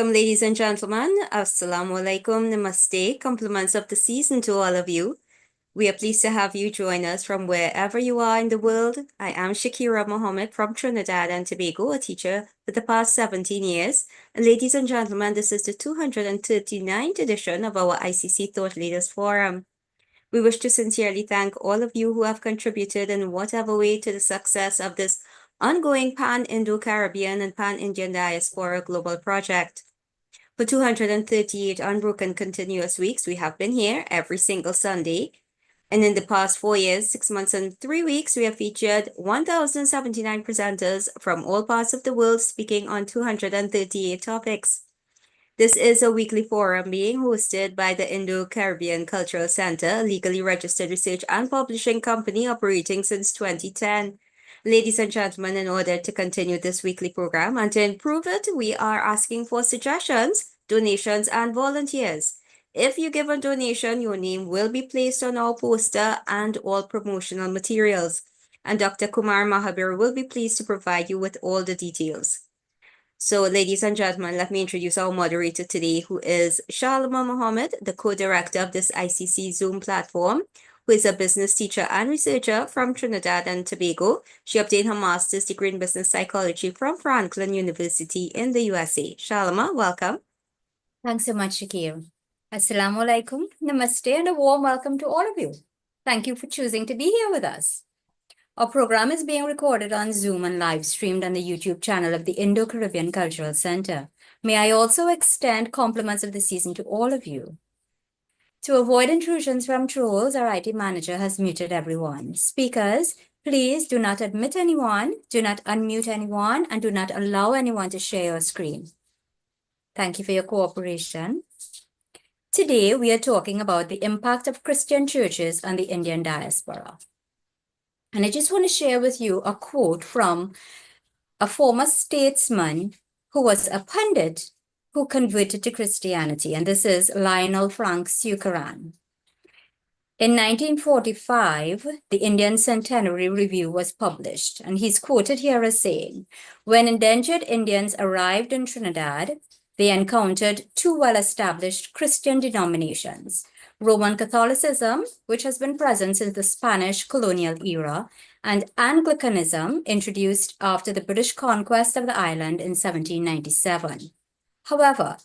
Welcome, ladies and gentlemen. Assalamu alaikum, namaste, compliments of the season to all of you. We are pleased to have you join us from wherever you are in the world. I am Shakira Mohammed from Trinidad and Tobago, a teacher for the past 17 years. And ladies and gentlemen, this is the 239th edition of our ICC Thought Leaders Forum. We wish to sincerely thank all of you who have contributed in whatever way to the success of this ongoing Pan-Indo-Caribbean and Pan-Indian Diaspora global project. For 238 unbroken continuous weeks, we have been here every single Sunday. And in the past 4 years, 6 months, and 3 weeks, we have featured 1,079 presenters from all parts of the world speaking on 238 topics. This is a weekly forum being hosted by the Indo-Caribbean Cultural Center, a legally registered research and publishing company operating since 2010. Ladies and gentlemen, in order to continue this weekly program and to improve it, we are asking for suggestions, donations, and volunteers. If you give a donation, your name will be placed on our poster and all promotional materials. And Dr. Kumar Mahabir will be pleased to provide you with all the details. So, ladies and gentlemen, let me introduce our moderator today, who is Shalima Mohammed, the co-director of this ICC Zoom platform, who is a business teacher and researcher from Trinidad and Tobago. She obtained her master's degree in business psychology from Franklin University in the USA. Shalima, welcome. Thanks so much, Shakir. Assalamu alaikum, namaste, and a warm welcome to all of you. Thank you for choosing to be here with us. Our program is being recorded on Zoom and live streamed on the YouTube channel of the Indo-Caribbean Cultural Center. May I also extend compliments of the season to all of you. To avoid intrusions from trolls, our IT manager has muted everyone. Speakers, please do not admit anyone, do not unmute anyone, and do not allow anyone to share your screen. Thank you for your cooperation. Today, we are talking about the impact of Christian churches on the Indian diaspora. And I just want to share with you a quote from a former statesman who was a pundit who converted to Christianity. And this is Lionel Frank Sukaran. In 1945, the Indian Centenary Review was published, and he's quoted here as saying, "When endangered Indians arrived in Trinidad, they encountered two well-established Christian denominations, Roman Catholicism, which has been present since the Spanish colonial era, and Anglicanism, introduced after the British conquest of the island in 1797. However,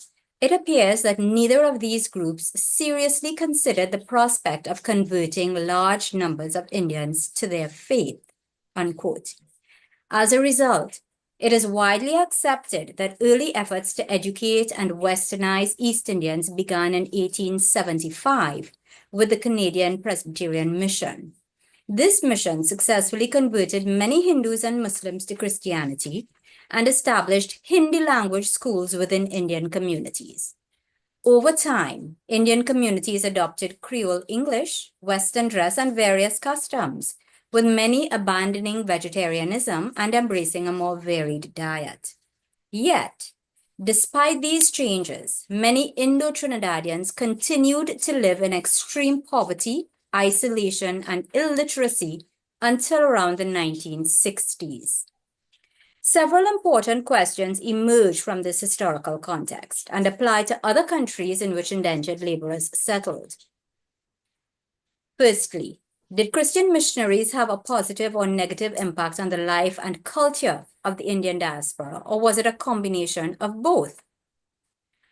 it appears that neither of these groups seriously considered the prospect of converting large numbers of Indians to their faith," unquote. As a result, it is widely accepted that early efforts to educate and westernize East Indians began in 1875 with the Canadian Presbyterian Mission. This mission successfully converted many Hindus and Muslims to Christianity and established Hindi language schools within Indian communities. Over time, Indian communities adopted Creole English, Western dress, and various customs, with many abandoning vegetarianism and embracing a more varied diet. Yet, despite these changes, many Indo-Trinidadians continued to live in extreme poverty, isolation, and illiteracy until around the 1960s. Several important questions emerge from this historical context and apply to other countries in which indentured laborers settled. Firstly, did Christian missionaries have a positive or negative impact on the life and culture of the Indian diaspora, or was it a combination of both?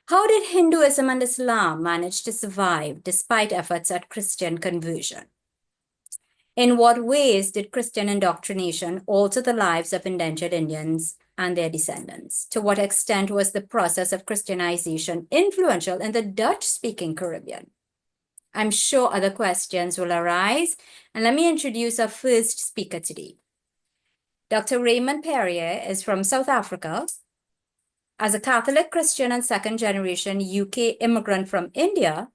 How did Hinduism and Islam manage to survive despite efforts at Christian conversion? In what ways did Christian indoctrination alter the lives of indentured Indians and their descendants? To what extent was the process of Christianization influential in the Dutch-speaking Caribbean? I'm sure other questions will arise, and let me introduce our first speaker today. Dr. Raymond Perrier is from South Africa. As a Catholic Christian and second-generation UK immigrant from India,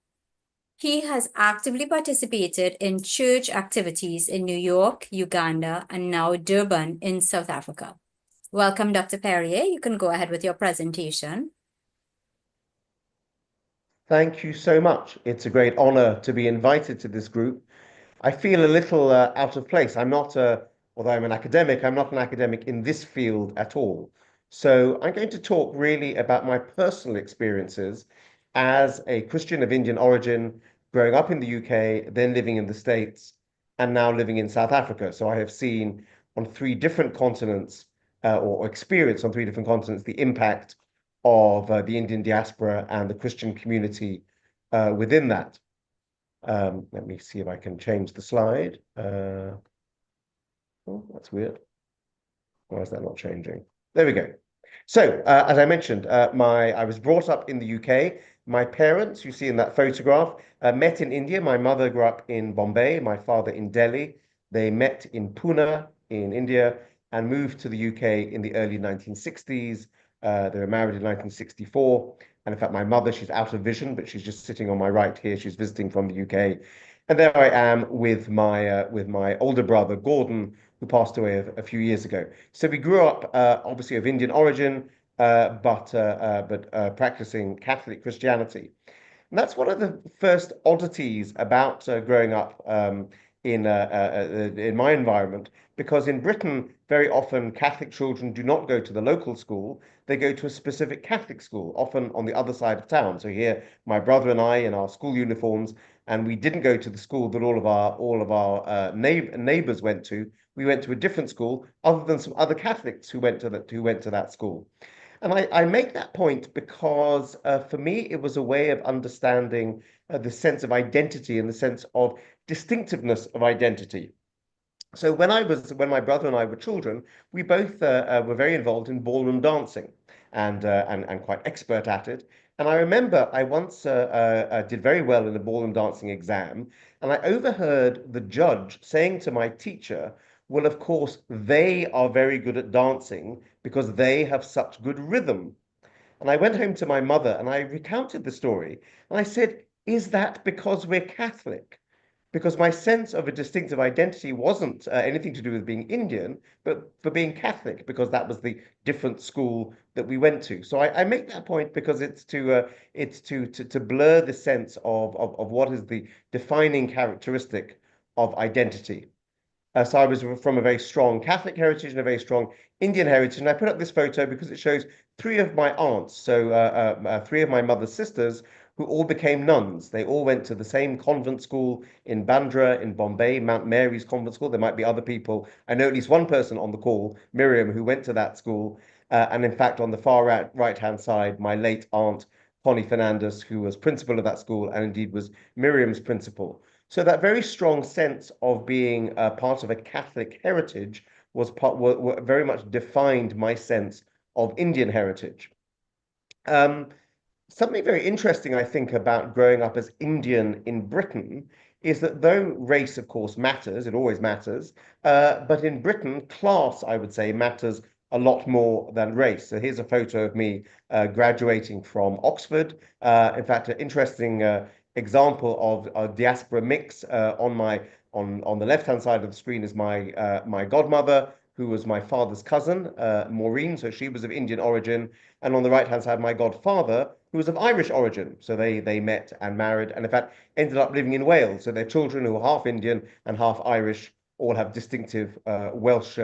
he has actively participated in church activities in New York, Uganda, and now Durban in South Africa. Welcome, Dr. Perrier. You can go ahead with your presentation. Thank you so much. It's a great honor to be invited to this group. I feel a little out of place. I'm not, although I'm an academic, I'm not an academic in this field at all. So I'm going to talk really about my personal experiences as a Christian of Indian origin, growing up in the UK, then living in the States, and now living in South Africa. So I have seen on three different continents, or experienced on three different continents, the impact of the Indian diaspora and the Christian community within that. Let me see if I can change the slide. Oh, that's weird. Why is that not changing? There we go. So, as I mentioned, I was brought up in the UK. My parents, you see in that photograph, met in India. My mother grew up in Bombay, my father in Delhi. They met in Pune in India and moved to the UK in the early 1960s. They were married in 1964. And in fact, my mother, she's out of vision, but she's just sitting on my right here. She's visiting from the UK. And there I am with my older brother, Gordon, who passed away a few years ago. So we grew up obviously of Indian origin, but practicing Catholic Christianity. And that's one of the first oddities about growing up in my environment, because in Britain, very often Catholic children do not go to the local school; they go to a specific Catholic school, often on the other side of town. So here, my brother and I in our school uniforms, and we didn't go to the school that all of our neighbors went to. We went to a different school, other than some other Catholics who went to that school. And I make that point because for me, it was a way of understanding the sense of identity and the sense of distinctiveness of identity. So when my brother and I were children, we both were very involved in ballroom dancing and quite expert at it. And I remember I once did very well in a ballroom dancing exam, and I overheard the judge saying to my teacher, "Well, of course, they are very good at dancing because they have such good rhythm." And I went home to my mother and I recounted the story, and I said, "Is that because we're Catholic?" Because my sense of a distinctive identity wasn't anything to do with being Indian, but for being Catholic, because that was the different school that we went to. So I make that point because it's to blur the sense of what is the defining characteristic of identity. So I was from a very strong Catholic heritage and a very strong Indian heritage. And I put up this photo because it shows three of my aunts, so three of my mother's sisters, who all became nuns. They all went to the same convent school in Bandra, in Bombay, Mount Mary's convent school. There might be other people. I know at least one person on the call, Miriam, who went to that school. And in fact, on the far right-hand side, my late aunt, Connie Fernandez, who was principal of that school and indeed was Miriam's principal. So that very strong sense of being part of a Catholic heritage very much defined my sense of Indian heritage. Something very interesting, I think, about growing up as Indian in Britain is that though race, of course, matters, it always matters, but in Britain, class, I would say, matters a lot more than race. So here's a photo of me graduating from Oxford. In fact, an interesting example of a diaspora mix. On the left-hand side of the screen is my godmother, who was my father's cousin, Maureen. So she was of Indian origin, and on the right-hand side, my godfather, who was of Irish origin. So they met and married, and in fact ended up living in Wales. So their children, who are half Indian and half Irish, all have distinctive Welsh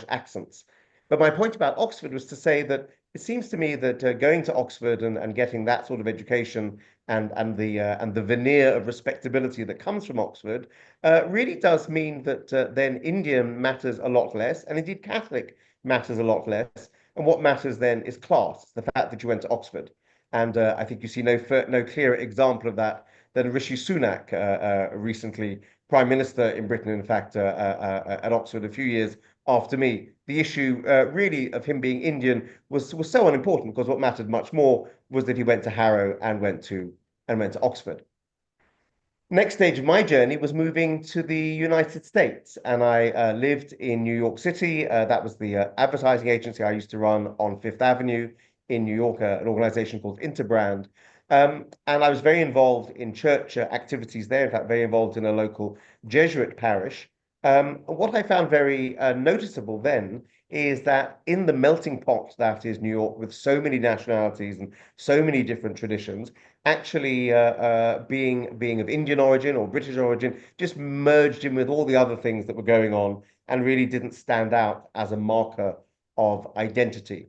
accents. But my point about Oxford was to say that it seems to me that going to Oxford and getting that sort of education and the veneer of respectability that comes from Oxford really does mean that then Indian matters a lot less, and indeed Catholic matters a lot less. And what matters then is class, the fact that you went to Oxford. And I think you see no clearer example of that than Rishi Sunak, recently Prime Minister in Britain, in fact, at Oxford a few years after me. The issue really of him being Indian was so unimportant, because what mattered much more was that he went to Harrow and went to Oxford. Next stage of my journey was moving to the United States, and I lived in New York City. That was the advertising agency I used to run on Fifth Avenue in New York, an organization called Interbrand. And I was very involved in church activities there, in fact, very involved in a local Jesuit parish. What I found very noticeable then is that in the melting pot that is New York, with so many nationalities and so many different traditions, actually being of Indian origin or British origin just merged in with all the other things that were going on and really didn't stand out as a marker of identity.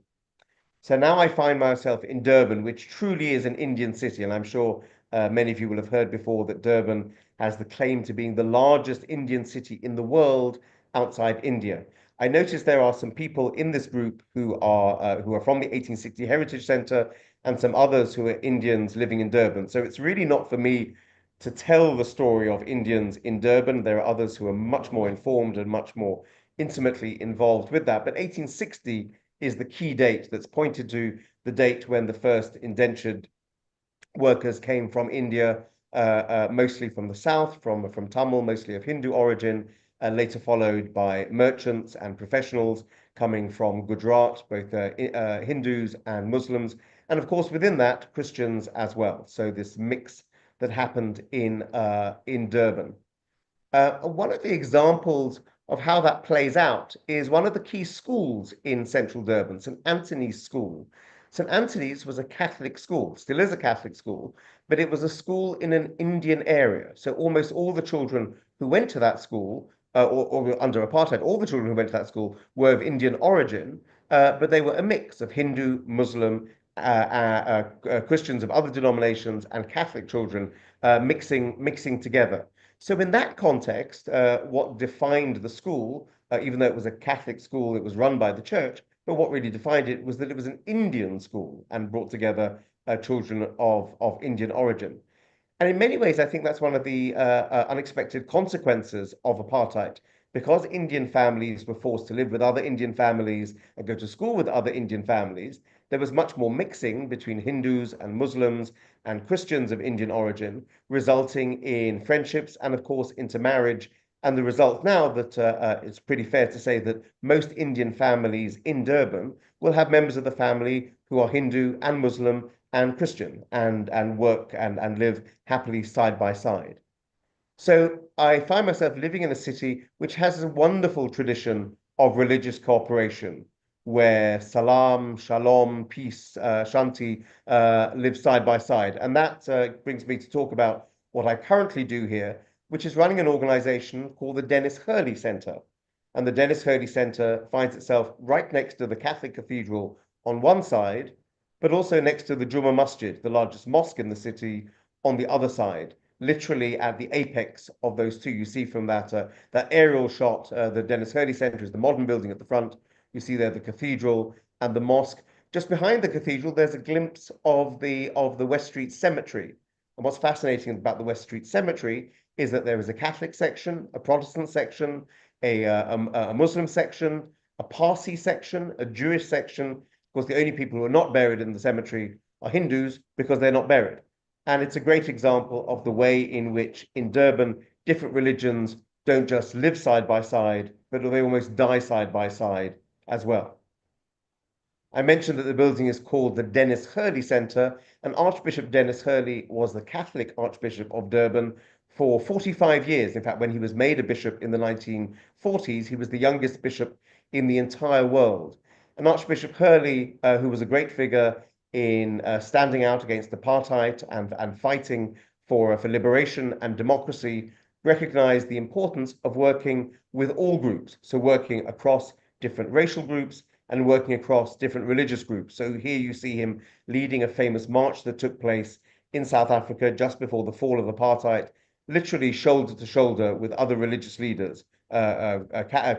So now I find myself in Durban, which truly is an Indian city. And I'm sure many of you will have heard before that Durban has the claim to being the largest Indian city in the world outside India. I notice there are some people in this group who are from the 1860 Heritage Centre and some others who are Indians living in Durban. So it's really not for me to tell the story of Indians in Durban. There are others who are much more informed and much more intimately involved with that. But 1860 is the key date that's pointed to the date when the first indentured workers came from India, mostly from the south, from Tamil, mostly of Hindu origin, later followed by merchants and professionals coming from Gujarat, both Hindus and Muslims, and of course within that Christians as well. So this mix that happened in Durban. One of the examples of how that plays out is one of the key schools in central Durban, St. Anthony's School. St. Anthony's was a Catholic school, still is a Catholic school, but it was a school in an Indian area. So almost all the children who went to that school, or under apartheid, all the children who went to that school were of Indian origin, but they were a mix of Hindu, Muslim, Christians of other denominations, and Catholic children mixing together. So in that context, what defined the school, even though it was a Catholic school, it was run by the church, but what really defined it was that it was an Indian school and brought together children of Indian origin. And in many ways, I think that's one of the unexpected consequences of apartheid. Because Indian families were forced to live with other Indian families and go to school with other Indian families, there was much more mixing between Hindus and Muslims and Christians of Indian origin, resulting in friendships and, of course, intermarriage. And the result now that it's pretty fair to say that most Indian families in Durban will have members of the family who are Hindu and Muslim and Christian and work and live happily side by side. So I find myself living in a city which has a wonderful tradition of religious cooperation, where salam, shalom, peace, shanti live side by side. And that brings me to talk about what I currently do here, which is running an organization called the Dennis Hurley Center. And the Dennis Hurley Center finds itself right next to the Catholic Cathedral on one side, but also next to the Juma Masjid, the largest mosque in the city, on the other side, literally at the apex of those two. You see from that aerial shot, the Dennis Hurley Center is the modern building at the front. You see there the cathedral and the mosque. Just behind the cathedral, there's a glimpse of the West Street Cemetery. And what's fascinating about the West Street Cemetery is that there is a Catholic section, a Protestant section, a Muslim section, a Parsi section, a Jewish section. Of course, the only people who are not buried in the cemetery are Hindus because they're not buried. And it's a great example of the way in which in Durban, different religions don't just live side by side, but they almost die side by side as well. I mentioned that the building is called the Dennis Hurley Center, and Archbishop Dennis Hurley was the Catholic Archbishop of Durban for 45 years. In fact, when he was made a bishop in the 1940s, he was the youngest bishop in the entire world. And Archbishop Hurley, who was a great figure in standing out against apartheid and fighting for liberation and democracy, recognized the importance of working with all groups, so working across different racial groups and working across different religious groups. So here you see him leading a famous march that took place in South Africa just before the fall of apartheid, literally shoulder to shoulder with other religious leaders,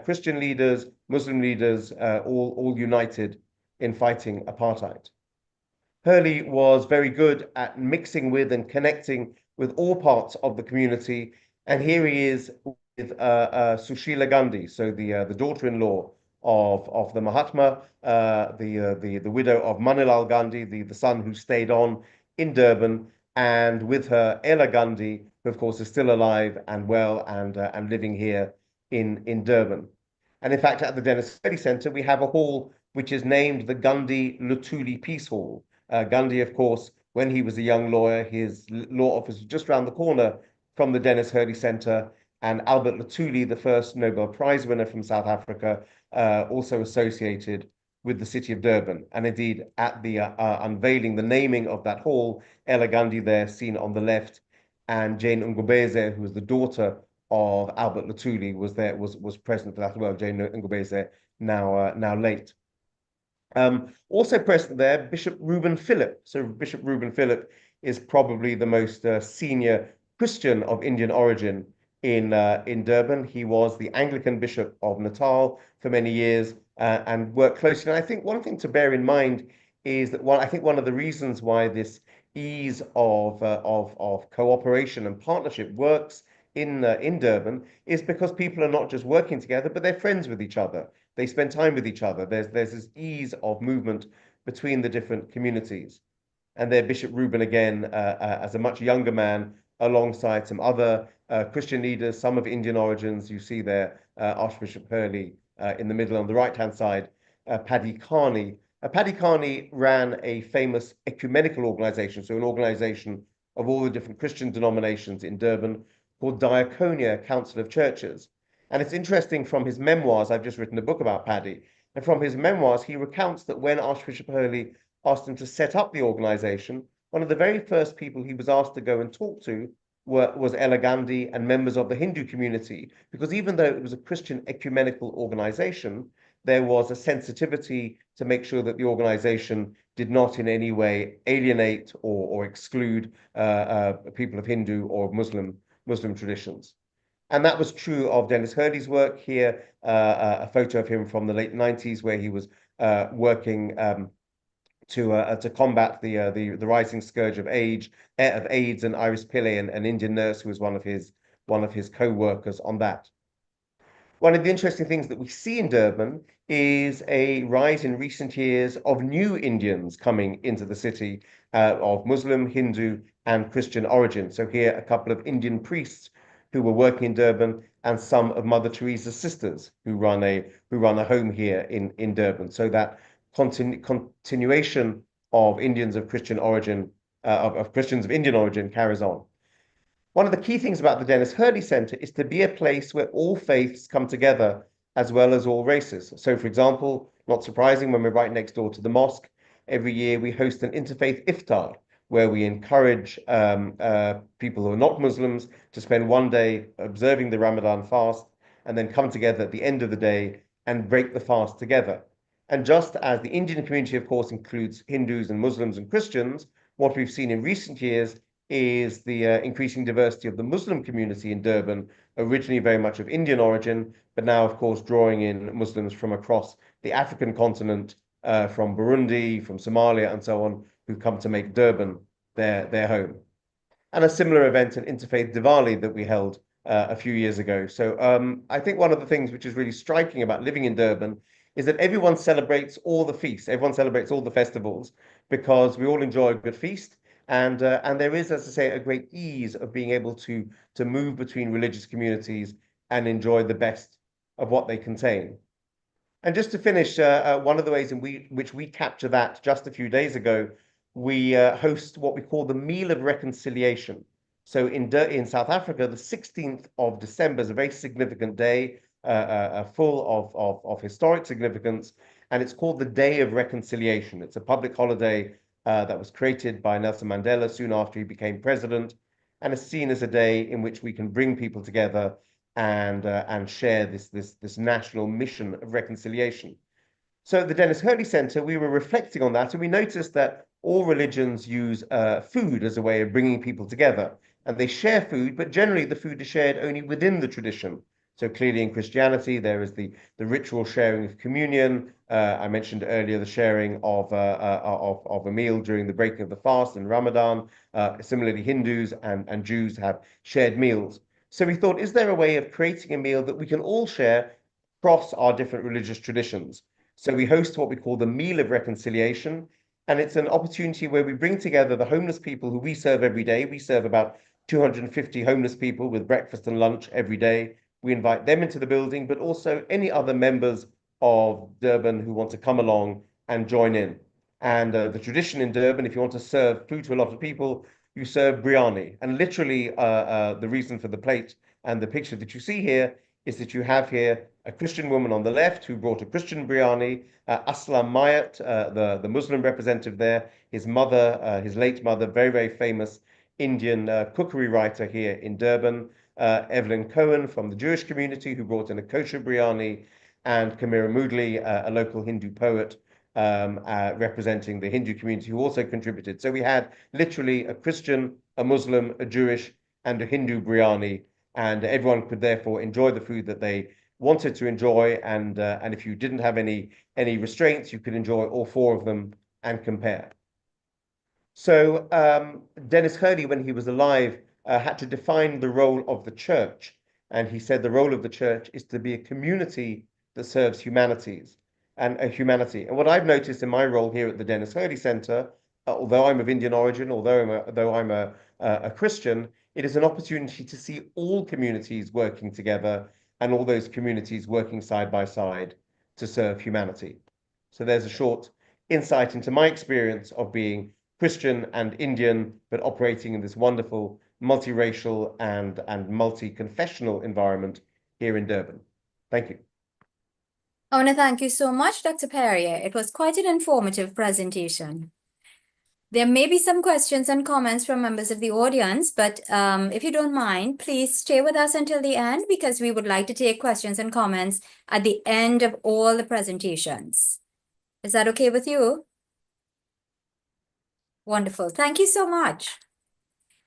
Christian leaders, Muslim leaders, all united in fighting apartheid. Hurley was very good at mixing with and connecting with all parts of the community. And here he is with Sushila Gandhi, so the daughter-in-law of the Mahatma, the widow of Manilal Gandhi, the son who stayed on in Durban, and with her Ella Gandhi, who of course is still alive and well and living here in Durban. And in fact, at the Dennis Hurley Center, we have a hall which is named the Gandhi Luthuli Peace Hall. Gandhi, of course, when he was a young lawyer, his law office was just around the corner from the Dennis Hurley Center. And Albert Luthuli, the first Nobel Prize winner from South Africa, also associated with the city of Durban. And indeed, at the unveiling, the naming of that hall, Ella Gandhi there seen on the left, and Jane Ngobese, who was the daughter of Albert Luthuli, was present for that as well. Jane Ngobese, now late. Also present there, Bishop Reuben Phillip. So Bishop Reuben Phillip is probably the most senior Christian of Indian origin in Durban. He was the Anglican Bishop of Natal for many years and worked closely. And I think one thing to bear in mind is that I think one of the reasons why this ease of cooperation and partnership works in Durban is because people are not just working together, but they're friends with each other. They spend time with each other. There's this ease of movement between the different communities. And there, Bishop Reuben again, as a much younger man, alongside some other Christian leaders, some of Indian origins. You see there Archbishop Hurley in the middle on the right-hand side, Paddy Carney. Paddy Carney ran a famous ecumenical organization, so an organization of all the different Christian denominations in Durban called Diaconia Council of Churches. And it's interesting from his memoirs, I've just written a book about Paddy, and from his memoirs, he recounts that when Archbishop Hurley asked him to set up the organization, one of the very first people he was asked to go and talk to was Ella Gandhi and members of the Hindu community, because even though it was a Christian ecumenical organization, there was a sensitivity to make sure that the organization did not in any way alienate or exclude people of Hindu or Muslim traditions. And that was true of Dennis Hurley's work here, a photo of him from the late 90s where he was working to combat the rising scourge of AIDS, and Iris Pillay, an Indian nurse who was one of his co-workers on that. One of the interesting things that we see in Durban is a rise in recent years of new Indians coming into the city of Muslim, Hindu, and Christian origin. So here, a couple of Indian priests who were working in Durban, and some of Mother Teresa's sisters who run a home here in Durban. So that continuation of Indians of Christian origin, of Christians of Indian origin, carries on. One of the key things about the Dennis Hurley Center is to be a place where all faiths come together as well as all races. So, for example, not surprising, when we're right next door to the mosque, every year we host an interfaith iftar where we encourage people who are not Muslims to spend one day observing the Ramadan fast and then come together at the end of the day and break the fast together. And just as the Indian community, of course, includes Hindus and Muslims and Christians, what we've seen in recent years is the increasing diversity of the Muslim community in Durban, originally very much of Indian origin, but now, of course, drawing in Muslims from across the African continent, from Burundi, from Somalia, and so on, who come to make Durban their home. And a similar event, an interfaith Diwali that we held a few years ago. So I think one of the things which is really striking about living in Durban is that everyone celebrates all the feasts, everyone celebrates all the festivals, because we all enjoy a good feast. And there is, as I say, a great ease of being able to move between religious communities and enjoy the best of what they contain. And just to finish, one of the ways in which we capture that, just a few days ago, we host what we call the Meal of Reconciliation. So in South Africa, the 16th of December is a very significant day, full of historic significance, and it's called the Day of Reconciliation. It's a public holiday that was created by Nelson Mandela soon after he became president, and is seen as a day in which we can bring people together and share this national mission of reconciliation. So at the Dennis Hurley Center, we were reflecting on that, and we noticed that all religions use food as a way of bringing people together, and they share food, but generally the food is shared only within the tradition. So clearly in Christianity, there is the ritual sharing of communion. I mentioned earlier the sharing of a meal during the breaking of the fast in Ramadan. Similarly, Hindus and Jews have shared meals. So we thought, is there a way of creating a meal that we can all share across our different religious traditions? So we host what we call the Meal of Reconciliation, and it's an opportunity where we bring together the homeless people who we serve every day. We serve about 250 homeless people with breakfast and lunch every day. We invite them into the building, but also any other members of Durban who want to come along and join in. And the tradition in Durban, if you want to serve food to a lot of people, you serve biryani. And literally, the reason for the plate and the picture that you see here is that you have here a Christian woman on the left who brought a Christian biryani, Aslam Mayat, the Muslim representative there, his mother, his late mother, very, very famous Indian cookery writer here in Durban, Evelyn Cohen from the Jewish community who brought in a kosher biryani, and Kamira Moodley, a local Hindu poet, representing the Hindu community who also contributed. So we had literally a Christian, a Muslim, a Jewish, and a Hindu biryani, and everyone could therefore enjoy the food that they wanted to enjoy. And if you didn't have any restraints, you could enjoy all four of them and compare. So Dennis Hurley, when he was alive, had to define the role of the church. And he said the role of the church is to be a community that serves humanities and humanity. And what I've noticed in my role here at the Dennis Hurley Center, although I'm of Indian origin, although I'm a Christian, it is an opportunity to see all communities working together and all those communities working side by side to serve humanity. So there's a short insight into my experience of being Christian and Indian, but operating in this wonderful multiracial and multi-confessional environment here in Durban. Thank you. I want to thank you so much, Dr. Perrier. It was quite an informative presentation. There may be some questions and comments from members of the audience, but if you don't mind, please stay with us until the end because we would like to take questions and comments at the end of all the presentations. Is that okay with you? Wonderful. Thank you so much.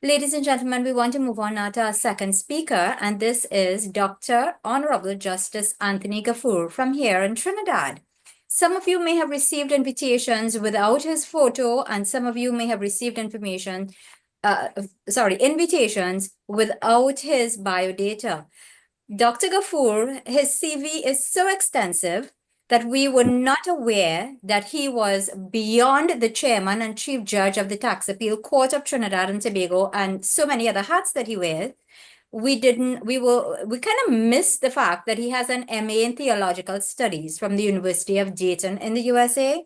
Ladies and gentlemen, we want to move on now to our second speaker, and this is Dr. Honorable Justice Anthony Gafoor from here in Trinidad. Some of you may have received invitations without his photo, and some of you may have received invitations without his biodata. Dr. Gafoor, his CV is so extensive that we were not aware that he was beyond the chairman and chief judge of the Tax Appeal Court of Trinidad and Tobago and so many other hats that he wears. We kind of missed the fact that he has an MA in Theological Studies from the University of Dayton in the USA.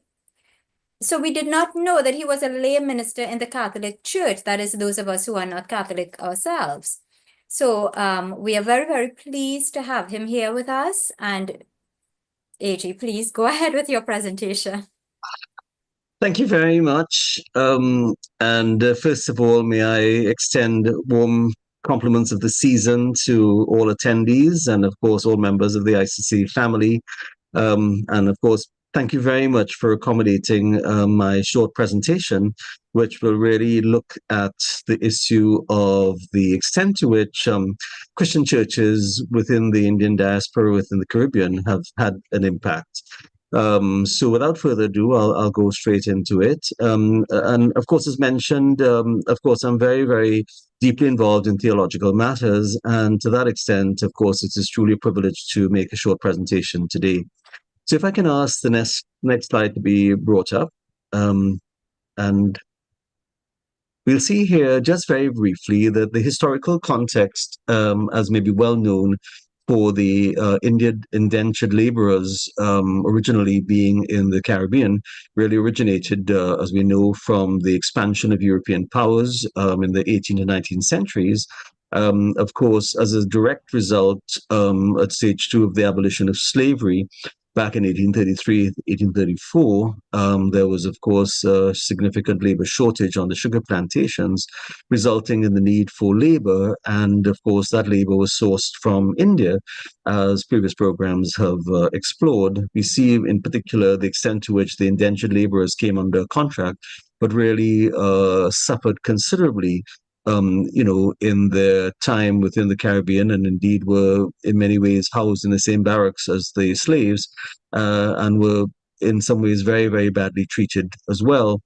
So we did not know that he was a lay minister in the Catholic Church, that is those of us who are not Catholic ourselves. So we are very, very pleased to have him here with us. And AG, please go ahead with your presentation. Thank you very much. First of all, may I extend warm compliments of the season to all attendees and, of course, all members of the ICC family. And, of course, thank you very much for accommodating my short presentation, which will really look at the issue of the extent to which Christian churches within the Indian diaspora, within the Caribbean, have had an impact. So without further ado, I'll go straight into it. And of course, as mentioned, of course, I'm very, very deeply involved in theological matters. And to that extent, of course, it is truly a privilege to make a short presentation today. So if I can ask the next slide to be brought up. And we'll see here just very briefly that the historical context, as may be well known, for the Indian indentured laborers originally being in the Caribbean really originated, as we know, from the expansion of European powers in the 18th and 19th centuries. Of course, as a direct result at stage 2 of the abolition of slavery, back in 1833, 1834, there was, of course, a significant labor shortage on the sugar plantations, resulting in the need for labor. And, of course, that labor was sourced from India, as previous programs have explored. We see, in particular, the extent to which the indentured laborers came under contract, but really suffered considerably in their time within the Caribbean, and indeed were in many ways housed in the same barracks as the slaves, and were in some ways very, very badly treated as well.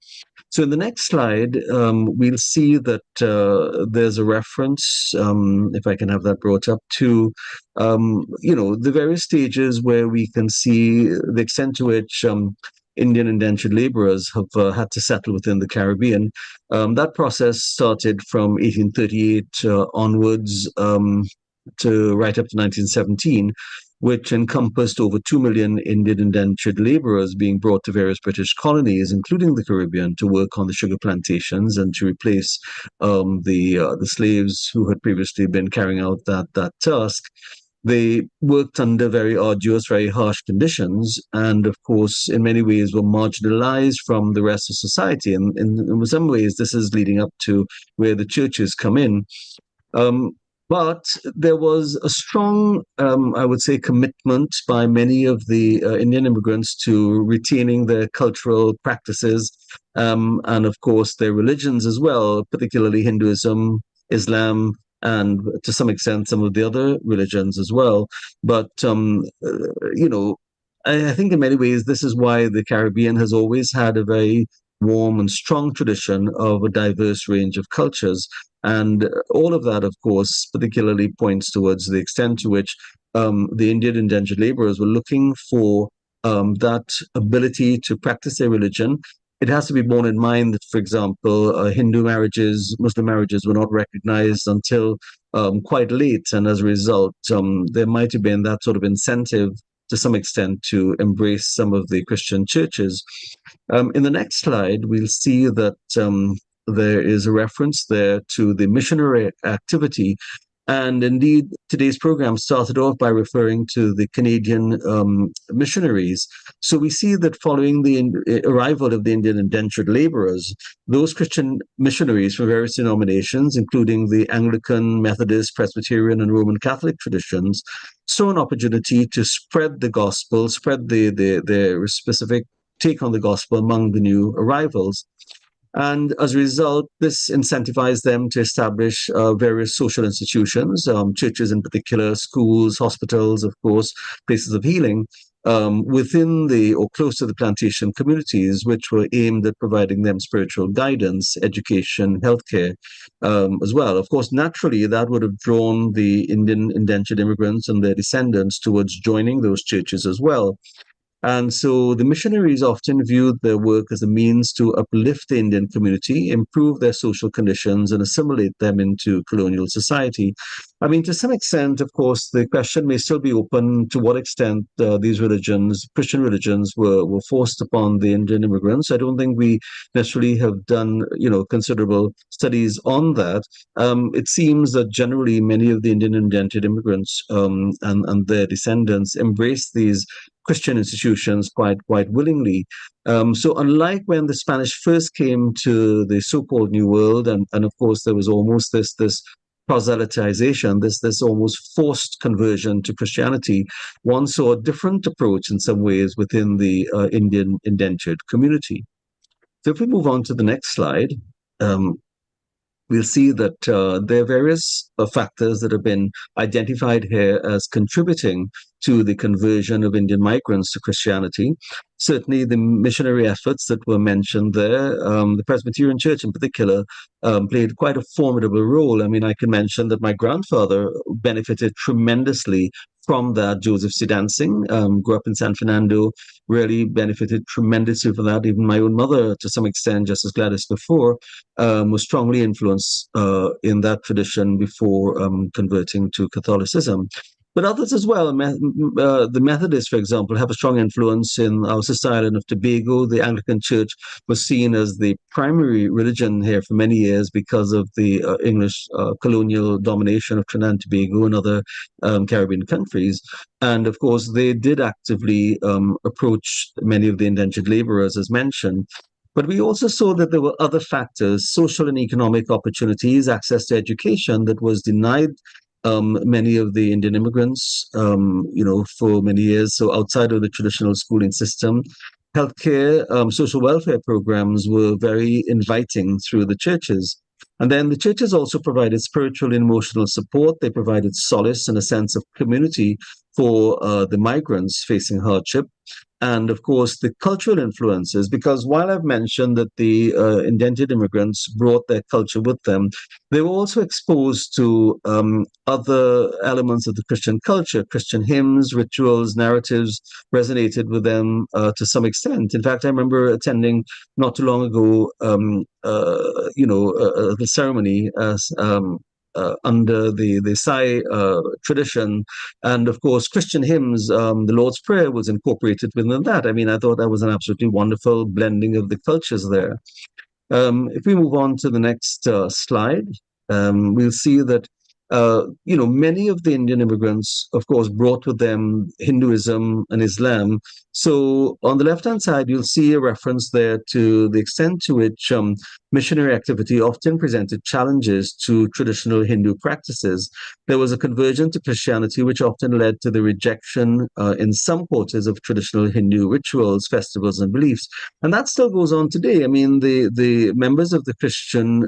So in the next slide, we'll see that there's a reference, if I can have that brought up, to, the various stages where we can see the extent to which Indian indentured laborers have had to settle within the Caribbean. That process started from 1838 onwards to right up to 1917, which encompassed over 2 million Indian indentured laborers being brought to various British colonies, including the Caribbean, to work on the sugar plantations and to replace the slaves who had previously been carrying out that task. They worked under very arduous, very harsh conditions, and of course, in many ways, were marginalized from the rest of society. And in some ways, this is leading up to where the churches come in. But there was a strong, I would say, commitment by many of the Indian immigrants to retaining their cultural practices and, of course, their religions as well, particularly Hinduism, Islam, and to some extent some of the other religions as well. But, I think in many ways this is why the Caribbean has always had a very warm and strong tradition of a diverse range of cultures. And all of that, of course, particularly points towards the extent to which the Indian indentured laborers were looking for that ability to practice their religion. It has to be borne in mind that, for example, Hindu marriages, Muslim marriages were not recognized until quite late. And as a result, there might have been that sort of incentive to some extent to embrace some of the Christian churches. In the next slide, we'll see that there is a reference there to the missionary activity. And indeed, today's program started off by referring to the Canadian missionaries. So we see that following the arrival of the Indian indentured laborers, those Christian missionaries from various denominations, including the Anglican, Methodist, Presbyterian, and Roman Catholic traditions, saw an opportunity to spread the gospel, spread their specific take on the gospel among the new arrivals. And as a result, this incentivized them to establish various social institutions, churches in particular, schools, hospitals, of course, places of healing within the or close to the plantation communities, which were aimed at providing them spiritual guidance, education, healthcare as well. Of course, naturally, that would have drawn the Indian indentured immigrants and their descendants towards joining those churches as well. And so the missionaries often viewed their work as a means to uplift the Indian community, improve their social conditions, and assimilate them into colonial society. I mean, to some extent, of course, the question may still be open to what extent these religions, Christian religions, were forced upon the Indian immigrants. I don't think we necessarily have done, considerable studies on that. It seems that generally many of the Indian indentured immigrants and their descendants embraced these Christian institutions quite willingly. So unlike when the Spanish first came to the so-called New World, and of course there was almost this proselytization, this almost forced conversion to Christianity, one saw a different approach in some ways within the Indian indentured community. So if we move on to the next slide, we'll see that there are various factors that have been identified here as contributing to the conversion of Indian migrants to Christianity. Certainly the missionary efforts that were mentioned there, the Presbyterian Church in particular, played quite a formidable role. I mean, I can mention that my grandfather benefited tremendously from that. Joseph C. Dancing, grew up in San Fernando, really benefited tremendously from that. Even my own mother, to some extent, just as Gladys before, was strongly influenced in that tradition before converting to Catholicism. But others as well. The Methodists, for example, have a strong influence in our sister island of Tobago. The Anglican Church was seen as the primary religion here for many years because of the English colonial domination of Trinidad and Tobago and other Caribbean countries. And of course, they did actively approach many of the indentured laborers, as mentioned. But we also saw that there were other factors, social and economic opportunities, access to education that was denied many of the Indian immigrants, for many years. So outside of the traditional schooling system, healthcare, social welfare programs were very inviting through the churches. And then the churches also provided spiritual and emotional support. They provided solace and a sense of community for the migrants facing hardship. And of course, the cultural influences, because while I've mentioned that the indentured immigrants brought their culture with them, they were also exposed to other elements of the Christian culture. Christian hymns, rituals, narratives resonated with them to some extent. In fact, I remember attending not too long ago, the ceremony as under the Sai tradition. And of course, Christian hymns, the Lord's Prayer was incorporated within that. I mean, I thought that was an absolutely wonderful blending of the cultures there. If we move on to the next slide, we'll see that many of the Indian immigrants, of course, brought with them Hinduism and Islam. So on the left-hand side, you'll see a reference there to the extent to which missionary activity often presented challenges to traditional Hindu practices. There was a conversion to Christianity, which often led to the rejection in some quarters of traditional Hindu rituals, festivals, and beliefs. And that still goes on today. I mean, the members of the Christian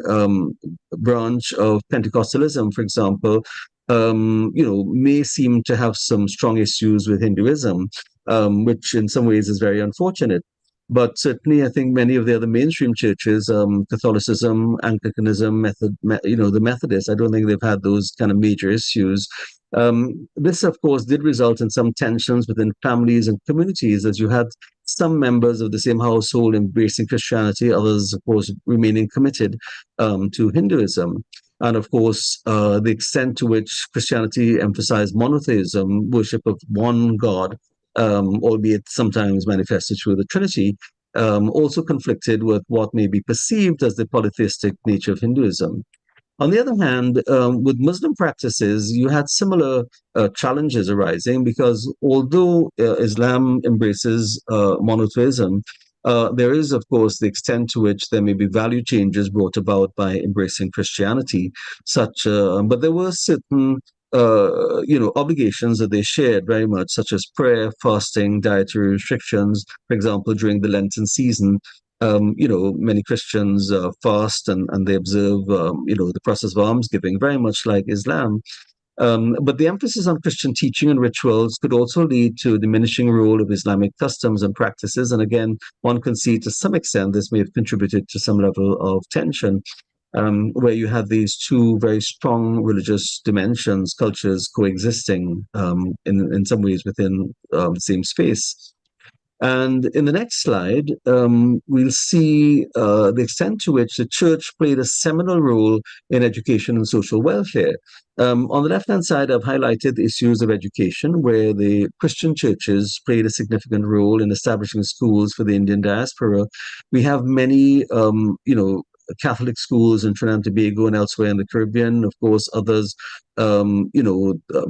branch of Pentecostalism, for example, may seem to have some strong issues with Hinduism, which in some ways is very unfortunate. But certainly, I think many of the other mainstream churches, Catholicism, Anglicanism, the Methodists, I don't think they've had those kind of major issues. This, of course, did result in some tensions within families and communities, as you had some members of the same household embracing Christianity, others, of course, remaining committed to Hinduism. And of course, the extent to which Christianity emphasized monotheism, worship of one God, albeit sometimes manifested through the Trinity, also conflicted with what may be perceived as the polytheistic nature of Hinduism. On the other hand, with Muslim practices, you had similar challenges arising because although Islam embraces monotheism, there is, of course, the extent to which there may be value changes brought about by embracing Christianity. But there were certain, obligations that they shared very much, such as prayer, fasting, dietary restrictions. For example, during the Lenten season, many Christians fast and they observe, the process of almsgiving, very much like Islam. But the emphasis on Christian teaching and rituals could also lead to a diminishing role of Islamic customs and practices. And again, one can see to some extent this may have contributed to some level of tension, where you have these two very strong religious dimensions, cultures coexisting in some ways within the same space. And in the next slide, we'll see the extent to which the church played a seminal role in education and social welfare. On the left-hand side, I've highlighted the issues of education, where the Christian churches played a significant role in establishing schools for the Indian diaspora. We have many, Catholic schools in Trinidad and Tobago and elsewhere in the Caribbean, of course, others, from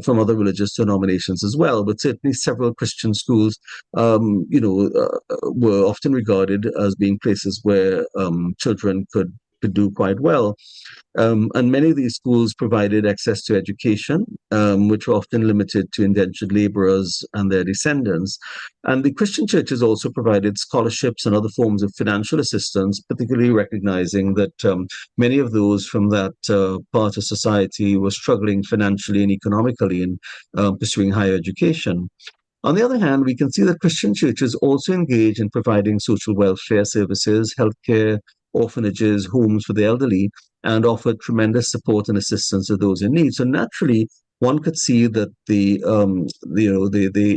other religious denominations as well. But certainly several Christian schools, were often regarded as being places where children could do quite well. And many of these schools provided access to education, which were often limited to indentured laborers and their descendants. And the Christian churches also provided scholarships and other forms of financial assistance, particularly recognizing that many of those from that part of society were struggling financially and economically in pursuing higher education. On the other hand, we can see that Christian churches also engage in providing social welfare services, healthcare, orphanages, homes for the elderly, and offered tremendous support and assistance to those in need. So naturally, one could see that the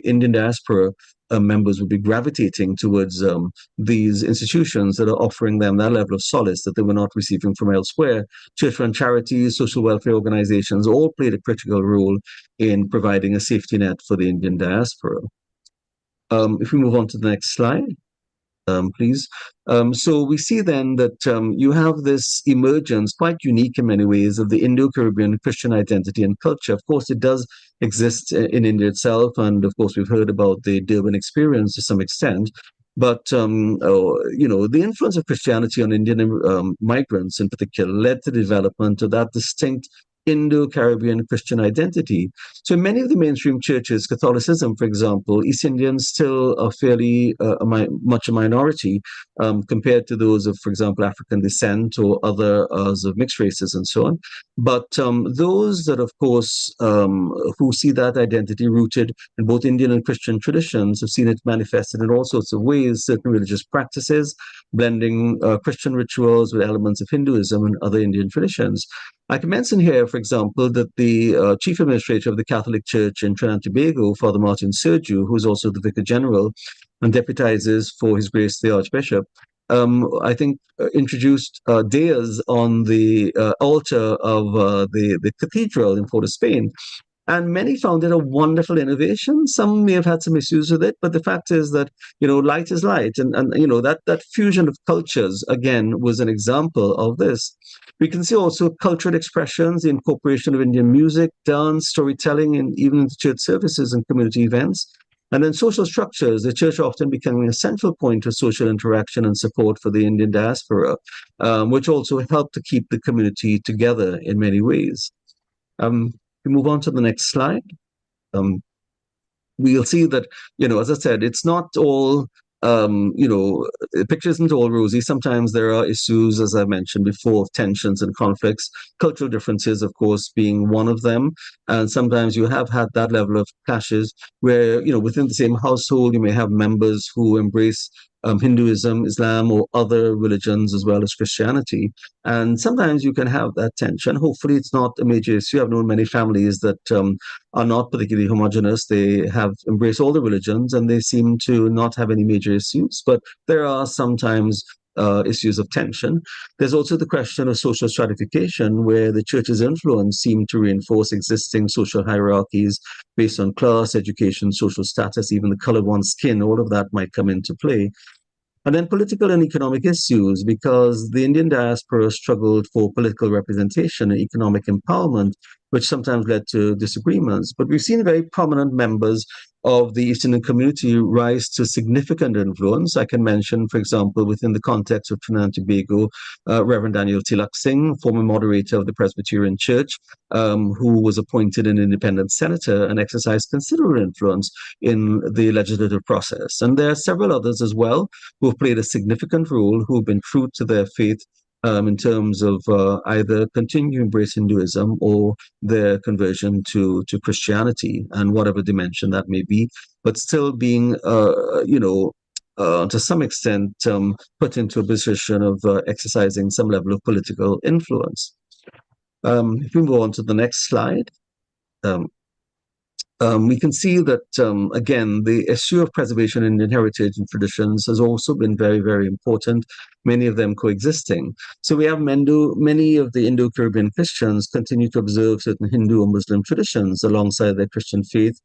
Indian diaspora members would be gravitating towards these institutions that are offering them that level of solace that they were not receiving from elsewhere. Church-run charities, social welfare organizations all played a critical role in providing a safety net for the Indian diaspora. If we move on to the next slide. Please. So we see then that you have this emergence, quite unique in many ways, of the Indo-Caribbean Christian identity and culture. Of course, it does exist in India itself, and of course, we've heard about the Durban experience to some extent. But the influence of Christianity on Indian migrants in particular led to the development of that distinct Indo-Caribbean Christian identity. So in many of the mainstream churches, Catholicism, for example, East Indians still are fairly much a minority compared to those of, for example, African descent or others of mixed races and so on. But those that, of course, who see that identity rooted in both Indian and Christian traditions have seen it manifested in all sorts of ways, certain religious practices, blending Christian rituals with elements of Hinduism and other Indian traditions. I can mention here, for example, that the chief administrator of the Catholic Church in Trinidad and Tobago, Father Martin Sergiu, who is also the Vicar General and deputizes for His Grace the Archbishop, I think introduced dais on the altar of the cathedral in Port of Spain. And many found it a wonderful innovation. Some may have had some issues with it, but the fact is that, light is light. And that fusion of cultures, again, was an example of this. We can see also cultural expressions, the incorporation of Indian music, dance, storytelling, and even into church services and community events. And then social structures, the church often becoming a central point of social interaction and support for the Indian diaspora, which also helped to keep the community together in many ways. We move on to the next slide. We'll see that, as I said, it's not all, the picture isn't all rosy. Sometimes there are issues, as I mentioned before, of tensions and conflicts, cultural differences, of course, being one of them. And sometimes you have had that level of clashes where, within the same household, you may have members who embrace Hinduism, Islam, or other religions as well as Christianity. And sometimes you can have that tension. Hopefully, it's not a major issue. I've known many families that are not particularly homogenous. They have embraced all the religions and they seem to not have any major issues. But there are sometimes issues of tension. There's also the question of social stratification, where the church's influence seemed to reinforce existing social hierarchies based on class, education, social status, even the color of one's skin. All of that might come into play. And then political and economic issues, because the Indian diaspora struggled for political representation and economic empowerment, which sometimes led to disagreements. But we've seen very prominent members of the East Indian community rise to significant influence. I can mention, for example, within the context of Trinidad and Tobago, Reverend Daniel Tilak Singh, former moderator of the Presbyterian Church, who was appointed an independent senator and exercised considerable influence in the legislative process. And there are several others as well who have played a significant role, who have been true to their faith in terms of either continuing to embrace Hinduism or their conversion to Christianity, and whatever dimension that may be, but still being, to some extent, put into a position of exercising some level of political influence. If we move on to the next slide. We can see that, again, the issue of preservation in Indian heritage and traditions has also been very, very important, many of them coexisting. So we have many of the Indo-Caribbean Christians continue to observe certain Hindu or Muslim traditions alongside their Christian faith,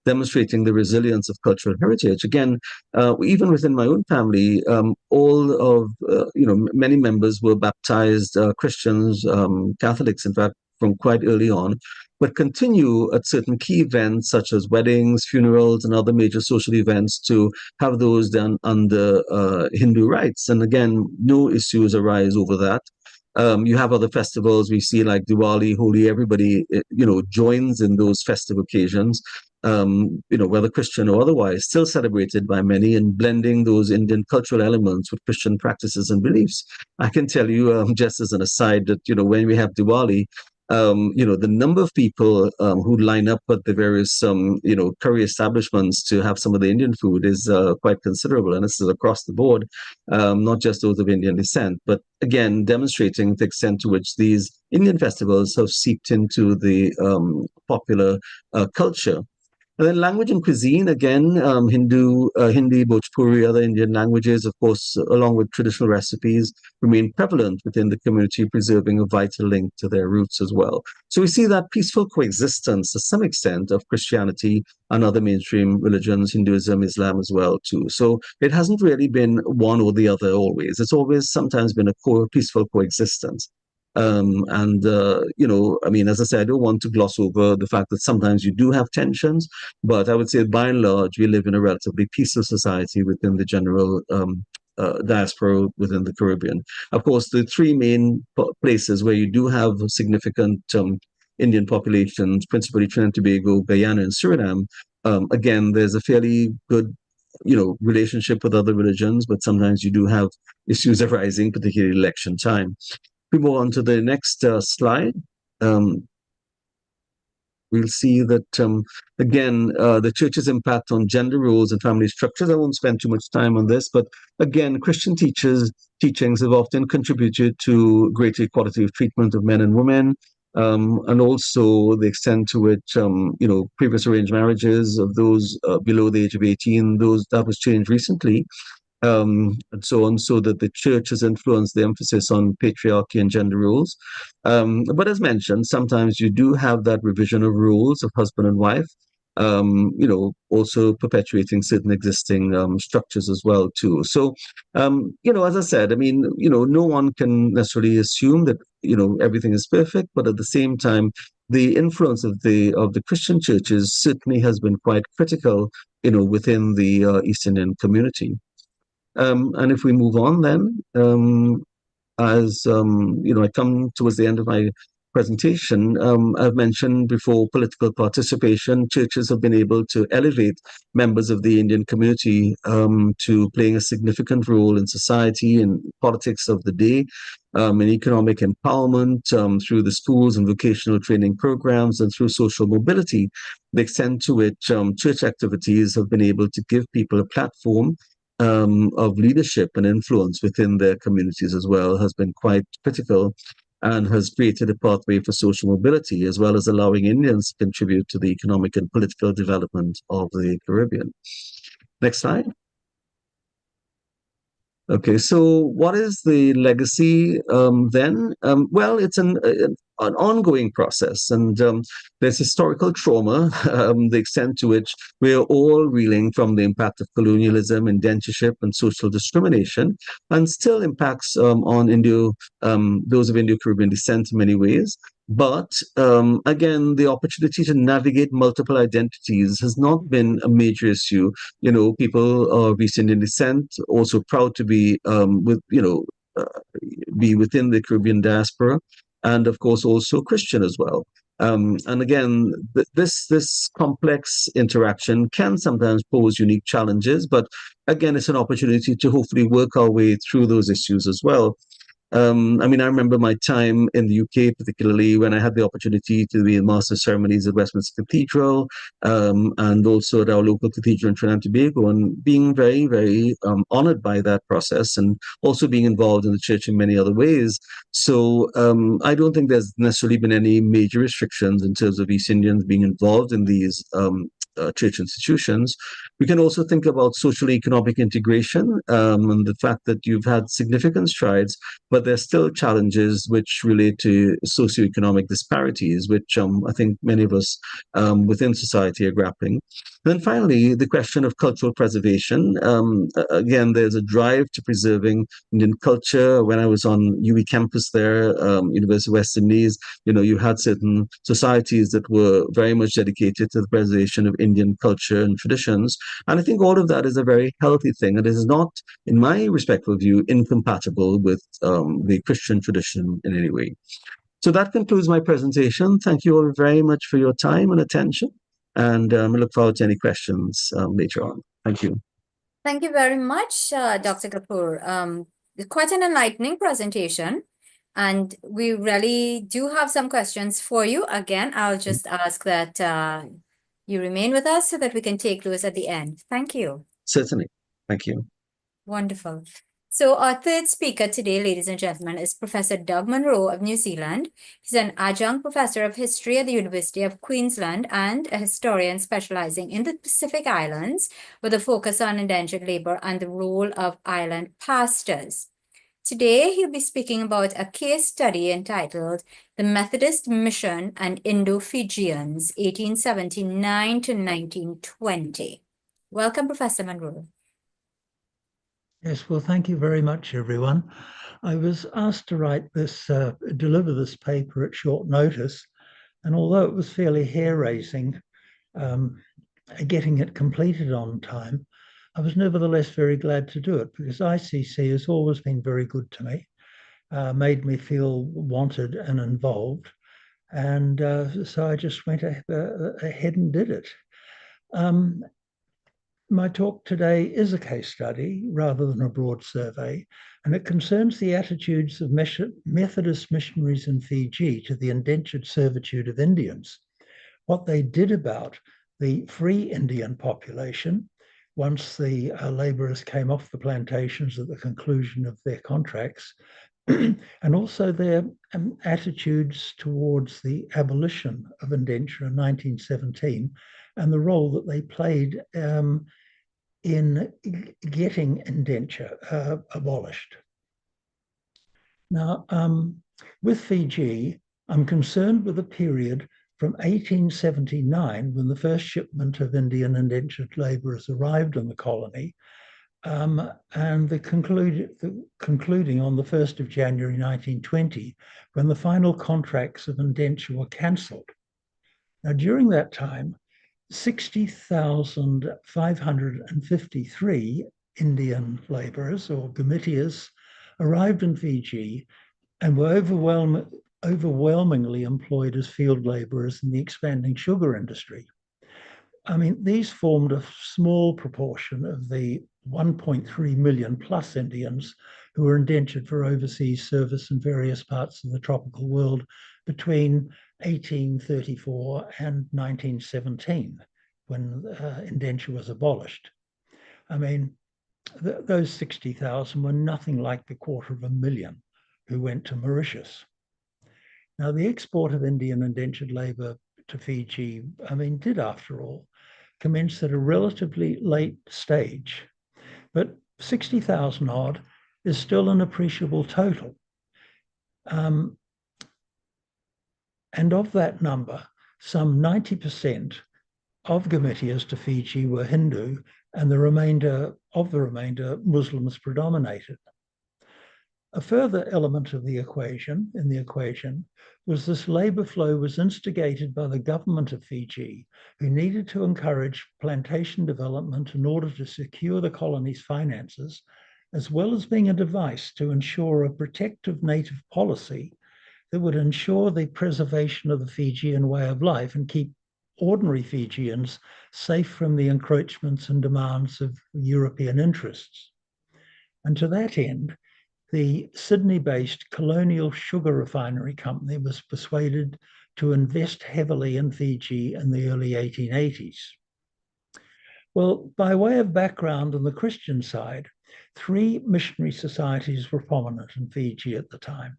demonstrating the resilience of cultural heritage. Again, even within my own family, many members were baptized Christians, Catholics, in fact, from quite early on, but continue at certain key events such as weddings, funerals, and other major social events to have those done under Hindu rites. And again, no issues arise over that. You have other festivals we see like Diwali, Holi, everybody, joins in those festive occasions, whether Christian or otherwise, still celebrated by many, and blending those Indian cultural elements with Christian practices and beliefs. I can tell you, just as an aside, that, when we have Diwali, the number of people who line up at the various, curry establishments to have some of the Indian food is quite considerable. And this is across the board, not just those of Indian descent, but again, demonstrating the extent to which these Indian festivals have seeped into the popular culture. And then language and cuisine, again, Hindi, Bhojpuri, other Indian languages, of course, along with traditional recipes, remain prevalent within the community, preserving a vital link to their roots as well. So we see that peaceful coexistence to some extent of Christianity and other mainstream religions, Hinduism, Islam as well, too. So it hasn't really been one or the other always. It's always sometimes been a peaceful coexistence. As I said, I don't want to gloss over the fact that sometimes you do have tensions, but I would say by and large, we live in a relatively peaceful society within the general diaspora within the Caribbean. Of course, the three main places where you do have significant Indian populations, principally Trinidad and Tobago, Guyana, and Suriname, again, there's a fairly good relationship with other religions, but sometimes you do have issues arising, particularly election time. We move on to the next slide. We'll see that, again, the church's impact on gender roles and family structures. I won't spend too much time on this, but again, Christian teachings have often contributed to greater equality of treatment of men and women, and also the extent to which, previous arranged marriages of those below the age of 18, that was changed recently. And so on, so that the church has influenced the emphasis on patriarchy and gender roles. But as mentioned, sometimes you do have that revision of roles of husband and wife, also perpetuating certain existing structures as well, too. So, as I said, no one can necessarily assume that, everything is perfect, but at the same time, the influence of the Christian churches certainly has been quite critical, within the East Indian community. And if we move on, then as I come towards the end of my presentation, I've mentioned before political participation. Churches have been able to elevate members of the Indian community to playing a significant role in society and politics of the day, in economic empowerment, through the schools and vocational training programs, and through social mobility. The extent to which church activities have been able to give people a platform of leadership and influence within their communities as well has been quite critical, and has created a pathway for social mobility, as well as allowing Indians to contribute to the economic and political development of the Caribbean. Next slide. Okay, so what is the legacy then? Well, it's an ongoing process, and there's historical trauma, the extent to which we are all reeling from the impact of colonialism, indentureship, and social discrimination, and still impacts on those of Indo-Caribbean descent in many ways. But again, the opportunity to navigate multiple identities has not been a major issue. People of East Indian descent also proud to be be within the Caribbean diaspora, and of course also Christian as well. And again, this complex interaction can sometimes pose unique challenges, but again, it's an opportunity to hopefully work our way through those issues as well. I remember my time in the UK, particularly when I had the opportunity to be in Master Ceremonies at Westminster Cathedral, and also at our local cathedral in Trinidad and Tobago, and being very, very honored by that process, and also being involved in the church in many other ways. So I don't think there's necessarily been any major restrictions in terms of East Indians being involved in these church institutions. We can also think about social economic integration, and the fact that you've had significant strides, but there's still challenges which relate to socioeconomic disparities, which I think many of us within society are grappling. Then finally, the question of cultural preservation. Again, there's a drive to preserving Indian culture. When I was on UWI campus there, University of West Indies, you had certain societies that were very much dedicated to the preservation of Indian culture and traditions. And I think all of that is a very healthy thing. And it is not, in my respectful view, incompatible with the Christian tradition in any way. So that concludes my presentation. Thank you all very much for your time and attention. And I look forward to any questions later on. Thank you. Thank you very much, Dr. Kapoor. Quite an enlightening presentation. And we really do have some questions for you. Again, I'll just ask that you remain with us so that we can take those at the end. Thank you. Certainly. Thank you. Wonderful. So our third speaker today, ladies and gentlemen, is Professor Doug Munro of New Zealand. He's an adjunct professor of history at the University of Queensland and a historian specializing in the Pacific Islands with a focus on indentured labor and the role of island pastors. Today, he'll be speaking about a case study entitled The Methodist Mission and Indo-Fijians, 1879 to 1920. Welcome, Professor Munro. Yes, well, thank you very much, everyone. I was asked to write this, deliver this paper at short notice, and although it was fairly hair-raising, getting it completed on time, I was nevertheless very glad to do it because ICC has always been very good to me, made me feel wanted and involved, and so I just went ahead and did it. My talk today is a case study rather than a broad survey, and it concerns the attitudes of Methodist missionaries in Fiji to the indentured servitude of Indians, what they did about the free Indian population once the laborers came off the plantations at the conclusion of their contracts, and also their attitudes towards the abolition of indenture in 1917 and the role that they played in getting indenture abolished. Now, with Fiji, I'm concerned with the period from 1879, when the first shipment of Indian indentured laborers arrived in the colony, and concluding on the 1st of January 1920, when the final contracts of indenture were cancelled Now, during that time, 60,553 Indian laborers or Gametias arrived in Fiji and were overwhelmingly employed as field laborers in the expanding sugar industry. I mean, these formed a small proportion of the 1.3 million plus Indians who were indentured for overseas service in various parts of the tropical world between 1834 and 1917, when indenture was abolished. I mean, those 60,000 were nothing like the 250,000 who went to Mauritius. Now, the export of Indian indentured labor to Fiji, I mean, did after all commence at a relatively late stage, but 60,000 odd is still an appreciable total. And of that number, some 90% of Gametias to Fiji were Hindu, and the remainder Muslims predominated. A further element of the equation, was this labor flow was instigated by the government of Fiji, who needed to encourage plantation development in order to secure the colony's finances, as well as being a device to ensure a protective native policy that would ensure the preservation of the Fijian way of life and keep ordinary Fijians safe from the encroachments and demands of European interests. And to that end, the Sydney-based Colonial Sugar Refinery Company was persuaded to invest heavily in Fiji in the early 1880s. Well, by way of background on the Christian side, 3 missionary societies were prominent in Fiji at the time.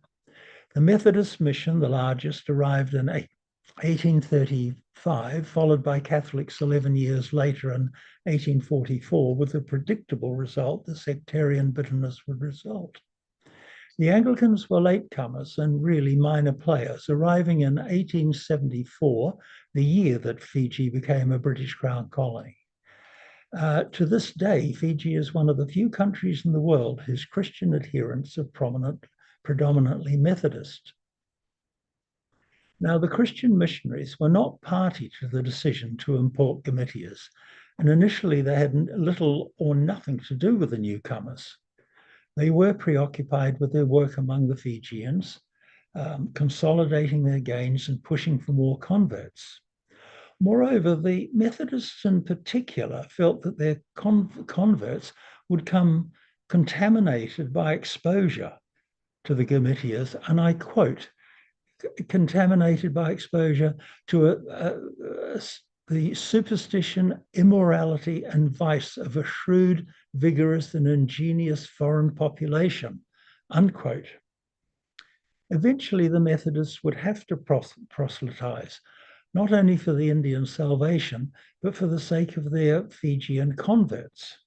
The Methodist mission, the largest, arrived in 1835, followed by Catholics 11 years later in 1844, with the predictable result the sectarian bitterness would result. The Anglicans were latecomers and really minor players, arriving in 1874, the year that Fiji became a British Crown colony. To this day, Fiji is one of the few countries in the world whose Christian adherents are predominantly Methodist. Now, the Christian missionaries were not party to the decision to import Gametias, and initially they had little or nothing to do with the newcomers. They were preoccupied with their work among the Fijians, consolidating their gains and pushing for more converts. Moreover, the Methodists in particular felt that their converts would come contaminated by exposure to the Gametias, and I quote, contaminated by exposure to the superstition, immorality, and vice of a shrewd, vigorous, and ingenious foreign population, unquote. Eventually, the Methodists would have to proselytize, not only for the Indian salvation, but for the sake of their Fijian converts,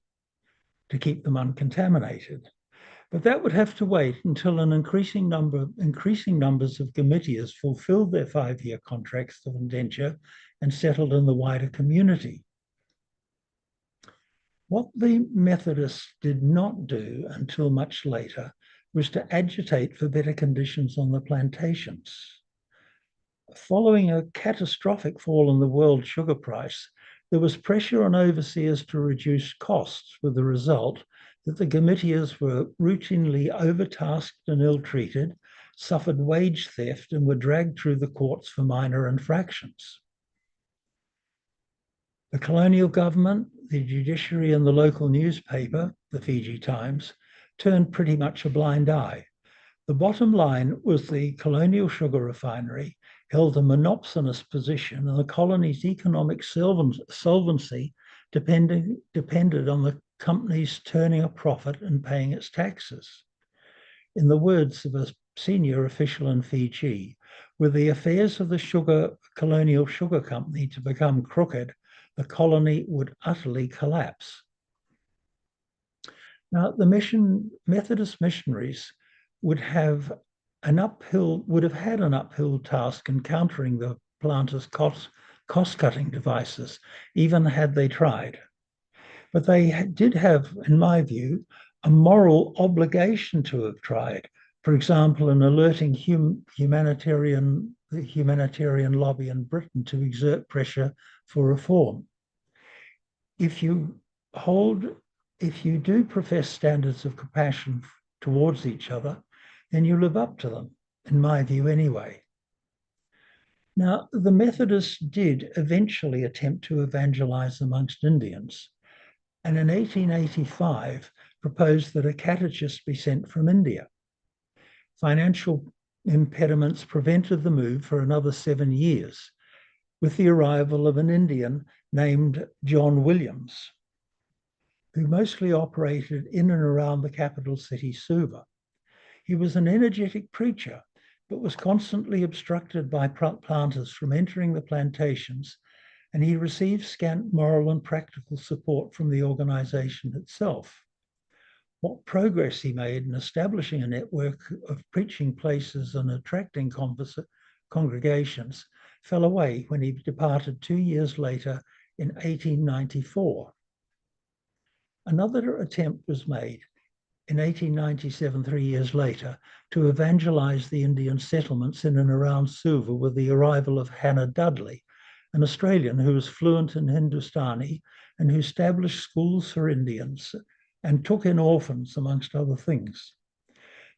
to keep them uncontaminated. But that would have to wait until an increasing numbers of Gametias fulfilled their 5-year contracts of indenture and settled in the wider community. What the Methodists did not do until much later was to agitate for better conditions on the plantations. Following a catastrophic fall in the world sugar price, there was pressure on overseers to reduce costs, with the result that the Gametias were routinely overtasked and ill-treated, suffered wage theft, and were dragged through the courts for minor infractions. The colonial government, the judiciary, and the local newspaper, the Fiji Times, turned pretty much a blind eye. The bottom line was the Colonial Sugar Refinery held a monopsonous position, and the colony's economic solvency depended on the company's turning a profit and paying its taxes. In the words of a senior official in Fiji, were the affairs of the Colonial Sugar Company to become crooked, the colony would utterly collapse. Now, the Methodist missionaries would have had an uphill task in countering the planters' cost-cutting devices, even had they tried. But they did have, in my view, a moral obligation to have tried, For example, in alerting the humanitarian lobby in Britain to exert pressure for reform. If you do profess standards of compassion towards each other, then you live up to them, in my view anyway. Now, the Methodists did eventually attempt to evangelize amongst Indians, and in 1885 proposed that a catechist be sent from India. Financial impediments prevented the move for another 7 years, with the arrival of an Indian named John Williams, who mostly operated in and around the capital city, Suva. He was an energetic preacher, but was constantly obstructed by planters from entering the plantations, and he received scant moral and practical support from the organization itself. What progress he made in establishing a network of preaching places and attracting congregations fell away when he departed 2 years later in 1894. Another attempt was made in 1897, 3 years later, to evangelize the Indian settlements in and around Suva with the arrival of Hannah Dudley, an Australian who was fluent in Hindustani and who established schools for Indians and took in orphans, amongst other things.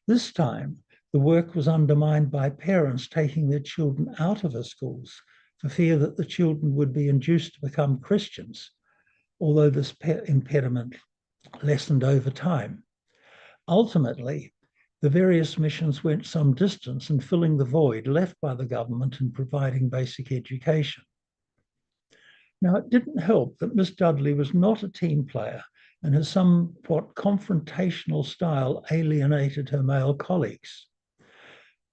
This time, the work was undermined by parents taking their children out of her schools for fear that the children would be induced to become Christians, although this impediment lessened over time. Ultimately, the various missions went some distance in filling the void left by the government in providing basic education. Now, it didn't help that Miss Dudley was not a team player, and her somewhat confrontational style alienated her male colleagues.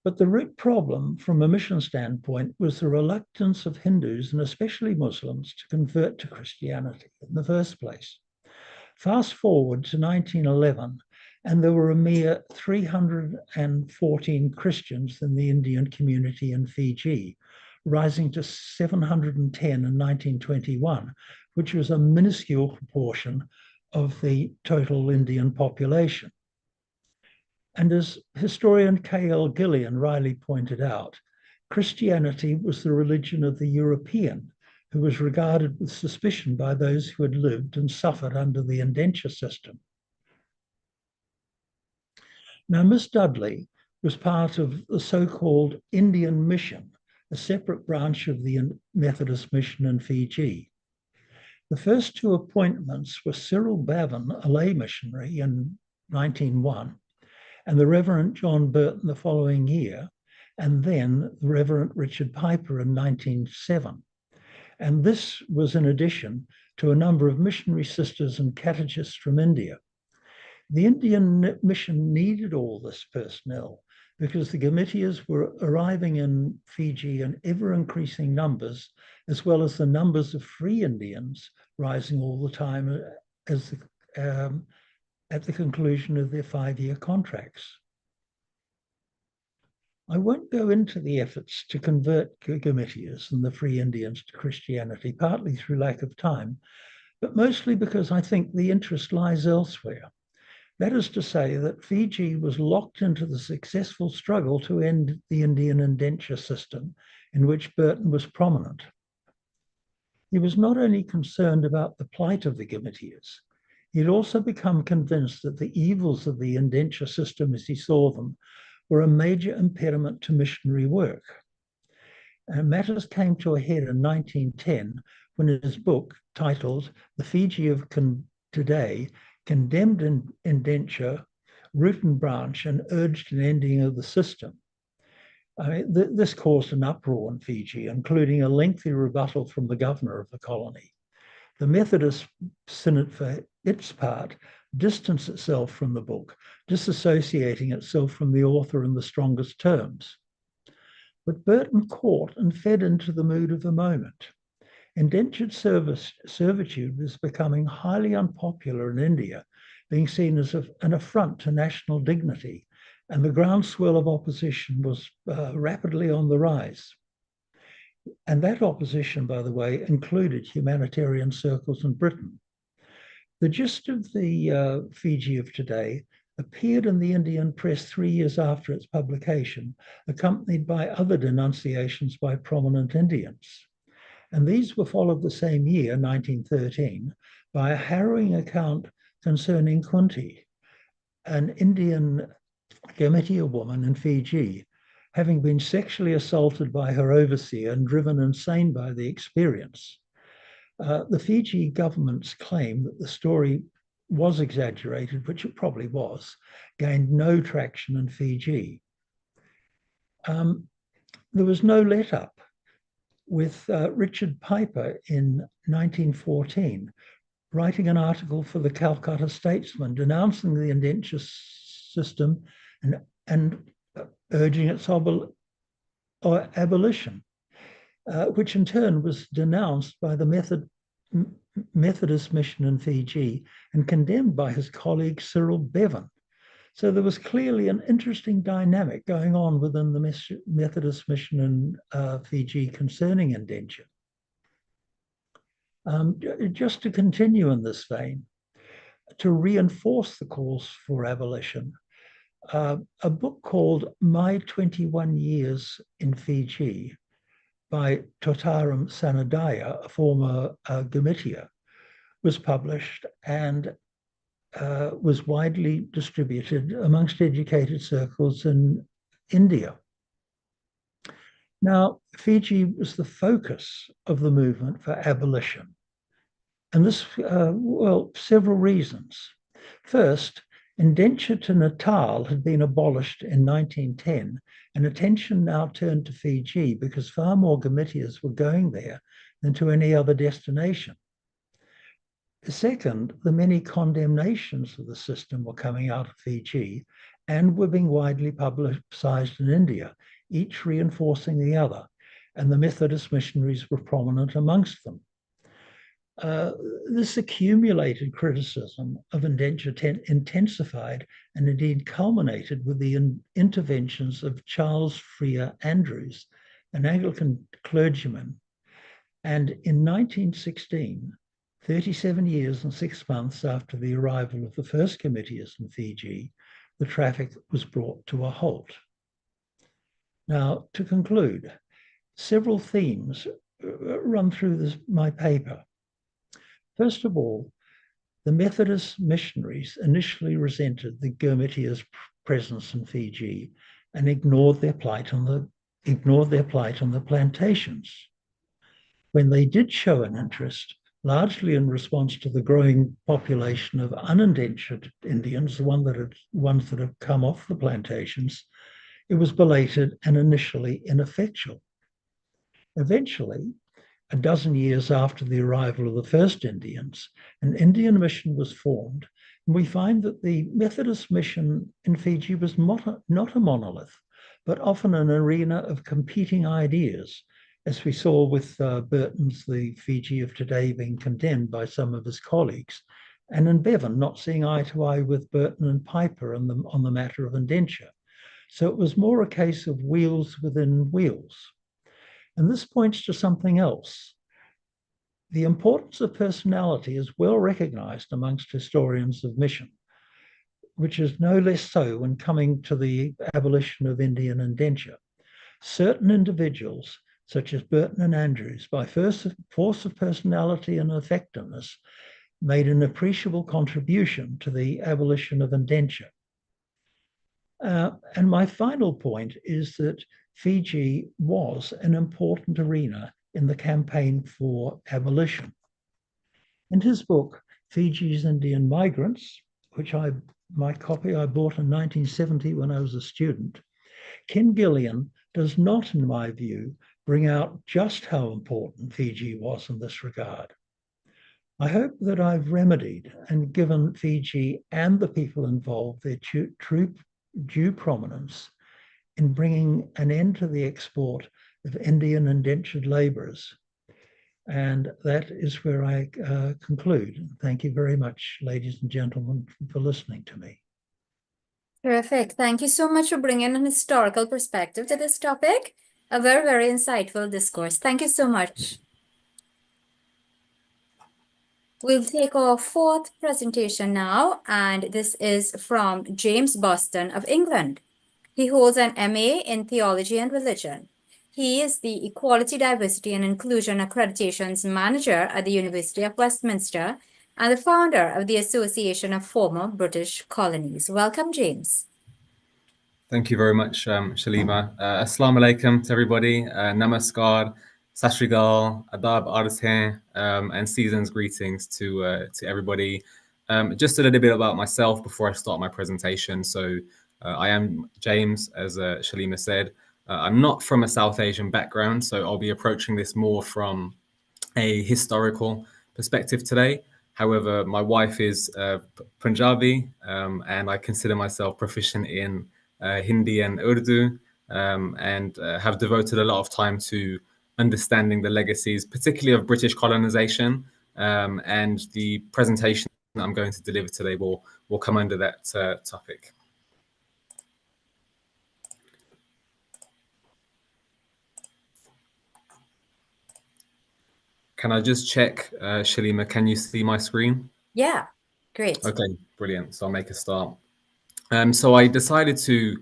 But the root problem from a mission standpoint was the reluctance of Hindus, and especially Muslims, to convert to Christianity in the first place. Fast forward to 1911, and there were a mere 314 Christians in the Indian community in Fiji, rising to 710 in 1921, which was a minuscule proportion of the total Indian population. And as historian K.L. Gillian rightly pointed out, Christianity was the religion of the European, who was regarded with suspicion by those who had lived and suffered under the indenture system. Now, Miss Dudley was part of the so-called Indian Mission, a separate branch of the Methodist Mission in Fiji. The first two appointments were Cyril Bavin, a lay missionary, in 1901, and the Reverend John Burton the following year, and then the Reverend Richard Piper in 1907. And this was in addition to a number of missionary sisters and catechists from India. The Indian mission needed all this personnel because the Gametias were arriving in Fiji in ever-increasing numbers, as well as the numbers of free Indians rising all the time as at the conclusion of their 5-year contracts. I won't go into the efforts to convert Gametias and the free Indians to Christianity, partly through lack of time, but mostly because I think the interest lies elsewhere. That is to say that Fiji was locked into the successful struggle to end the Indian indenture system, in which Burton was prominent. He was not only concerned about the plight of the Gametias, he had also become convinced that the evils of the indenture system as he saw them were a major impediment to missionary work. And matters came to a head in 1910 when his book, titled The Fiji of Today, condemned indenture, root and branch, and urged an ending of the system. This caused an uproar in Fiji, including a lengthy rebuttal from the governor of the colony. The Methodist Synod, for its part, distanced itself from the book, disassociating itself from the author in the strongest terms. But Burton caught and fed into the mood of the moment. Indentured servitude was becoming highly unpopular in India, being seen as an affront to national dignity, and the groundswell of opposition was rapidly on the rise. And that opposition, by the way, included humanitarian circles in Britain. The gist of the Fiji of today appeared in the Indian press 3 years after its publication, accompanied by other denunciations by prominent Indians. And these were followed the same year, 1913, by a harrowing account concerning Kunti, an Indian Gamitia woman in Fiji, having been sexually assaulted by her overseer and driven insane by the experience. The Fiji government's claim that the story was exaggerated, which it probably was, gained no traction in Fiji. There was no let-up, with Richard Piper in 1914 writing an article for the Calcutta Statesman denouncing the indenture system and urging its abolition, which in turn was denounced by the Methodist mission in Fiji and condemned by his colleague Cyril Bevan. So there was clearly an interesting dynamic going on within the Methodist mission in Fiji concerning indenture. Just to continue in this vein, to reinforce the calls for abolition, a book called My 21 Years in Fiji by Totaram Sanadaya, a former Gamitia, was published and was widely distributed amongst educated circles in India. Now, Fiji was the focus of the movement for abolition. And this, well, several reasons. First, indenture to Natal had been abolished in 1910, and attention now turned to Fiji because far more Gamitias were going there than to any other destination. Second, the many condemnations of the system were coming out of Fiji and were being widely publicized in India, each reinforcing the other, and the Methodist missionaries were prominent amongst them. This accumulated criticism of indenture intensified and indeed culminated with the interventions of Charles Freer Andrews, an Anglican clergyman. And in 1916, 37 years and 6 months after the arrival of the first Committees in Fiji, the traffic was brought to a halt. Now, to conclude, several themes run through my paper. First of all, the Methodist missionaries initially resented the Gurmitias' presence in Fiji and ignored their plight on the plantations. When they did show an interest, largely in response to the growing population of unindentured Indians, the ones that have come off the plantations, it was belated and initially ineffectual. Eventually, a dozen years after the arrival of the first Indians, an Indian mission was formed, and we find that the Methodist mission in Fiji was not a monolith, but often an arena of competing ideas, as we saw with Burton's The Fiji of Today being condemned by some of his colleagues, and in Bevan not seeing eye to eye with Burton and Piper on the matter of indenture. So it was more a case of wheels within wheels. And this points to something else. The importance of personality is well recognized amongst historians of mission, which is no less so when coming to the abolition of Indian indenture. Certain individuals, such as Burton and Andrews, by force of personality and effectiveness, made an appreciable contribution to the abolition of indenture. And my final point is that Fiji was an important arena in the campaign for abolition. In his book, Fiji's Indian Migrants, which my copy I bought in 1970 when I was a student, Ken Gillian does not, in my view, bring out just how important Fiji was in this regard. I hope that I've remedied and given Fiji and the people involved their true due prominence in bringing an end to the export of Indian indentured laborers. And that is where I conclude. Thank you very much, ladies and gentlemen, for listening to me. Terrific. Thank you so much for bringing an historical perspective to this topic. A very, very insightful discourse. Thank you so much. We'll take our fourth presentation now, and this is from James Boston of England. He holds an MA in Theology and Religion. He is the Equality, Diversity and Inclusion Accreditations Manager at the University of Westminster and the founder of the Association of Former British Colonies. Welcome, James. Thank you very much, Shalima. Assalamu alaikum to everybody. Namaskar, Sasrigal, Adab Arthe, and season's greetings to everybody. Just a little bit about myself before I start my presentation. So I am James, as Shalima said. I'm not from a South Asian background, so I'll be approaching this more from a historical perspective today. However, my wife is Punjabi, and I consider myself proficient in Hindi and Urdu, and have devoted a lot of time to understanding the legacies, particularly of British colonization. And the presentation that I'm going to deliver today will come under that topic. Can I just check, Shalima, can you see my screen? Yeah, great. Okay, brilliant. So I'll make a start. So I decided to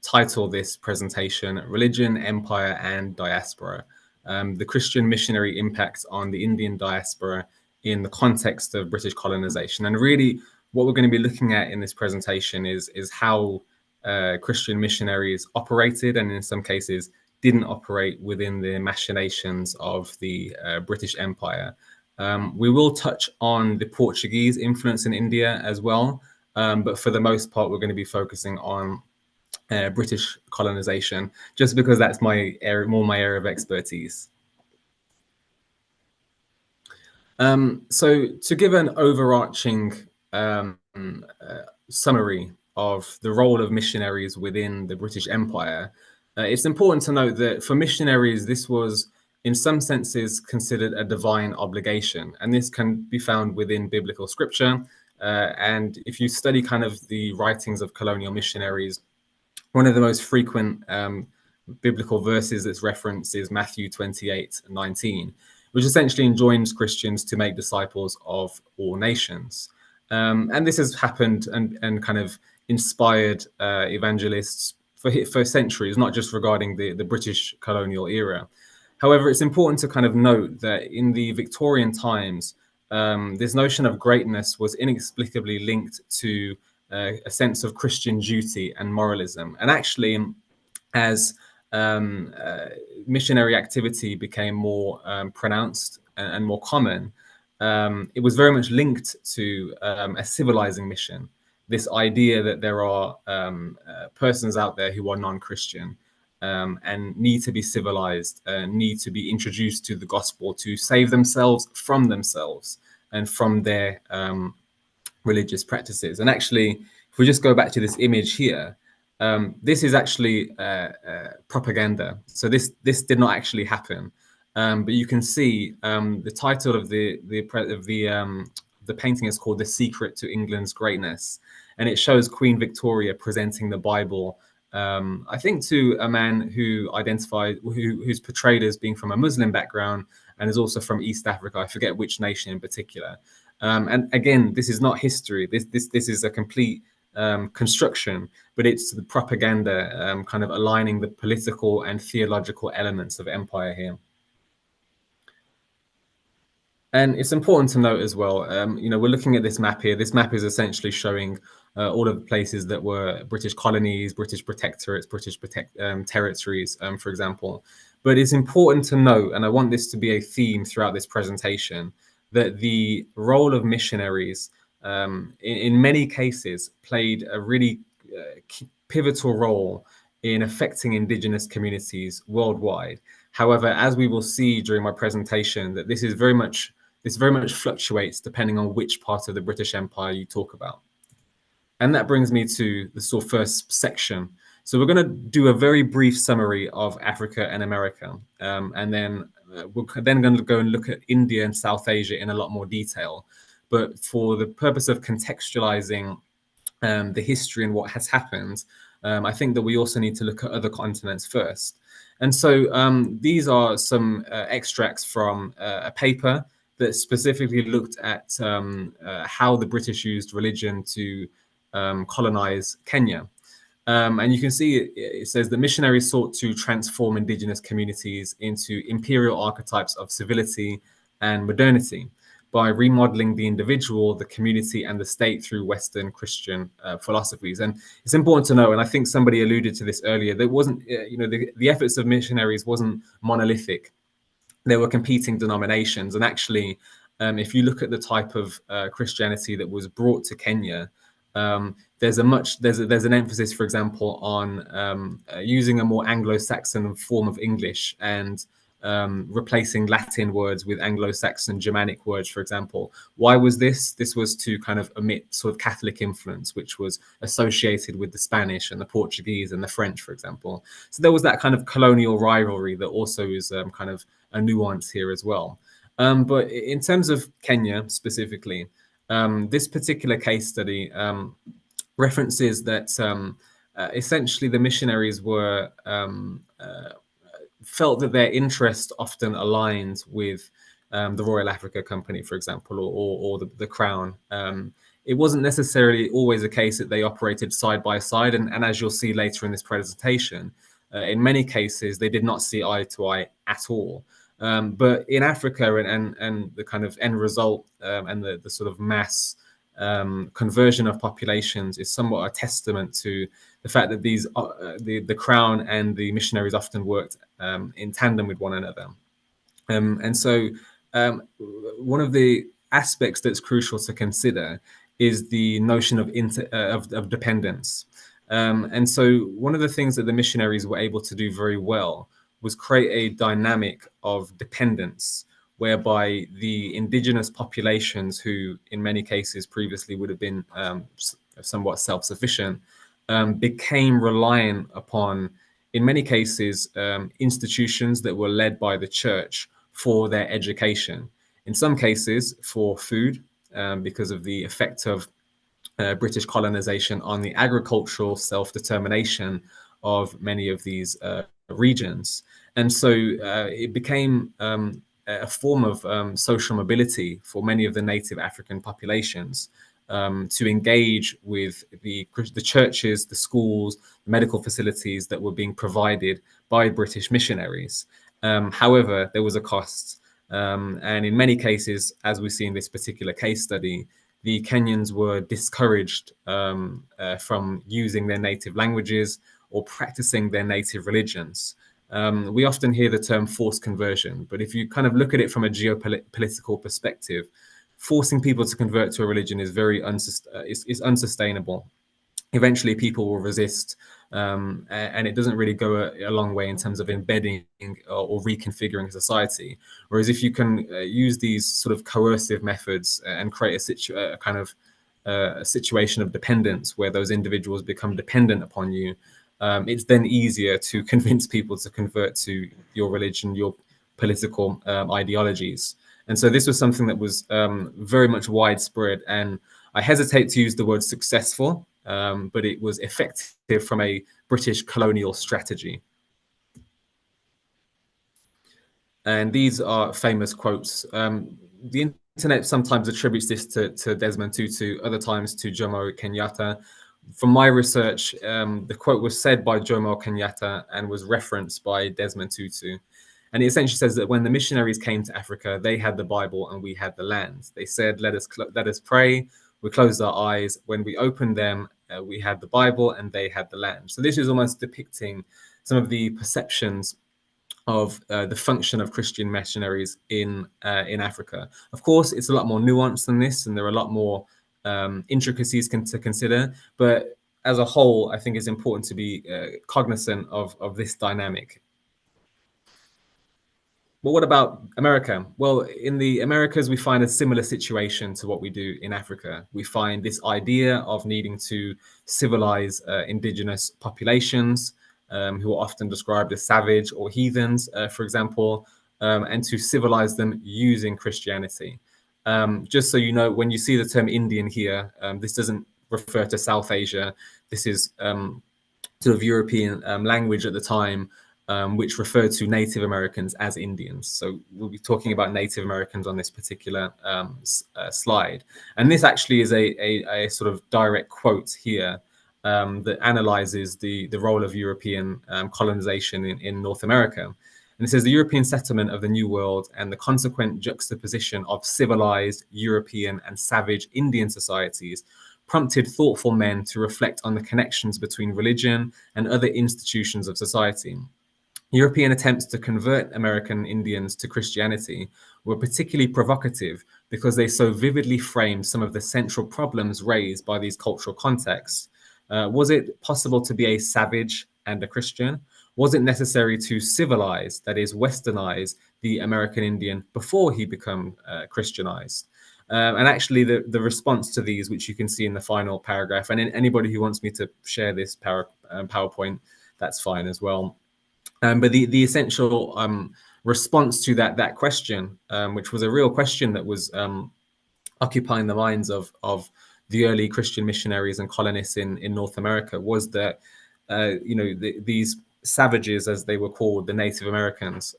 title this presentation Religion, Empire and Diaspora, the Christian missionary impact on the Indian diaspora in the context of British colonization. And really what we're going to be looking at in this presentation is how Christian missionaries operated, and in some cases didn't operate within the machinations of the British Empire. We will touch on the Portuguese influence in India as well, but for the most part, we're going to be focusing on British colonization, just because that's my area, more my area of expertise. So to give an overarching summary of the role of missionaries within the British Empire, it's important to note that for missionaries, this was in some senses considered a divine obligation, and this can be found within biblical scripture. And if you study kind of the writings of colonial missionaries, one of the most frequent biblical verses that's referenced is Matthew 28:19, which essentially enjoins Christians to make disciples of all nations. And this has happened and kind of inspired evangelists for centuries, not just regarding the British colonial era. However, it's important to kind of note that in the Victorian times, this notion of greatness was inexplicably linked to a sense of Christian duty and moralism. And actually, as missionary activity became more pronounced and more common, it was very much linked to a civilizing mission. This idea that there are persons out there who are non-Christian and need to be civilized, need to be introduced to the gospel to save themselves and from their religious practices. And actually, if we just go back to this image here, this is actually propaganda. So this did not actually happen. But you can see the title of the painting is called "The Secret to England's Greatness," and it shows Queen Victoria presenting the Bible, I think, to a man who who's portrayed as being from a Muslim background and is also from East Africa. I forget which nation in particular. And again, this is not history. This is a complete construction, but it's the propaganda kind of aligning the political and theological elements of empire here. And it's important to note as well, we're looking at this map here. This map is essentially showing all of the places that were British colonies, British protectorates, British territories, for example. But it's important to note, and I want this to be a theme throughout this presentation, that the role of missionaries in many cases played a really pivotal role in affecting indigenous communities worldwide. However, as we will see during my presentation, that this very much fluctuates depending on which part of the British Empire you talk about. And that brings me to the sort of first section. So we're going to do a very brief summary of Africa and America, and then we're then going to go and look at India and South Asia in a lot more detail. But for the purpose of contextualizing the history and what has happened, I think that we also need to look at other continents first. And so these are some extracts from a paper that specifically looked at how the British used religion to colonize Kenya. And you can see it says the missionaries sought to transform indigenous communities into imperial archetypes of civility and modernity by remodeling the individual, the community, and the state through Western Christian philosophies. And it's important to know, and I think somebody alluded to this earlier, that wasn't, the efforts of missionaries wasn't monolithic. There were competing denominations. And actually, if you look at the type of Christianity that was brought to Kenya, there's an emphasis, for example, on using a more Anglo-Saxon form of English and replacing Latin words with Anglo-Saxon Germanic words, for example. Why was this? This was to kind of omit sort of Catholic influence, which was associated with the Spanish and the Portuguese and the French, for example. So there was that kind of colonial rivalry that also is kind of a nuance here as well. But in terms of Kenya specifically, this particular case study references that essentially the missionaries were felt that their interest often aligned with the Royal Africa Company, for example, or the Crown. It wasn't necessarily always a case that they operated side by side, and as you'll see later in this presentation, in many cases they did not see eye to eye at all. But in Africa and the kind of end result and the sort of mass conversion of populations is somewhat a testament to the fact that these the Crown and the missionaries often worked in tandem with one another. And so one of the aspects that's crucial to consider is the notion of dependence. And so one of the things that the missionaries were able to do very well was create a dynamic of dependence, whereby the indigenous populations, who in many cases previously would have been somewhat self-sufficient, became reliant upon, in many cases, institutions that were led by the church for their education. In some cases, for food, because of the effect of British colonization on the agricultural self-determination of many of these regions. And so it became a form of social mobility for many of the native African populations to engage with the churches, the schools, the medical facilities that were being provided by British missionaries. However, there was a cost. And in many cases, as we see in this particular case study, the Kenyans were discouraged from using their native languages or practicing their native religions. We often hear the term forced conversion, but if you kind of look at it from a geopolitical perspective, forcing people to convert to a religion is very is unsustainable. Eventually, people will resist, and it doesn't really go a long way in terms of embedding or reconfiguring society. Whereas if you can use these sort of coercive methods and create a kind of a situation of dependence where those individuals become dependent upon you, it's then easier to convince people to convert to your religion, your political ideologies. And so this was something that was very much widespread. And I hesitate to use the word successful, but it was effective from a British colonial strategy. And these are famous quotes. The internet sometimes attributes this to Desmond Tutu, other times to Jomo Kenyatta. From my research, the quote was said by Jomo Kenyatta and was referenced by Desmond Tutu. And it essentially says that when the missionaries came to Africa, they had the Bible and we had the land. They said, let us pray. We closed our eyes. When we opened them, we had the Bible and they had the land. So this is almost depicting some of the perceptions of the function of Christian missionaries in Africa. Of course, it's a lot more nuanced than this, and there are a lot more intricacies to consider. But as a whole, I think it's important to be cognizant of this dynamic. But what about America? Well, in the Americas, we find a similar situation to what we do in Africa. We find this idea of needing to civilize indigenous populations who are often described as savage or heathens, for example, and to civilize them using Christianity. Just so you know, when you see the term Indian here, this doesn't refer to South Asia. This is sort of European language at the time which referred to Native Americans as Indians. So we'll be talking about Native Americans on this particular slide. And this actually is a sort of direct quote here that analyzes the role of European colonization in North America. And it says the European settlement of the New World and the consequent juxtaposition of civilized European and savage Indian societies prompted thoughtful men to reflect on the connections between religion and other institutions of society. European attempts to convert American Indians to Christianity were particularly provocative because they so vividly framed some of the central problems raised by these cultural contexts. Was it possible to be a savage and a Christian? Was it necessary to civilize, that is, westernize the American Indian before he became Christianized? And actually, the response to these, which you can see in the final paragraph, and anybody who wants me to share this PowerPoint, that's fine as well. But the essential response to that question, which was a real question that was occupying the minds of the early Christian missionaries and colonists in North America, was that these savages, as they were called, the Native Americans,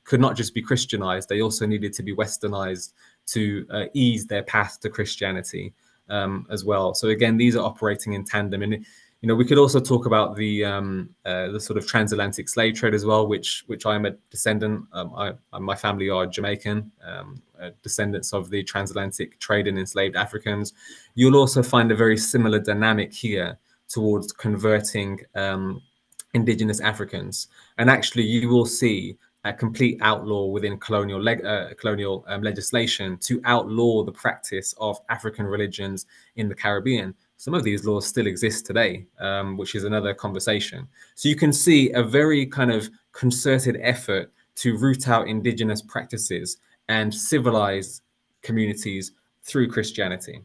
could not just be Christianized; they also needed to be westernized to ease their path to Christianity as well. So again, these are operating in tandem. And we could also talk about the sort of transatlantic slave trade as well, which I am a descendant. My family are Jamaican, descendants of the transatlantic trade in enslaved Africans. You'll also find a very similar dynamic here towards converting indigenous Africans. And actually, you will see a complete outlaw within colonial legislation to outlaw the practice of African religions in the Caribbean. Some of these laws still exist today, which is another conversation. So you can see a very kind of concerted effort to root out indigenous practices and civilize communities through Christianity.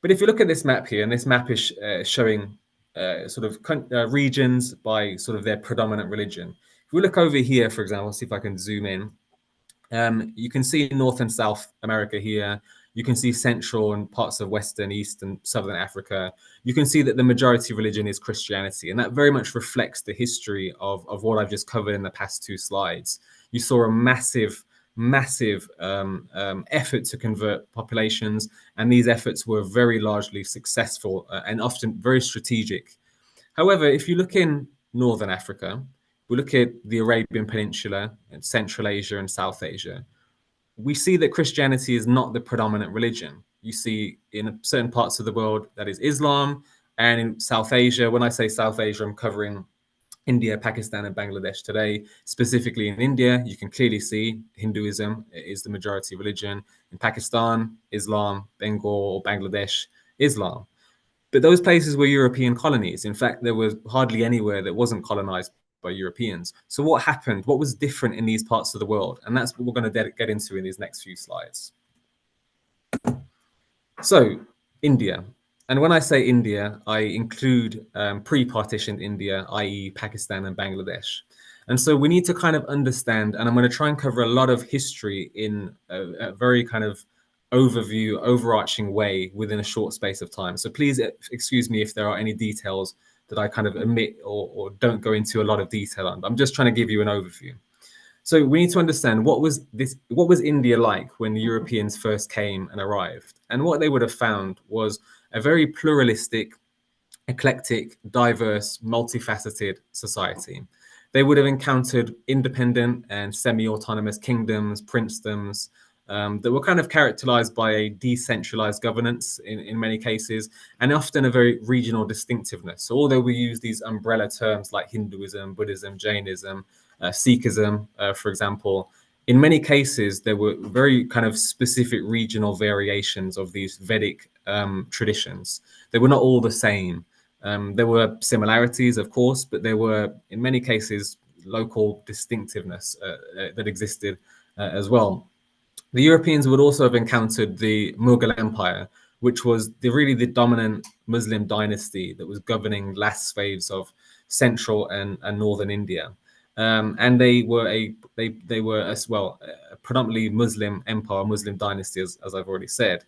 But if you look at this map here, and this map is showing sort of regions by sort of their predominant religion. If we look over here, for example, see if I can zoom in, you can see North and South America here. You can see Central and parts of Western, East and Southern Africa. You can see that the majority religion is Christianity, and that very much reflects the history of what I've just covered in the past two slides. You saw a massive effort to convert populations, and these efforts were very largely successful and often very strategic. However, if you look in Northern Africa, we look at the Arabian Peninsula and Central Asia and South Asia, we see that Christianity is not the predominant religion. You see in certain parts of the world that is Islam, and in South Asia, when I say South Asia, I'm covering India, Pakistan, and Bangladesh today. Specifically in India, you can clearly see Hinduism is the majority religion. In Pakistan, Islam, Bengal, or Bangladesh, Islam. But those places were European colonies. In fact, there was hardly anywhere that wasn't colonized by Europeans. So what happened? What was different in these parts of the world? And that's what we're going to get into in these next few slides. So India. And when I say India, I include pre-partitioned India, i.e. Pakistan and Bangladesh. And so we need to kind of understand, and I'm going to try and cover a lot of history in a very kind of overview, overarching way within a short space of time. So please excuse me if there are any details that I kind of omit or don't go into a lot of detail on. I'm just trying to give you an overview. So we need to understand what was India like when the Europeans first came and arrived. And what they would have found was a very pluralistic, eclectic, diverse, multifaceted society. They would have encountered independent and semi-autonomous kingdoms, princedoms, that were kind of characterized by a decentralized governance in many cases, and often a very regional distinctiveness. So although we use these umbrella terms like Hinduism, Buddhism, Jainism, Sikhism, for example, in many cases, there were very kind of specific regional variations of these Vedic traditions. They were not all the same. There were similarities, of course, but there were, in many cases, local distinctiveness that existed as well. The Europeans would also have encountered the Mughal Empire, which was really the dominant Muslim dynasty that was governing last waves of central and northern India. And they were as well a predominantly Muslim empire, Muslim dynasty, as I've already said.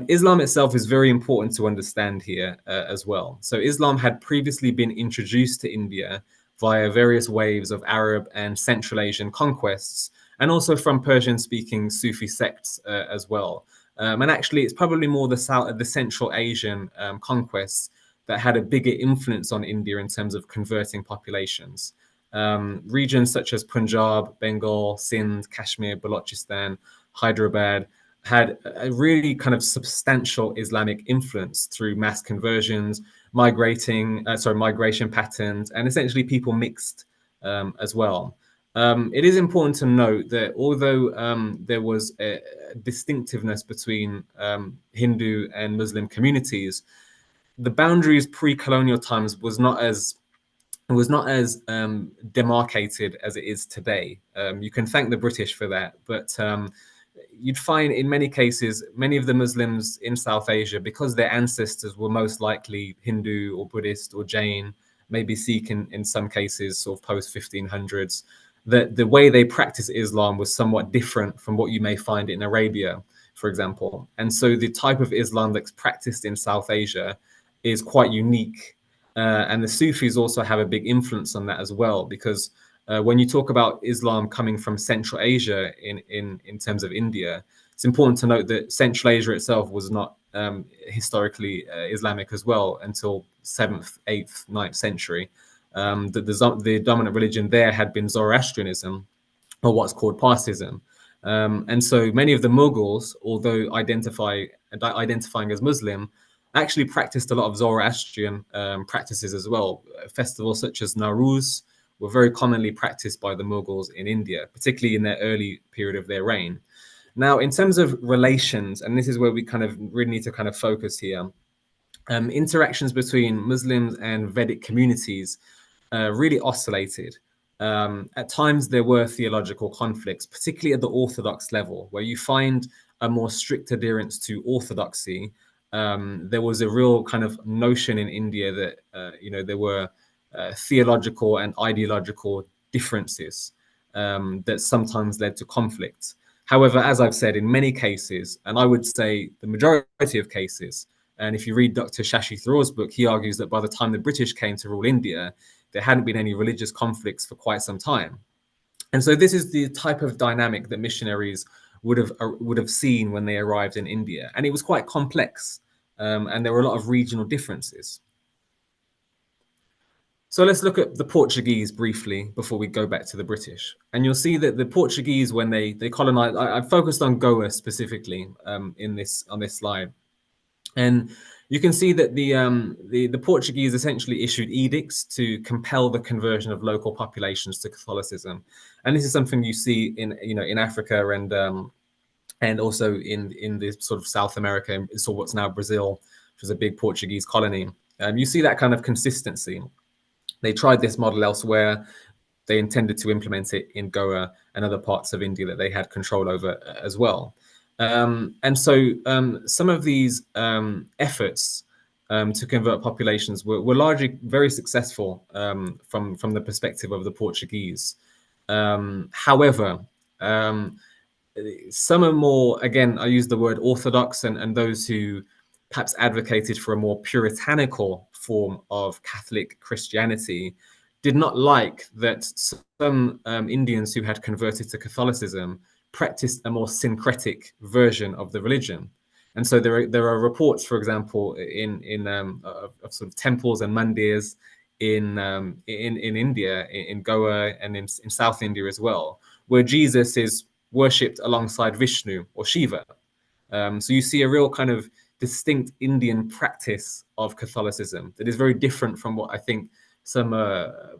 Islam itself is very important to understand here as well. So Islam had previously been introduced to India via various waves of Arab and Central Asian conquests, and also from Persian-speaking Sufi sects as well. And actually, it's probably more the Central Asian conquests that had a bigger influence on India in terms of converting populations. Regions such as Punjab, Bengal, Sindh, Kashmir, Balochistan, Hyderabad had a really kind of substantial Islamic influence through mass conversions, migration patterns, and essentially people mixed as well. It is important to note that although there was a distinctiveness between Hindu and Muslim communities, the boundaries pre-colonial times was not as demarcated as it is today. You can thank the British for that, but you'd find in many cases, many of the Muslims in South Asia, because their ancestors were most likely Hindu or Buddhist or Jain, maybe Sikh in some cases, sort of post 1500s, that the way they practice Islam was somewhat different from what you may find in Arabia, for example. And so the type of Islam that's practiced in South Asia is quite unique. And the Sufis also have a big influence on that as well, because when you talk about Islam coming from Central Asia in terms of India, it's important to note that Central Asia itself was not historically Islamic as well until 7th, 8th, 9th century. The dominant religion there had been Zoroastrianism, or what's called Parsidism. And so many of the Mughals, although identifying as Muslim, actually practiced a lot of Zoroastrian practices as well. Festivals such as Nowruz were very commonly practiced by the Mughals in India, particularly in their early period of their reign. Now, in terms of relations, and this is where we kind of really need to kind of focus here, interactions between Muslims and Vedic communities really oscillated. At times, there were theological conflicts, particularly at the Orthodox level, where you find a more strict adherence to Orthodoxy. There was a real kind of notion in India that there were theological and ideological differences that sometimes led to conflict. However, as I've said, in many cases, and I would say the majority of cases, and if you read Dr. Shashi Tharoor's book, he argues that by the time the British came to rule India, there hadn't been any religious conflicts for quite some time. And so this is the type of dynamic that missionaries would have seen when they arrived in India. And it was quite complex, and there were a lot of regional differences. So let's look at the Portuguese briefly before we go back to the British. And you'll see that the Portuguese, when they colonized, I focused on Goa specifically on this slide. And you can see that the Portuguese essentially issued edicts to compel the conversion of local populations to Catholicism, and this is something you see in Africa and also in the sort of South America, so what's now Brazil, which was a big Portuguese colony. You see that kind of consistency. They tried this model elsewhere. They intended to implement it in Goa and other parts of India that they had control over as well. And so some of these efforts to convert populations were largely very successful from the perspective of the Portuguese. However, some are more, again, I use the word orthodox, and those who perhaps advocated for a more puritanical form of Catholic Christianity did not like that some Indians who had converted to Catholicism practiced a more syncretic version of the religion. And so there are reports, for example, of sort of temples and mandirs in India, in Goa, and in South India as well, where Jesus is worshipped alongside Vishnu or Shiva. So you see a real kind of distinct Indian practice of Catholicism that is very different from what I think some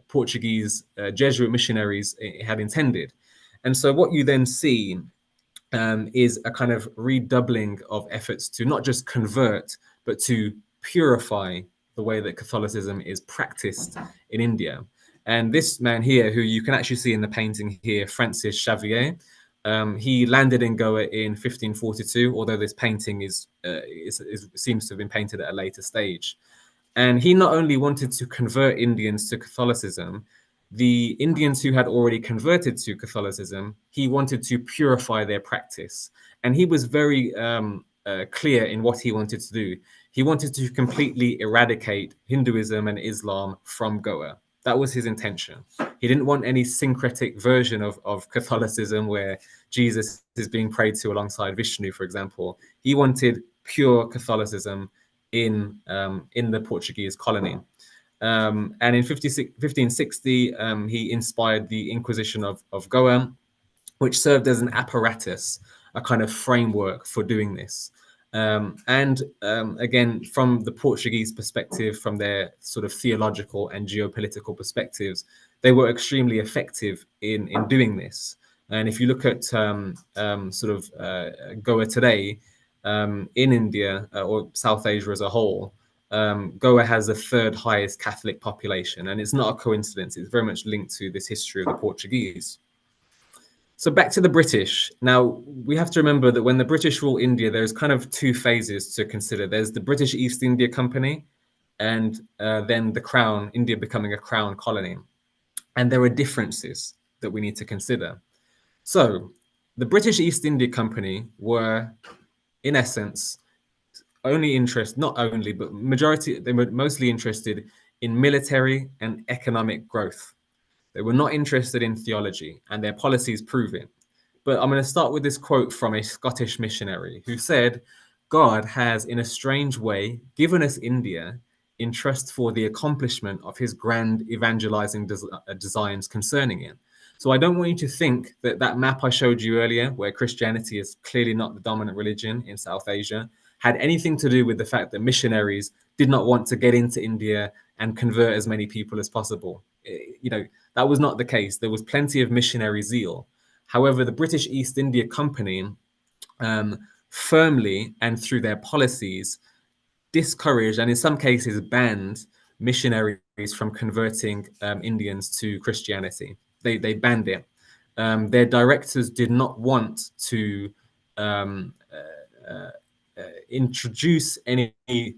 Portuguese Jesuit missionaries had intended. And so what you then see is a kind of redoubling of efforts to not just convert, but to purify the way that Catholicism is practiced in India. And this man here, who you can actually see in the painting here, Francis Xavier, he landed in Goa in 1542, although this painting seems to have been painted at a later stage. And he not only wanted to convert Indians to Catholicism, the Indians who had already converted to Catholicism, he wanted to purify their practice. And he was very clear in what he wanted to do. He wanted to completely eradicate Hinduism and Islam from Goa. That was his intention. He didn't want any syncretic version of Catholicism where Jesus is being prayed to alongside Vishnu, for example. He wanted pure Catholicism in the Portuguese colony. And in 1560, he inspired the Inquisition of Goa, which served as an apparatus, a kind of framework for doing this. Again, from the Portuguese perspective, from their sort of theological and geopolitical perspectives, they were extremely effective in doing this. And if you look at Goa today, in India or South Asia as a whole, Goa has the third highest Catholic population, and it's not a coincidence. It's very much linked to this history of the Portuguese. So back to the British. Now, we have to remember that when the British rule India, there's kind of two phases to consider. There's the British East India Company, and then the Crown, India becoming a Crown colony. And there are differences that we need to consider. So the British East India Company were, in essence, they were mostly interested in military and economic growth. They were not interested in theology, and their policies prove it. But I'm going to start with this quote from a Scottish missionary who said, "God has, in a strange way, given us India in trust for the accomplishment of his grand evangelizing designs concerning it." So I don't want you to think that that map I showed you earlier, where Christianity is clearly not the dominant religion in South Asia, had anything to do with the fact that missionaries did not want to get into India and convert as many people as possible. That was not the case. There was plenty of missionary zeal. However, the British East India Company firmly and through their policies discouraged and in some cases banned missionaries from converting Indians to Christianity. They banned it. Their directors did not want to introduce any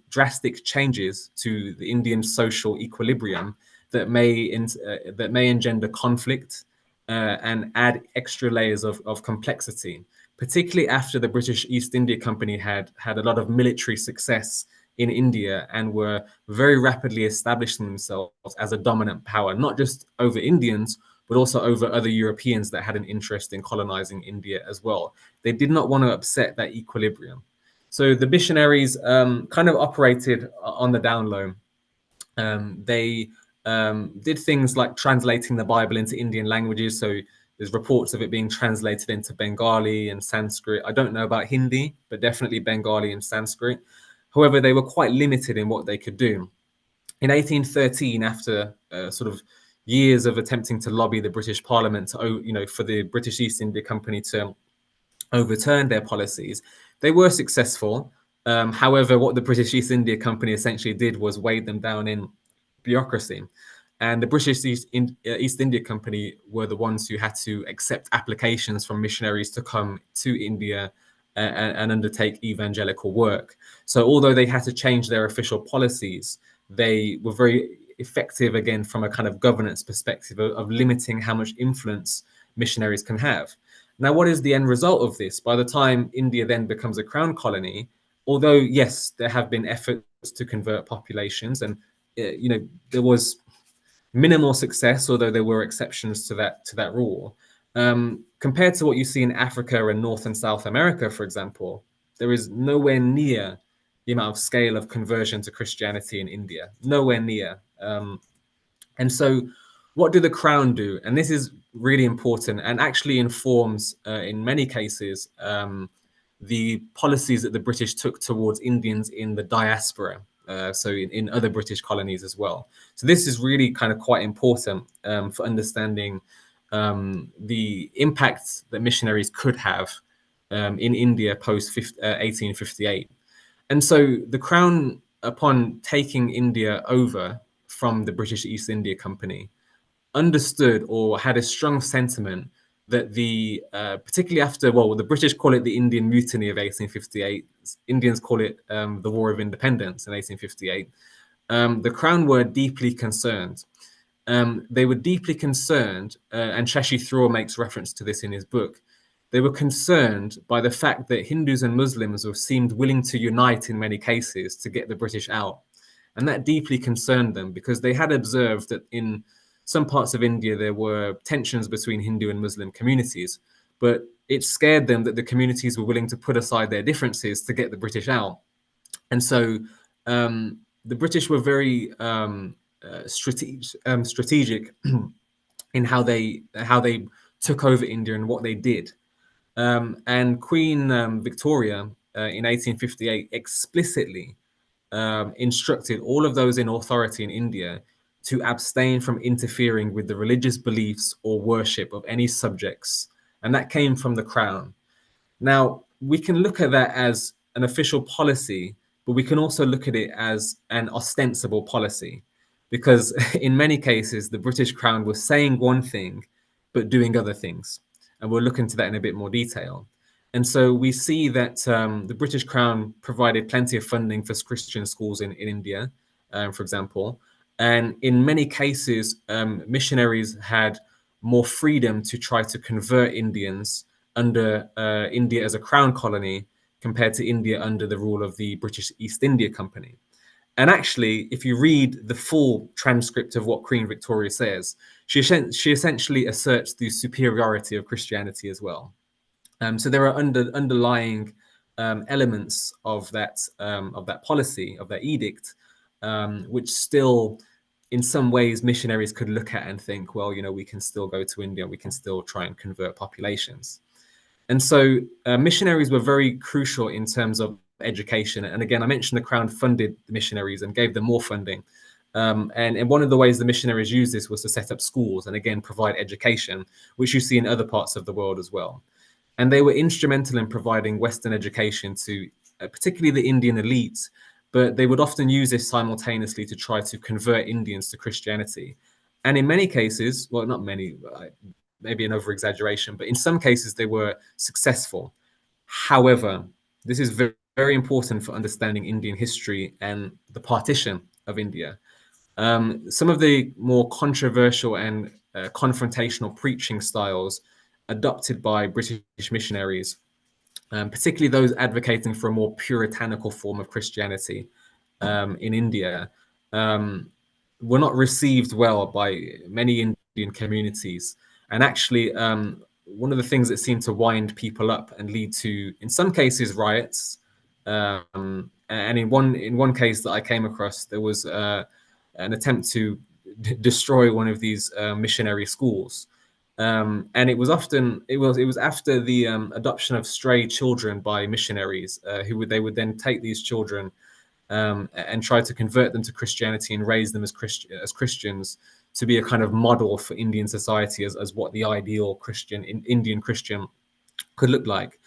drastic changes to the Indian social equilibrium that may engender conflict and add extra layers of complexity, particularly after the British East India Company had a lot of military success in India and were very rapidly establishing themselves as a dominant power, not just over Indians, but also over other Europeans that had an interest in colonizing India as well. They did not want to upset that equilibrium. So the missionaries kind of operated on the down low. They did things like translating the Bible into Indian languages. So there's reports of it being translated into Bengali and Sanskrit. I don't know about Hindi, but definitely Bengali and Sanskrit. However, they were quite limited in what they could do. In 1813, after sort of years of attempting to lobby the British Parliament to, for the British East India Company to overturn their policies, they were successful. However, what the British East India Company essentially did was weigh them down in bureaucracy. And the British East India Company were the ones who had to accept applications from missionaries to come to India and undertake evangelical work. So although they had to change their official policies, they were very effective, again, from a kind of governance perspective of limiting how much influence missionaries can have. Now, what is the end result of this? By the time India then becomes a crown colony, although, yes, there have been efforts to convert populations and, there was minimal success, although there were exceptions to that rule. Compared to what you see in Africa and North and South America, for example, there is nowhere near the amount of scale of conversion to Christianity in India, nowhere near. And so what did the Crown do? And this is really important and actually informs, in many cases, the policies that the British took towards Indians in the diaspora, so in other British colonies as well. So this is really kind of quite important for understanding the impact that missionaries could have in India post 1858. And so the Crown, upon taking India over from the British East India Company, understood or had a strong sentiment that particularly after, the British call it the Indian Mutiny of 1858, Indians call it the War of Independence in 1858, the Crown were deeply concerned. They were deeply concerned, and Shashi Tharoor makes reference to this in his book. They were concerned by the fact that Hindus and Muslims seemed willing to unite in many cases to get the British out. And that deeply concerned them because they had observed that in some parts of India, there were tensions between Hindu and Muslim communities, but it scared them that the communities were willing to put aside their differences to get the British out. And so the British were very strategic in how they took over India and what they did. And Queen Victoria in 1858 explicitly instructed all of those in authority in India to abstain from interfering with the religious beliefs or worship of any subjects. And that came from the Crown. Now, we can look at that as an official policy, but we can also look at it as an ostensible policy, because in many cases, the British Crown was saying one thing, but doing other things. And we'll look into that in a bit more detail. And so we see that the British Crown provided plenty of funding for Christian schools in India, for example. And in many cases, missionaries had more freedom to try to convert Indians under India as a crown colony compared to India under the rule of the British East India Company. And actually, if you read the full transcript of what Queen Victoria says, she essentially asserts the superiority of Christianity as well. So there are underlying elements of that policy, of that edict, which still, in some ways, missionaries could look at and think, well, you know, we can still go to India, we can still try and convert populations. And so missionaries were very crucial in terms of education. And again, I mentioned the Crown funded the missionaries and gave them more funding. And one of the ways the missionaries used this was to set up schools and again provide education, which you see in other parts of the world as well. And they were instrumental in providing Western education to particularly the Indian elites, but they would often use this simultaneously to try to convert Indians to Christianity. And in many cases, well, not many, maybe an over-exaggeration, but in some cases they were successful. However, this is very, very important for understanding Indian history and the partition of India. Some of the more controversial and confrontational preaching styles adopted by British missionaries, particularly those advocating for a more puritanical form of Christianity in India, were not received well by many Indian communities. And actually, one of the things that seemed to wind people up and lead to, in some cases, riots. And in one case that I came across, there was an attempt to destroy one of these missionary schools. And it was after the adoption of stray children by missionaries, they would then take these children and try to convert them to Christianity and raise them as Christians to be a kind of model for Indian society as what the ideal Indian Christian could look like.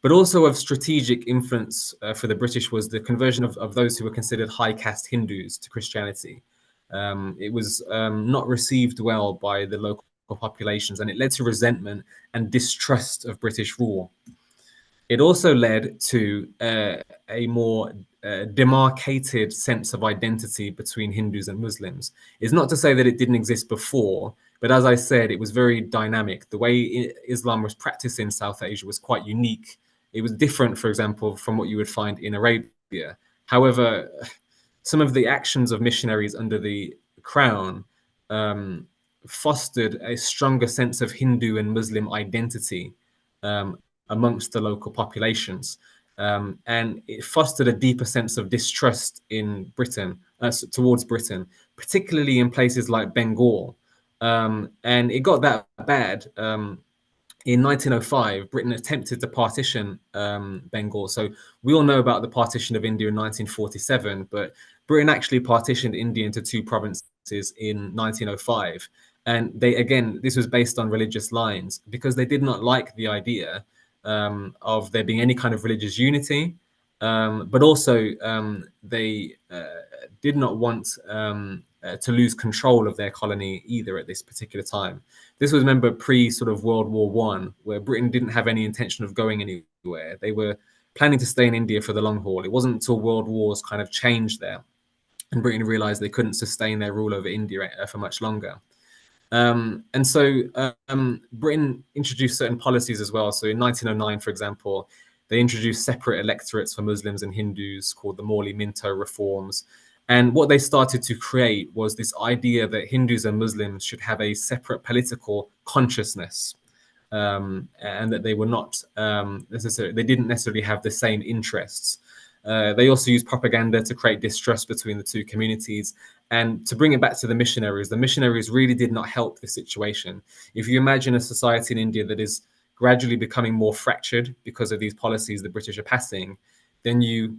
But also of strategic influence for the British was the conversion of those who were considered high caste Hindus to Christianity. It was not received well by the local populations, and it led to resentment and distrust of British rule. It also led to a more demarcated sense of identity between Hindus and Muslims. It's not to say that it didn't exist before, but as I said, it was very dynamic. The way Islam was practiced in South Asia was quite unique. It was different, for example, from what you would find in Arabia. However, some of the actions of missionaries under the Crown fostered a stronger sense of Hindu and Muslim identity amongst the local populations. And it fostered a deeper sense of distrust in Britain, towards Britain, particularly in places like Bengal. And it got that bad. In 1905, Britain attempted to partition Bengal. So we all know about the partition of India in 1947, but Britain actually partitioned India into two provinces in 1905. And this was based on religious lines because they did not like the idea of there being any kind of religious unity, but also they did not want to lose control of their colony either at this particular time. This was, remember, pre sort of World War I, where Britain didn't have any intention of going anywhere. They were planning to stay in India for the long haul. It wasn't until World Wars kind of changed there, and Britain realized they couldn't sustain their rule over India for much longer. And so Britain introduced certain policies as well. So in 1909, for example, they introduced separate electorates for Muslims and Hindus called the Morley-Minto reforms. And what they started to create was this idea that Hindus and Muslims should have a separate political consciousness, and that they were not necessarily, they didn't necessarily have the same interests. They also used propaganda to create distrust between the two communities. And to bring it back to the missionaries really did not help the situation. If you imagine a society in India that is gradually becoming more fractured because of these policies the British are passing, then you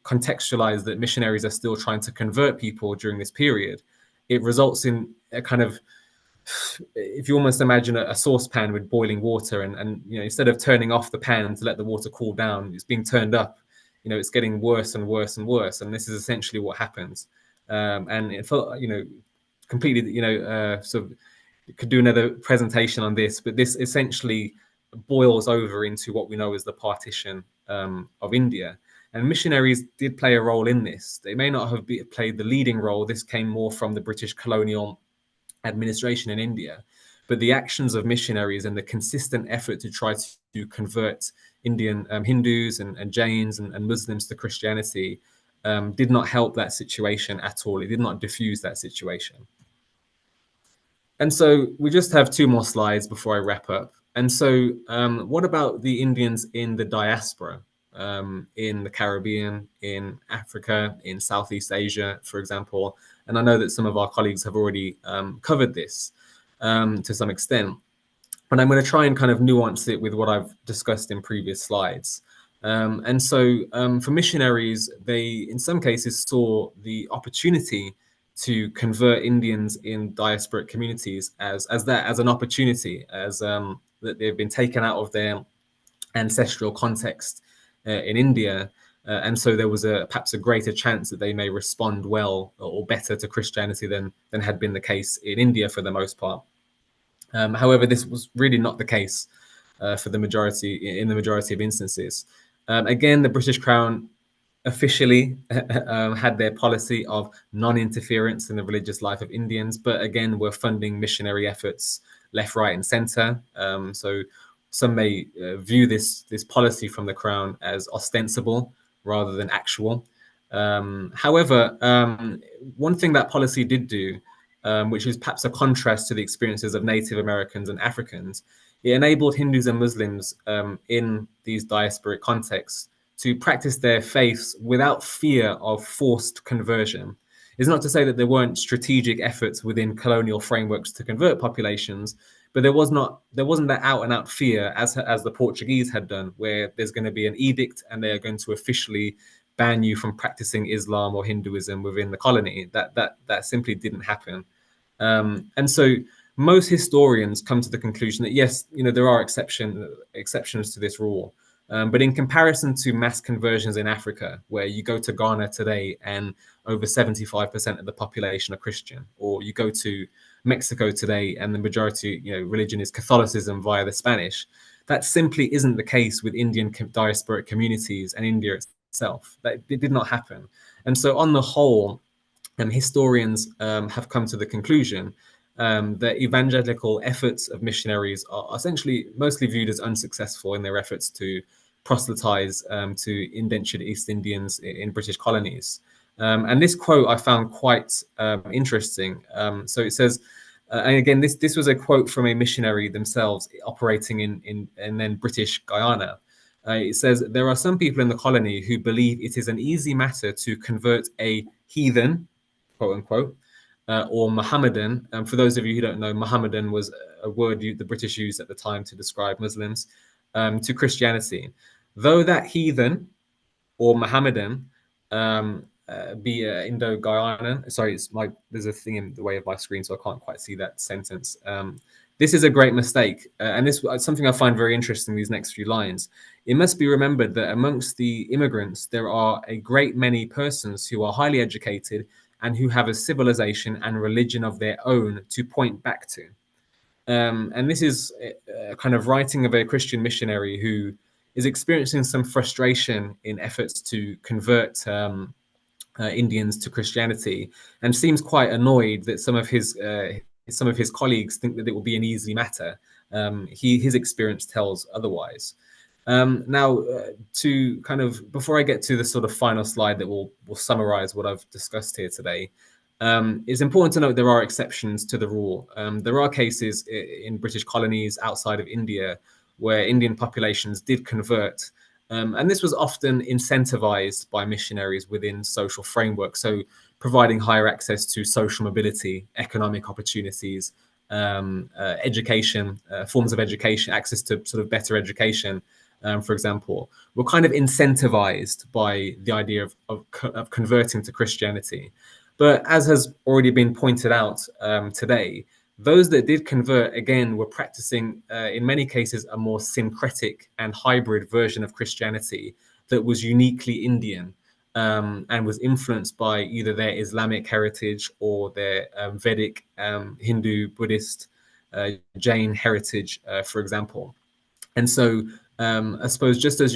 contextualize that missionaries are still trying to convert people during this period. It results in a kind of, if you almost imagine a saucepan with boiling water, and you know, instead of turning off the pan to let the water cool down, it's being turned up. You know, it's getting worse and worse and worse, and this is essentially what happens. And it felt, you know, completely, you know, sort of could do another presentation on this, but this essentially boils over into what we know as the partition of India. And missionaries did play a role in this. They may not have played the leading role. This came more from the British colonial administration in India. But the actions of missionaries and the consistent effort to try to convert Indian Hindus and Jains and Muslims to Christianity did not help that situation at all. It did not diffuse that situation. And so we just have 2 more slides before I wrap up. And so what about the Indians in the diaspora, in the Caribbean, in Africa, in Southeast Asia, for example? And I know that some of our colleagues have already covered this to some extent, but I'm going to try and kind of nuance it with what I've discussed in previous slides. And so for missionaries, they in some cases saw the opportunity to convert Indians in diasporic communities as an opportunity, as that they've been taken out of their ancestral context in India, and so there was perhaps a greater chance that they may respond well or better to Christianity than had been the case in India for the most part. However, this was really not the case for the majority of instances. Again, the British Crown officially had their policy of non-interference in the religious life of Indians, but again, were funding missionary efforts left, right, and centre. So some may view this policy from the Crown as ostensible rather than actual. However, one thing that policy did do, which is perhaps a contrast to the experiences of Native Americans and Africans, it enabled Hindus and Muslims in these diasporic contexts to practice their faiths without fear of forced conversion. It's not to say that there weren't strategic efforts within colonial frameworks to convert populations, but there wasn't that out and out fear as the Portuguese had done, where there's going to be an edict and they are going to officially ban you from practicing Islam or Hinduism within the colony. That simply didn't happen. And so most historians come to the conclusion that yes, you know, there are exceptions to this rule. But in comparison to mass conversions in Africa, where you go to Ghana today and over 75% of the population are Christian, or you go to Mexico today and the majority, you know, religion is Catholicism via the Spanish, that simply isn't the case with Indian diasporic communities and India itself. That it did not happen. And so on the whole, historians have come to the conclusion that evangelical efforts of missionaries are essentially mostly viewed as unsuccessful in their efforts to proselytize to indentured East Indians in British colonies. And this quote I found quite interesting. So it says, and again, this was a quote from a missionary themselves operating in then British Guyana. It says, there are some people in the colony who believe it is an easy matter to convert a heathen, quote unquote, or Mohammedan. For those of you who don't know, Mohammedan was a word the British used at the time to describe Muslims, to Christianity. Though that heathen or Mohammedan be Indo-Guyana, sorry, there's a thing in the way of my screen, so I can't quite see that sentence. This is a great mistake, and this is something I find very interesting, these next few lines. It must be remembered that amongst the immigrants, there are a great many persons who are highly educated and who have a civilization and religion of their own to point back to. And this is a kind of writing of a Christian missionary who is experiencing some frustration in efforts to convert Indians to Christianity, and seems quite annoyed that some of his colleagues think that it will be an easy matter. His experience tells otherwise. To kind of, before I get to the sort of final slide that will summarize what I've discussed here today, it's important to note there are exceptions to the rule. There are cases in British colonies outside of India where Indian populations did convert, and this was often incentivized by missionaries within social frameworks, so providing higher access to social mobility, economic opportunities, education, forms of education, access to sort of better education, for example, were kind of incentivized by the idea of converting to Christianity. But as has already been pointed out today, those that did convert, again, were practicing, in many cases, a more syncretic and hybrid version of Christianity that was uniquely Indian, and was influenced by either their Islamic heritage or their Vedic, Hindu, Buddhist, Jain heritage, for example. And so I suppose just as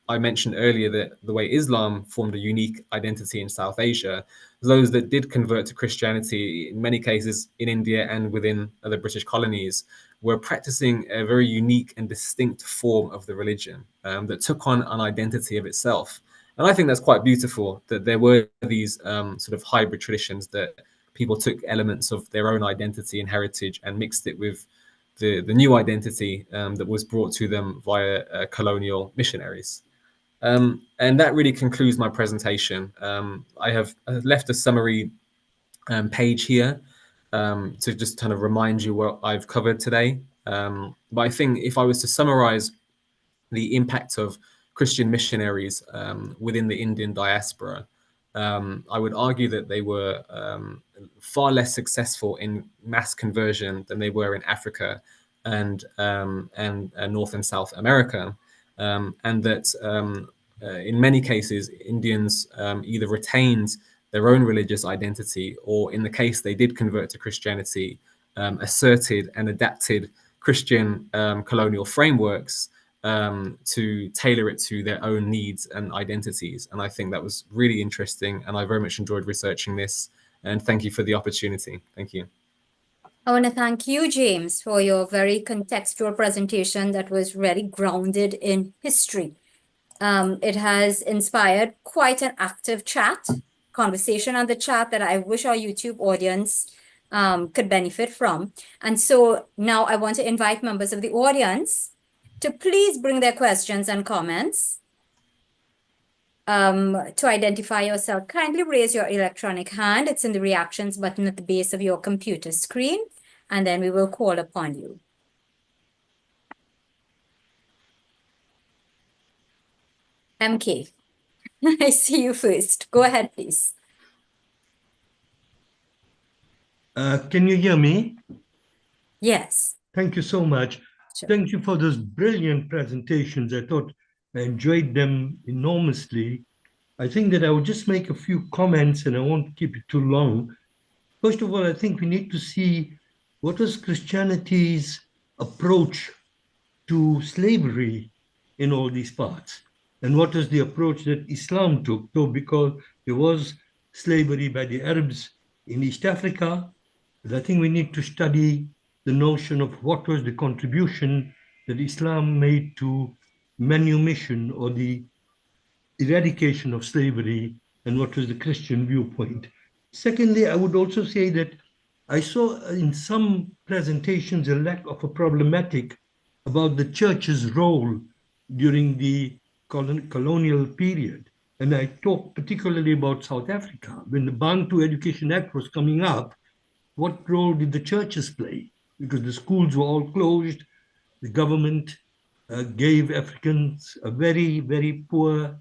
I mentioned earlier that the way Islam formed a unique identity in South Asia, those that did convert to Christianity, in many cases in India and within other British colonies, were practicing a very unique and distinct form of the religion that took on an identity of itself. And I think that's quite beautiful, that there were these sort of hybrid traditions that people took elements of their own identity and heritage and mixed it with the new identity that was brought to them via colonial missionaries. And that really concludes my presentation. I have left a summary page here to just kind of remind you what I've covered today. But I think if I was to summarize the impact of Christian missionaries within the Indian diaspora, I would argue that they were far less successful in mass conversion than they were in Africa and North and South America, and that in many cases Indians either retained their own religious identity, or in the case they did convert to Christianity, asserted and adapted Christian colonial frameworks to tailor it to their own needs and identities. And I think that was really interesting, and I very much enjoyed researching this. And thank you for the opportunity. Thank you. I want to thank you, James, for your very contextual presentation that was really grounded in history. It has inspired quite an active conversation on the chat that I wish our YouTube audience could benefit from. And so now I want to invite members of the audience to please bring their questions and comments. To identify yourself, kindly raise your electronic hand. It's in the reactions button at the base of your computer screen, and then we will call upon you. MK, I see you first. Go ahead, please. Can you hear me? Yes. Thank you so much. Sure. Thank you for those brilliant presentations. I thought I enjoyed them enormously. I think that I will just make a few comments and I won't keep it too long. First of all, I think we need to see what was Christianity's approach to slavery in all these parts, and what was the approach that Islam took. So because there was slavery by the Arabs in East Africa, but I think we need to study the notion of what was the contribution that Islam made to manumission or the eradication of slavery, and what was the Christian viewpoint. Secondly, I would also say that I saw in some presentations a lack of a problematic about the church's role during the colonial period. And I talked particularly about South Africa. When the Bantu Education Act was coming up, what role did the churches play? Because the schools were all closed. The government gave Africans a very, very poor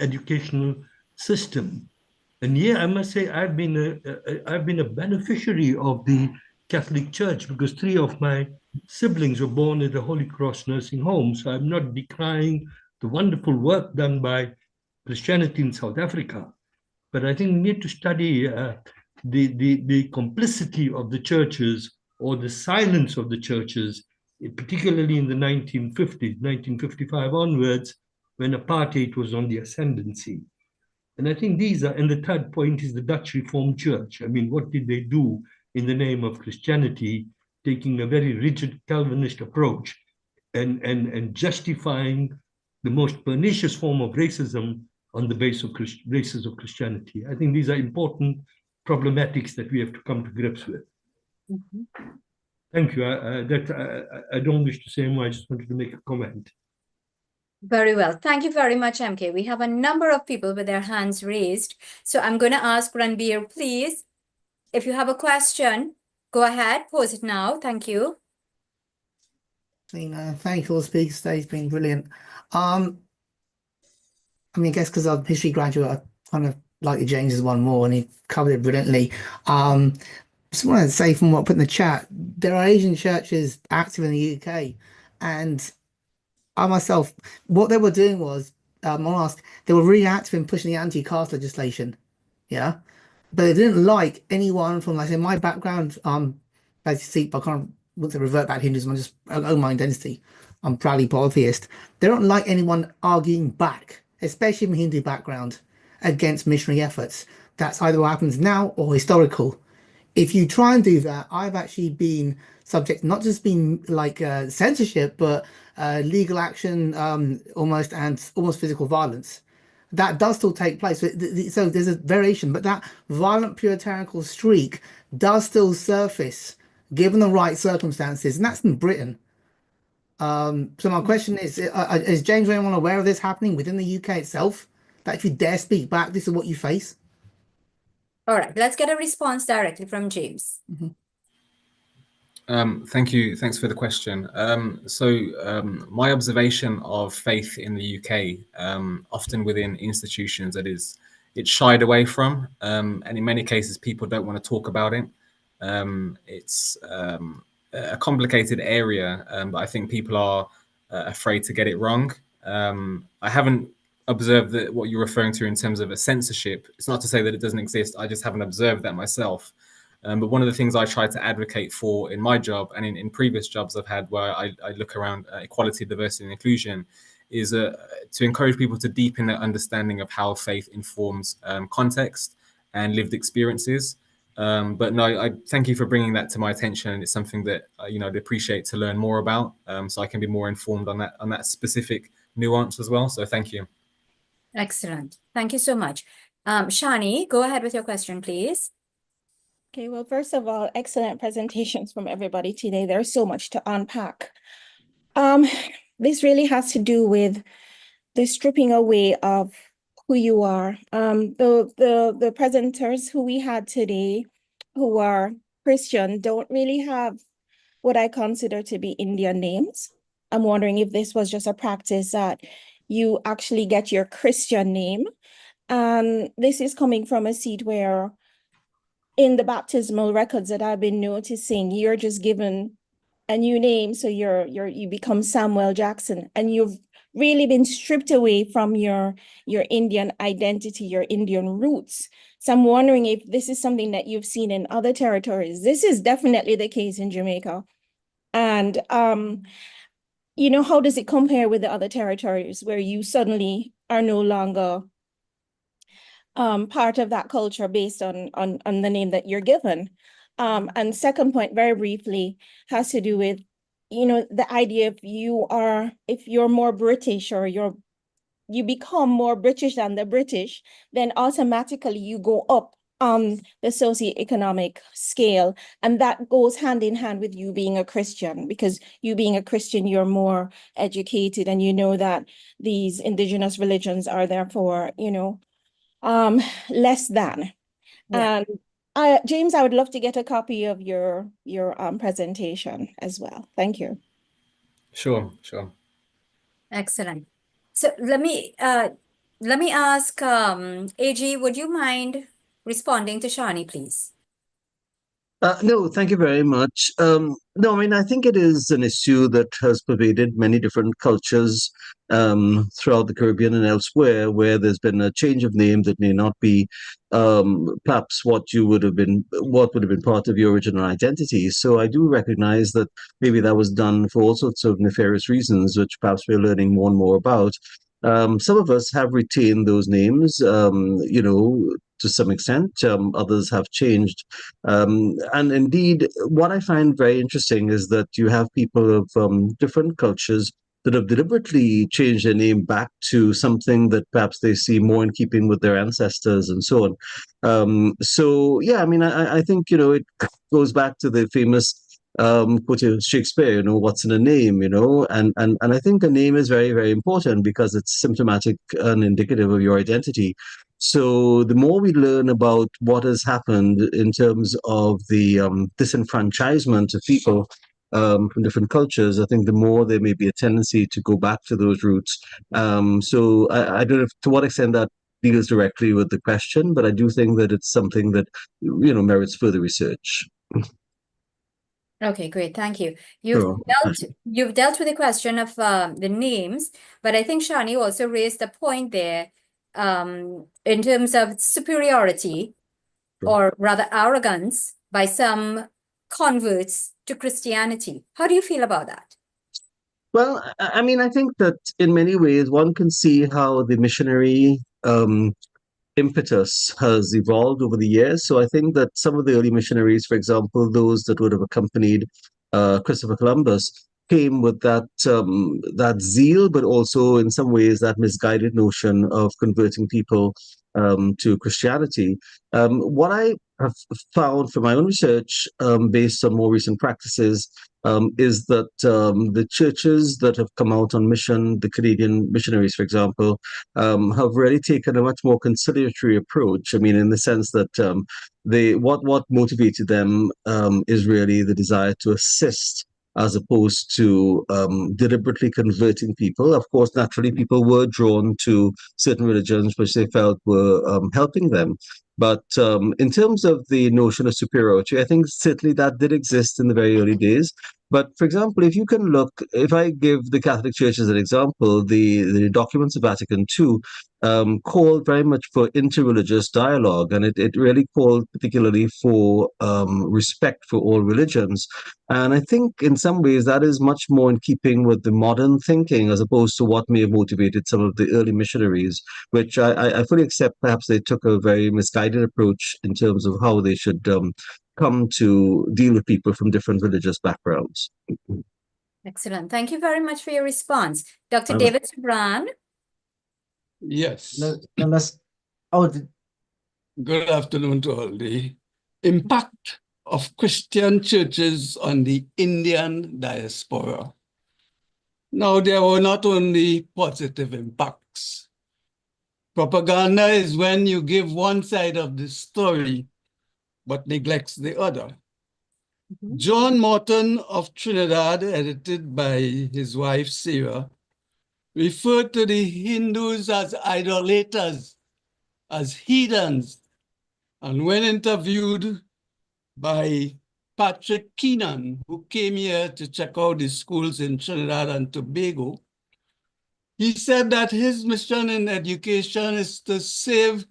educational system. And yeah, I must say I've been a beneficiary of the Catholic Church, because 3 of my siblings were born at the Holy Cross nursing home. So I'm not decrying the wonderful work done by Christianity in South Africa, but I think we need to study the complicity of the churches, or the silence of the churches, particularly in the 1950s, 1955 onwards, when apartheid was on the ascendancy. And I think these are, and the third point is the Dutch Reformed Church. I mean, what did they do in the name of Christianity, taking a very rigid Calvinist approach? and justifying the most pernicious form of racism on the basis of Christianity. I think these are important problematics that we have to come to grips with. Thank you. I don't wish to say more. I just wanted to make a comment. Very well. Thank you very much, MK. We have a number of people with their hands raised. So I'm going to ask Ranbir, please, if you have a question, go ahead, pose it now. Thank you. Thank you all the speakers today. It's been brilliant. I mean, I guess because I'm a history graduate, I kind of like James's one more, and he covered it brilliantly. Just wanted to say from what I put in the chat, there are Asian churches active in the UK, and I myself, what they were doing was, they were really active in pushing the anti-caste legislation, yeah, but they didn't like anyone from, like, say, my background. Basically, I kind of want to revert back to Hinduism. I just own my identity. I'm proudly polytheist. They don't like anyone arguing back, especially from Hindu background, against missionary efforts. That's either what happens now or historical. If you try and do that, I've actually been subject, not just been like censorship, but legal action, almost physical violence. That does still take place. So there's a variation, but that violent puritanical streak does still surface given the right circumstances, and that's in Britain. So my question is James or anyone aware of this happening within the UK itself? That if you dare speak back, this is what you face? All right, let's get a response directly from James. Thank you. Thanks for the question. My observation of faith in the UK, often within institutions, it's shied away from, and in many cases, people don't want to talk about it. It's a complicated area, but I think people are afraid to get it wrong. I haven't observed that what you're referring to in terms of a censorship. It's not to say that it doesn't exist. I just haven't observed that myself. But one of the things I try to advocate for in my job and in previous jobs I've had where I look around equality, diversity, and inclusion is to encourage people to deepen their understanding of how faith informs context and lived experiences. But no, I thank you for bringing that to my attention. And it's something that I'd appreciate to learn more about, so I can be more informed on that specific nuance as well. So thank you. Excellent. Thank you so much. Shani, go ahead with your question, please. Okay, well, first of all, excellent presentations from everybody today. There's so much to unpack. This really has to do with the stripping away of who you are. The presenters who we had today, who are Christian, don't really have what I consider to be Indian names. I'm wondering if this was just a practice that you actually get your Christian name. This is coming from a seat where in the baptismal records that I've been noticing, you're just given a new name. So you become Samuel Jackson, and you've really been stripped away from your Indian identity, your Indian roots. So I'm wondering if this is something that you've seen in other territories. This is definitely the case in Jamaica. And, how does it compare with the other territories where you suddenly are no longer part of that culture based on the name that you're given? And second point, very briefly, has to do with, the idea if you're more British or you become more British than the British, then automatically you go up on the socioeconomic scale. And that goes hand in hand with you being a Christian, because you being a Christian, you're more educated, and you know that these indigenous religions are therefore, less than. Yeah. And James, I would love to get a copy of your presentation as well. Thank you. Sure. Excellent. So let me ask AG, would you mind responding to Shani, please? No, thank you very much. No, I mean, I think it is an issue that has pervaded many different cultures throughout the Caribbean and elsewhere, where there's been a change of name that may not be perhaps what would have been part of your original identity. So I do recognize that maybe that was done for all sorts of nefarious reasons, which perhaps we're learning more and more about. Some of us have retained those names, to some extent. Others have changed. And indeed, what I find very interesting is that you have people of different cultures that have deliberately changed their name back to something that perhaps they see more in keeping with their ancestors and so on. So, yeah, I mean, I think, it goes back to the famous quote of Shakespeare, what's in a name, and I think a name is very, very important because it's symptomatic and indicative of your identity. So the more we learn about what has happened in terms of the disenfranchisement of people from different cultures, I think the more there may be a tendency to go back to those roots. So I don't know to what extent that deals directly with the question, but I do think that it's something that, merits further research. Okay, great. Thank you. Sure. You've dealt with the question of the names, but I think Shani also raised a point there in terms of superiority, or rather arrogance, by some converts to Christianity. How do you feel about that? Well, I mean, I think that in many ways one can see how the missionary impetus has evolved over the years. So I think that some of the early missionaries, for example, those that would have accompanied Christopher Columbus, came with that zeal, but also in some ways that misguided notion of converting people to Christianity. What I have found from my own research, based on more recent practices, is that the churches that have come out on mission, the Canadian missionaries, for example, have really taken a much more conciliatory approach. I mean, in the sense that what motivated them is really the desire to assist, as opposed to deliberately converting people. Of course, naturally, people were drawn to certain religions which they felt were helping them. But in terms of the notion of superiority, I think certainly that did exist in the very early days. But for example, if I give the Catholic Church as an example, the documents of Vatican II called very much for interreligious dialogue, and it really called particularly for respect for all religions. And I think in some ways that is much more in keeping with the modern thinking as opposed to what may have motivated some of the early missionaries, which I fully accept perhaps they took a very misguided approach in terms of how they should come to deal with people from different religious backgrounds. Excellent. Thank you very much for your response. Dr. David Subran. Yes. The Good afternoon to all. The impact of Christian churches on the Indian diaspora. Now, there were not only positive impacts. Propaganda is when you give one side of the story, but neglects the other. John Morton of Trinidad, edited by his wife Sarah, referred to the Hindus as idolaters, as heathens, and when interviewed by Patrick Keenan, who came here to check out the schools in Trinidad and Tobago, he said that his mission in education is to save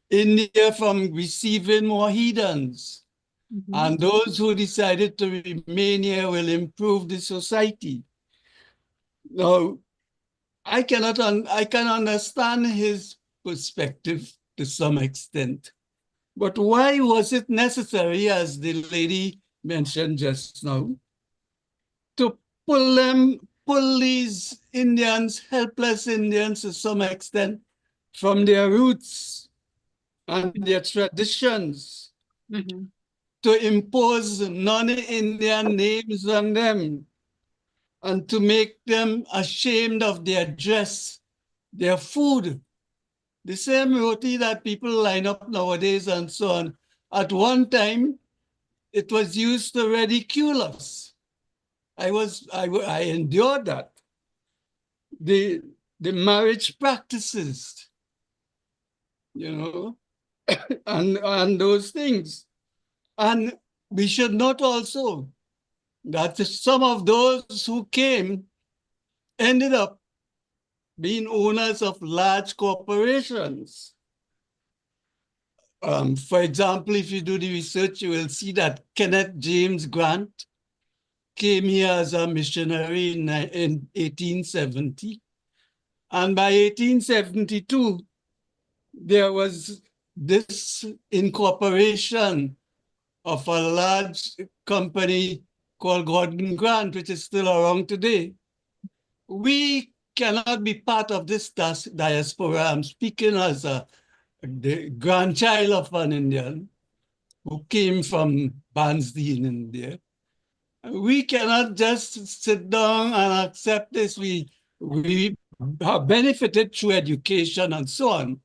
India from receiving more heathens. And those who decided to remain here will improve the society. Now, I can understand his perspective to some extent. But why was it necessary, as the lady mentioned just now, to pull these Indians, helpless Indians to some extent, from their roots and their traditions, to impose non-Indian names on them, and to make them ashamed of their dress, their food? The same roti that people line up nowadays and so on. At one time, it was used to ridicule us. I endured that. The marriage practices, and those things. And we should note also that some of those who came ended up being owners of large corporations. For example, if you do the research, you will see that Kenneth James Grant came here as a missionary in 1870. And by 1872, there was this incorporation of a large company called Gordon Grant, which is still around today, we cannot be part of this diaspora. I'm speaking as the grandchild of an Indian who came from Barnsley in India. We cannot just sit down and accept this. We have benefited through education and so on,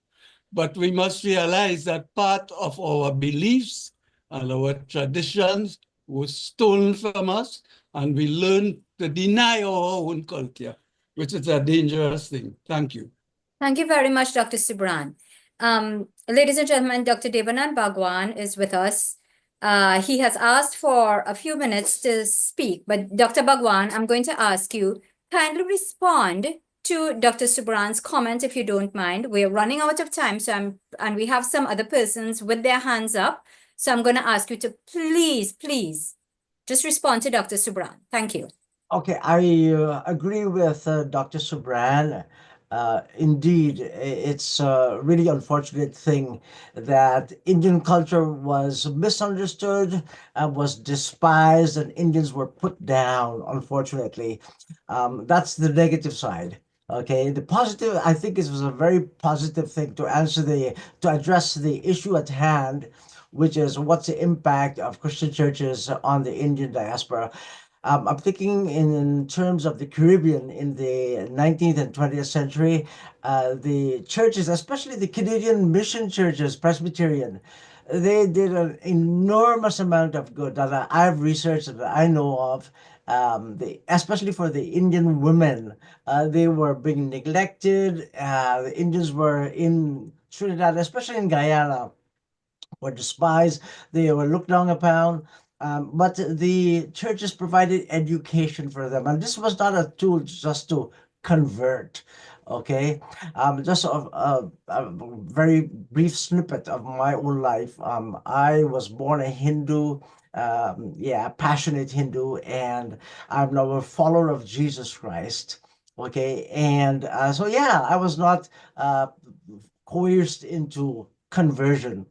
but we must realize that part of our beliefs and our traditions was stolen from us, and we learned to deny our own culture, which is a dangerous thing. Thank you. Thank you very much, Dr. Subran. Ladies and gentlemen, Dr. Devanand Bhagwan is with us. He has asked for a few minutes to speak, but Dr. Bhagwan, I'm going to ask you, kindly respond to Dr. Subran's comment, if you don't mind. We're running out of time, and we have some other persons with their hands up. So I'm going to ask you to please, just respond to Dr. Subran. Thank you. Okay, I agree with Dr. Subran. Indeed, it's a really unfortunate thing that Indian culture was misunderstood and was despised, and Indians were put down, unfortunately. That's the negative side. Okay, the positive, I think it was a very positive thing to address the issue at hand, which is what's the impact of Christian churches on the Indian diaspora. I'm thinking in terms of the Caribbean in the 19th and 20th century, the churches, especially the Canadian mission churches, Presbyterian, they did an enormous amount of good that I've researched, that I know of, especially for the Indian women. They were being neglected. The Indians were in Trinidad, especially in Guyana, were despised. They were looked down upon. But the churches provided education for them, and this was not a tool just to convert. Okay, just a very brief snippet of my own life. I was born a Hindu, passionate Hindu, and I'm now a follower of Jesus Christ. Okay, and so I was not coerced into conversion.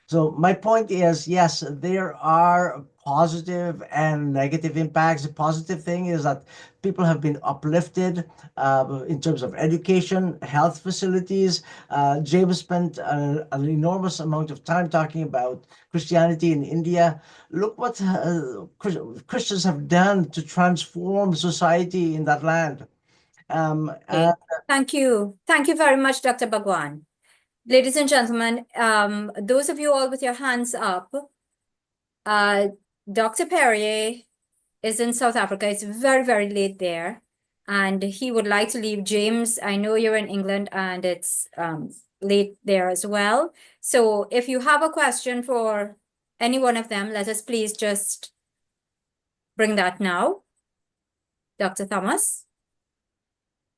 So my point is, yes, there are positive and negative impacts. The positive thing is that people have been uplifted in terms of education, health facilities. James spent an enormous amount of time talking about Christianity in India. Look what Christians have done to transform society in that land. Okay. Thank you. Thank you very much, Dr. Bhagwan. Ladies and gentlemen, those of you all with your hands up, Dr. Perrier is in South Africa. It's very, very late there, and he would like to leave. James, I know you're in England, and it's late there as well. So if you have a question for any one of them, let us please just bring that now. Dr. Thomas?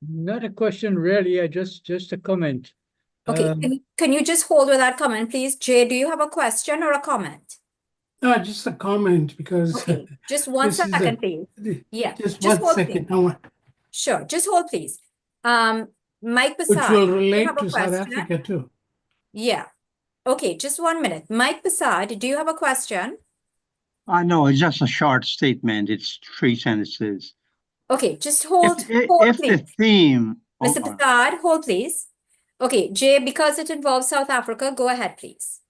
Not a question, really. Just a comment. Okay, can you just hold with that comment, please? Jay, do you have a question or a comment? No, just a comment, because okay, just one second, please. Yeah, just one second. Sure, just hold, please. Mike Passad, which will relate to South Africa too. Yeah. Okay, just 1 minute. Mike Passad, do you have a question? No, it's just a short statement. It's 3 sentences. Okay, just hold. If the theme, Mr. Passad, hold, please. Okay, Jay, because it involves South Africa, go ahead, please.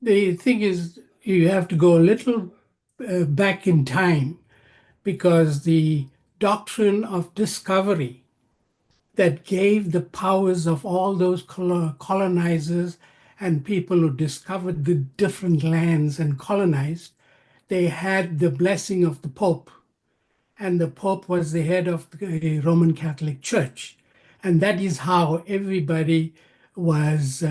The thing is, you have to go a little back in time, because the doctrine of discovery that gave the powers of all those colonizers and people who discovered the different lands and colonized, they had the blessing of the Pope. And the Pope was the head of the Roman Catholic Church. And that is how everybody was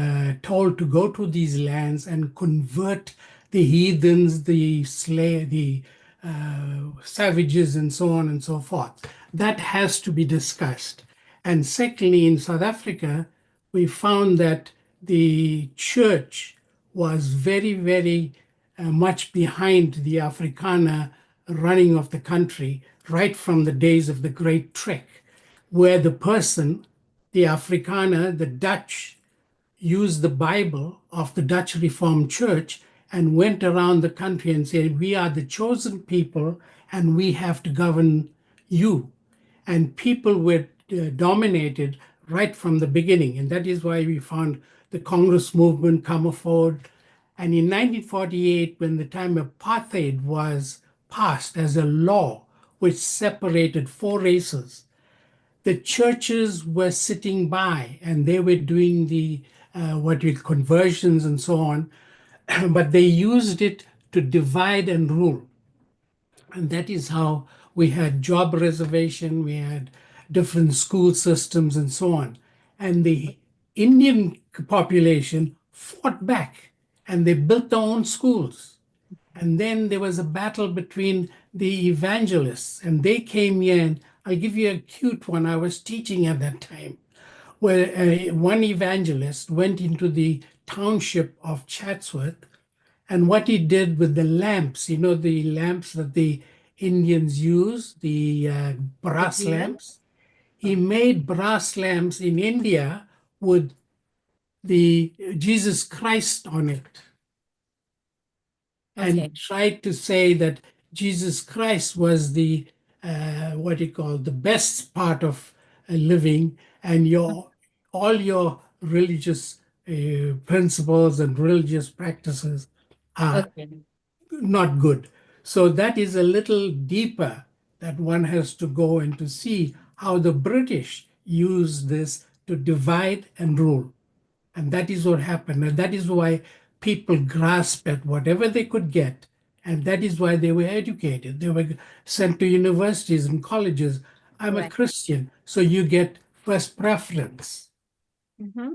told to go to these lands and convert the heathens, the savages, and so on and so forth. That has to be discussed. And secondly, in South Africa, we found that the church was very, very much behind the Afrikaner running of the country right from the days of the Great Trek, where the person, the Afrikaner, the Dutch, used the Bible of the Dutch Reformed Church and went around the country and said, we are the chosen people and we have to govern you. And people were dominated right from the beginning. And that is why we found the Congress movement come forward. And in 1948, when the time apartheid was passed as a law which separated 4 races, the churches were sitting by and they were doing the what we conversions and so on, but they used it to divide and rule. And that is how we had job reservation, we had different school systems and so on. And the Indian population fought back and they built their own schools. And then there was a battle between the evangelists, and they came here. And I'll give you a cute one. I was teaching at that time, where one evangelist went into the township of Chatsworth, and what he did with the lamps, you know, the lamps that the Indians use, the brass lamps, he made brass lamps in India with the Jesus Christ on it. Okay. And tried to say that Jesus Christ was the what you call the best part of living, and all your religious principles and religious practices are Okay. not good. So that is a little deeper that one has to go and to see how the British use this to divide and rule. And that is what happened. And that is why people grasped at whatever they could get. And that is why they were educated. They were sent to universities and colleges. I'm a Right. Christian, so you get first preference. Mm-hmm.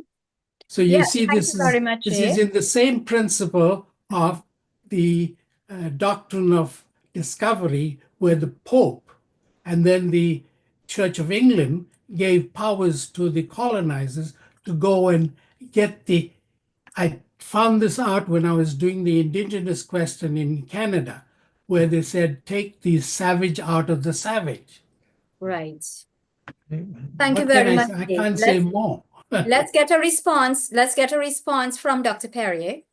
So you Yeah, see, thank this you very is much, this eh? is in the same principle of the doctrine of discovery, where the Pope and then the Church of England gave powers to the colonizers to go and get the. I found this out when I was doing the indigenous question in Canada, where they said, take the savage out of the savage. Right. Thank you What can very I much, say? I Dave. can't say more. Let's get a response. Let's get a response from Dr. Perrier.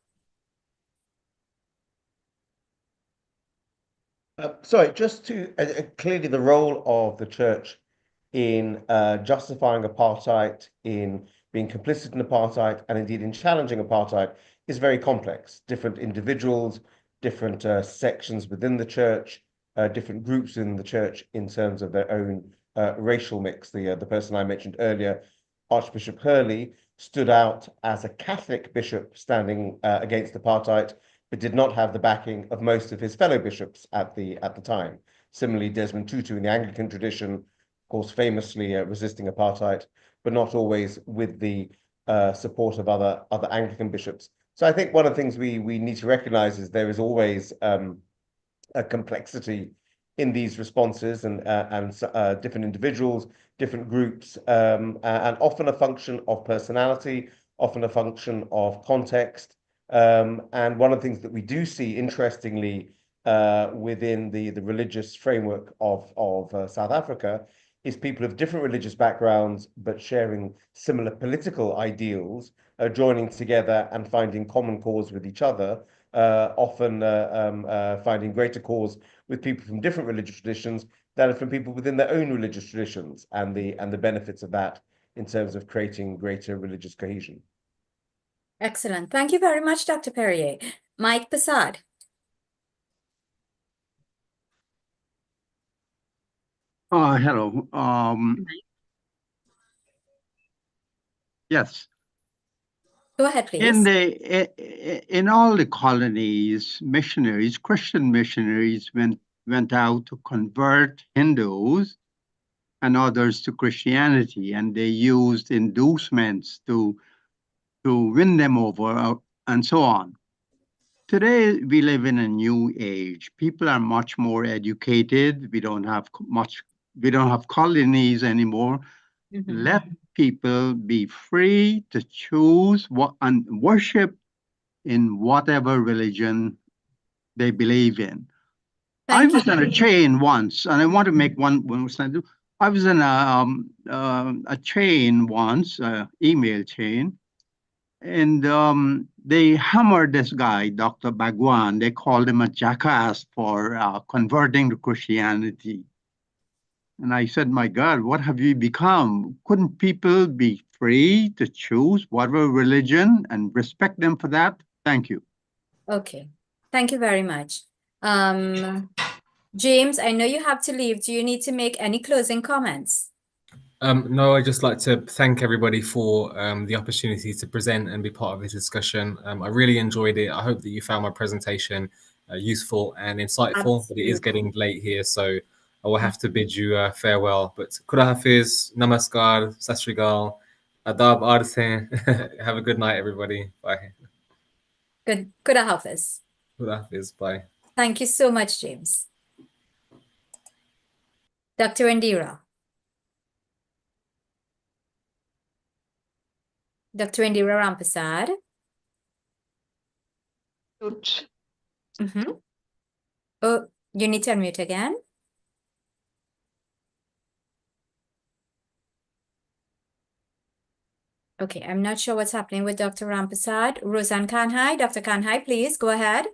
Sorry, just to clearly the role of the church in justifying apartheid, in being complicit in apartheid, and indeed in challenging apartheid is very complex. Different individuals, different sections within the church, different groups in the church in terms of their own racial mix. The person I mentioned earlier, Archbishop Hurley, stood out as a Catholic bishop standing against apartheid, but did not have the backing of most of his fellow bishops at the time. Similarly, Desmond Tutu in the Anglican tradition, of course, famously resisting apartheid, but not always with the support of other Anglican bishops. So I think one of the things we need to recognize is there is always a complexity in these responses, and different individuals, different groups, and often a function of personality, often a function of context. And one of the things that we do see, interestingly, within the religious framework of South Africa is people of different religious backgrounds, but sharing similar political ideals, joining together and finding common cause with each other, often finding greater cause with people from different religious traditions than from people within their own religious traditions, and the benefits of that in terms of creating greater religious cohesion. Excellent. Thank you very much, Dr. Perrier. Mike Passad. Hello. Yes. Go ahead, please. In all the colonies, missionaries, Christian missionaries went out to convert Hindus and others to Christianity, and they used inducements to win them over and so on. Today, we live in a new age. People are much more educated. We don't have colonies anymore. Mm-hmm. Let people be free to choose and worship in whatever religion they believe in. I was on a chain once, and I want to make one sentence. I was in a chain once, email chain, they hammered this guy, Dr. Bhagwan. They called him a jackass for converting to Christianity. And I said, my God, what have we become? Couldn't people be free to choose whatever religion and respect them for that? Thank you. Okay, thank you very much. James, I know you have to leave. Do you need to make any closing comments? No, I'd just like to thank everybody for the opportunity to present and be part of this discussion. I really enjoyed it. I hope that you found my presentation useful and insightful, but it is getting late here, so I will have to bid you farewell. But Khuda Hafiz, Namaskar, Sat Shri Akal, Adab Arse. Have a good night, everybody. Bye. Khuda Hafiz. Khuda Hafiz. Bye. Thank you so much, James. Dr. Indira. Dr. Indira Rampasad. Oh, you need to unmute again. Okay, I'm not sure what's happening with Dr. Rampasad. Roseanne Kanhai. Dr. Kanhai, please go ahead.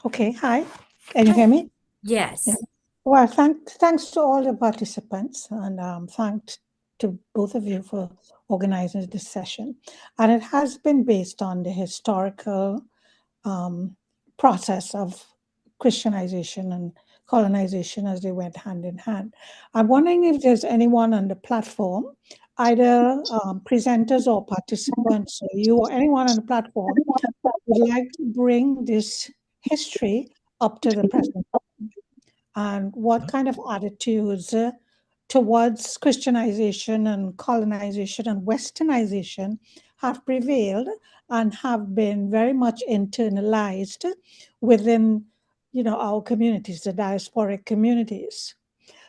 Okay, hi. Can you hear me? Yes. Yeah. Well, thanks to all the participants, and thanks to both of you for organizing this session. And it has been based on the historical process of Christianization and colonization as they went hand in hand. I'm wondering if there's anyone on the platform, either presenters or participants, or you or anyone on the platform that would like to bring this history up to the present time, and what kind of attitudes towards Christianization and colonization and westernization have prevailed and have been very much internalized within, our communities, the diasporic communities.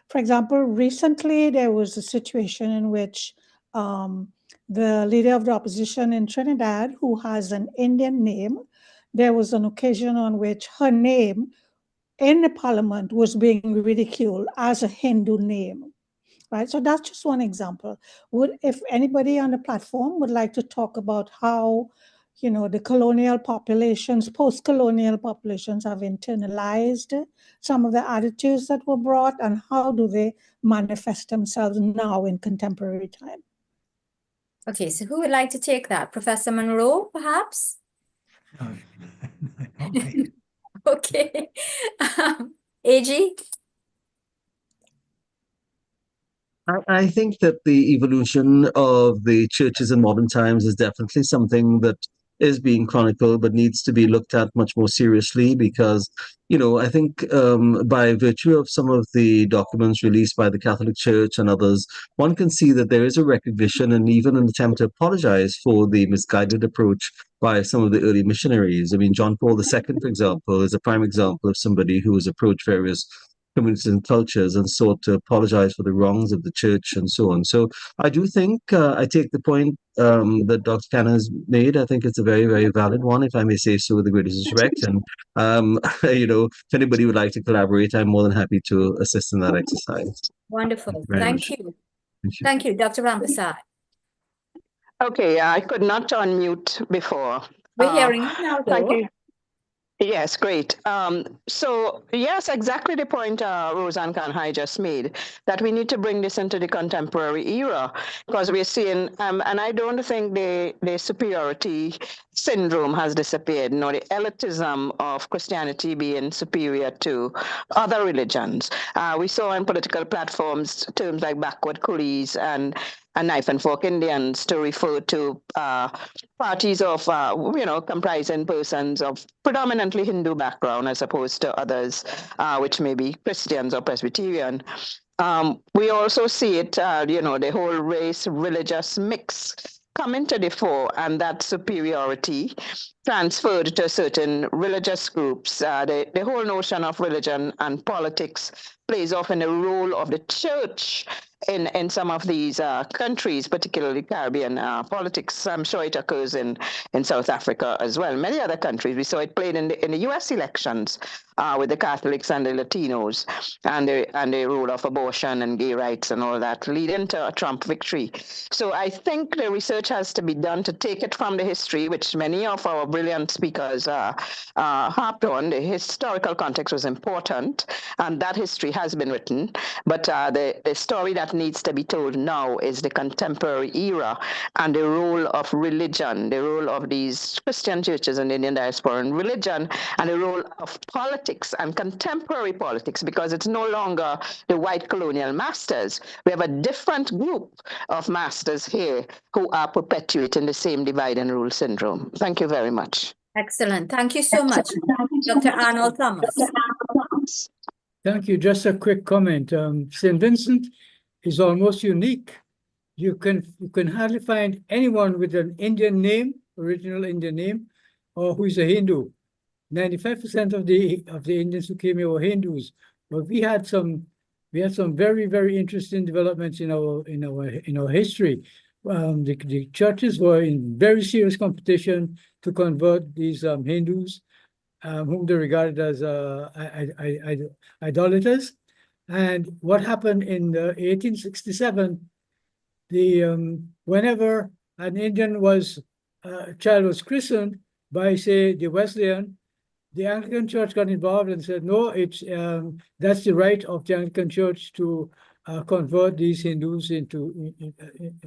For example, recently there was a situation in which the leader of the opposition in Trinidad, who has an Indian name, there was an occasion on which her name in the parliament was being ridiculed as a Hindu name. Right, so that's just one example. If anybody on the platform would like to talk about how, the colonial populations, post-colonial populations have internalized some of the attitudes that were brought, and how do they manifest themselves now in contemporary time? Okay, so who would like to take that? Professor Monroe, perhaps? Okay. AG? I think that the evolution of the churches in modern times is definitely something that is being chronicled, but needs to be looked at much more seriously because, I think by virtue of some of the documents released by the Catholic Church and others, one can see that there is a recognition and even an attempt to apologize for the misguided approach by some of the early missionaries. I mean, John Paul II, for example, is a prime example of somebody who has approached various communities and cultures and sought to apologize for the wrongs of the church and so on. So I do think I take the point that Dr. Canna has made. I think it's a very, very valid one, if I may say so with the greatest respect. And, if anybody would like to collaborate, I'm more than happy to assist in that exercise. Wonderful. Thank you. Thank you, Dr. Rampasad. Okay, I could not unmute before. We're hearing you now, though. Thank you. Yes, great. So yes, exactly the point Roseanne Kanhai just made, that we need to bring this into the contemporary era, because we're seeing, and I don't think the superiority syndrome has disappeared, nor the elitism of Christianity being superior to other religions. We saw on political platforms terms like backward coolies and knife and fork Indians to refer to parties of, comprising persons of predominantly Hindu background as opposed to others, which may be Christians or Presbyterian. We also see it, the whole race religious mix come into the fore, and that superiority transferred to certain religious groups. The whole notion of religion and politics plays often a role of the church in some of these countries, particularly Caribbean politics. I'm sure it occurs in South Africa as well. Many other countries. We saw it played in the U.S. elections with the Catholics and the Latinos and the rule of abortion and gay rights and all that, leading to a Trump victory. So I think the research has to be done to take it from the history, which many of our brilliant speakers harped on. The historical context was important, and that history has been written. But the story that needs to be told now is the contemporary era and the role of religion, the role of these Christian churches in the Indian diaspora and religion, and the role of politics and contemporary politics, because it's no longer the white colonial masters. We have a different group of masters here who are perpetuating the same divide and rule syndrome. Thank you very much. Excellent. Thank you so much, Dr. Arnold Thomas. Thank you. Just a quick comment. St. Vincent is almost unique. You can hardly find anyone with an Indian name, original Indian name, or who is a Hindu. 95% of the Indians who came here were Hindus, but we had some very, very interesting developments in our history. The churches were in very serious competition to convert these Hindus, whom they regarded as idolaters. And what happened in 1867? Whenever an Indian child was christened by, say, the Wesleyan, the Anglican Church got involved and said, no, that's the right of the Anglican Church to convert these Hindus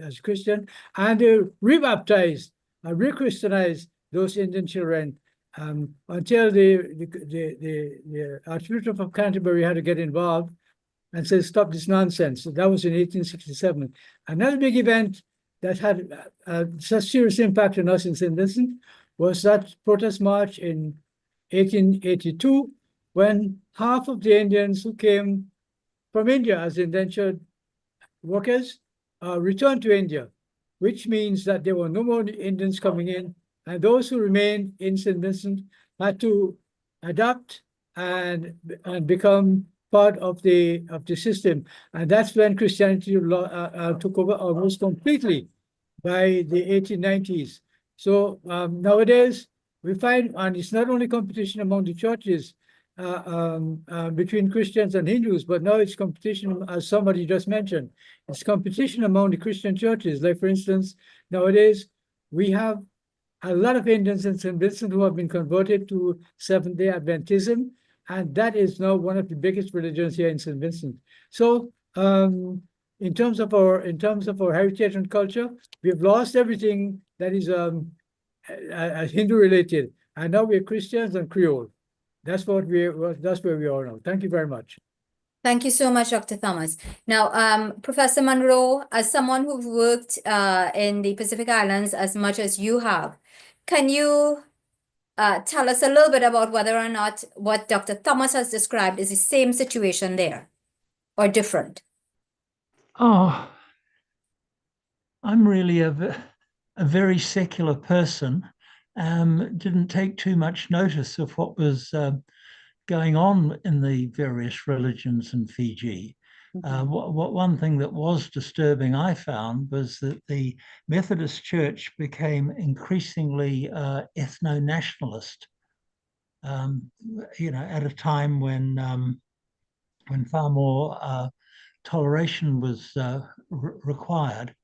as Christian, and they rebaptized and rechristianized those Indian children until the Archbishop of Canterbury had to get involved and said, stop this nonsense. So that was in 1867. Another big event that had such serious impact on us in St. Vincent was that protest march in 1882, when half of the Indians who came from India as indentured workers returned to India, which means that there were no more Indians coming in, and those who remained in St. Vincent had to adapt and become part of the system. And that's when Christianity took over almost completely by the 1890s. So nowadays, we find, and it's not only competition among the churches between Christians and Hindus, but now it's competition, as somebody just mentioned, it's competition among the Christian churches. Like, for instance, nowadays, we have a lot of Indians in St. Vincent who have been converted to Seventh-day Adventism, and that is now one of the biggest religions here in St. Vincent. So in terms of our heritage and culture, we've lost everything that is Hindu related, and now we're Christians and Creole. That's where we are now. Thank you very much. Thank you so much, Dr. Thomas. Now, Professor Monroe, as someone who's worked in the Pacific Islands as much as you have, can you tell us a little bit about whether or not what Dr. Thomas has described is the same situation there or different? Oh, I'm really a very secular person. Didn't take too much notice of what was going on in the various religions in Fiji. One thing that was disturbing, I found, was that the Methodist Church became increasingly ethno-nationalist. At a time when far more toleration was required.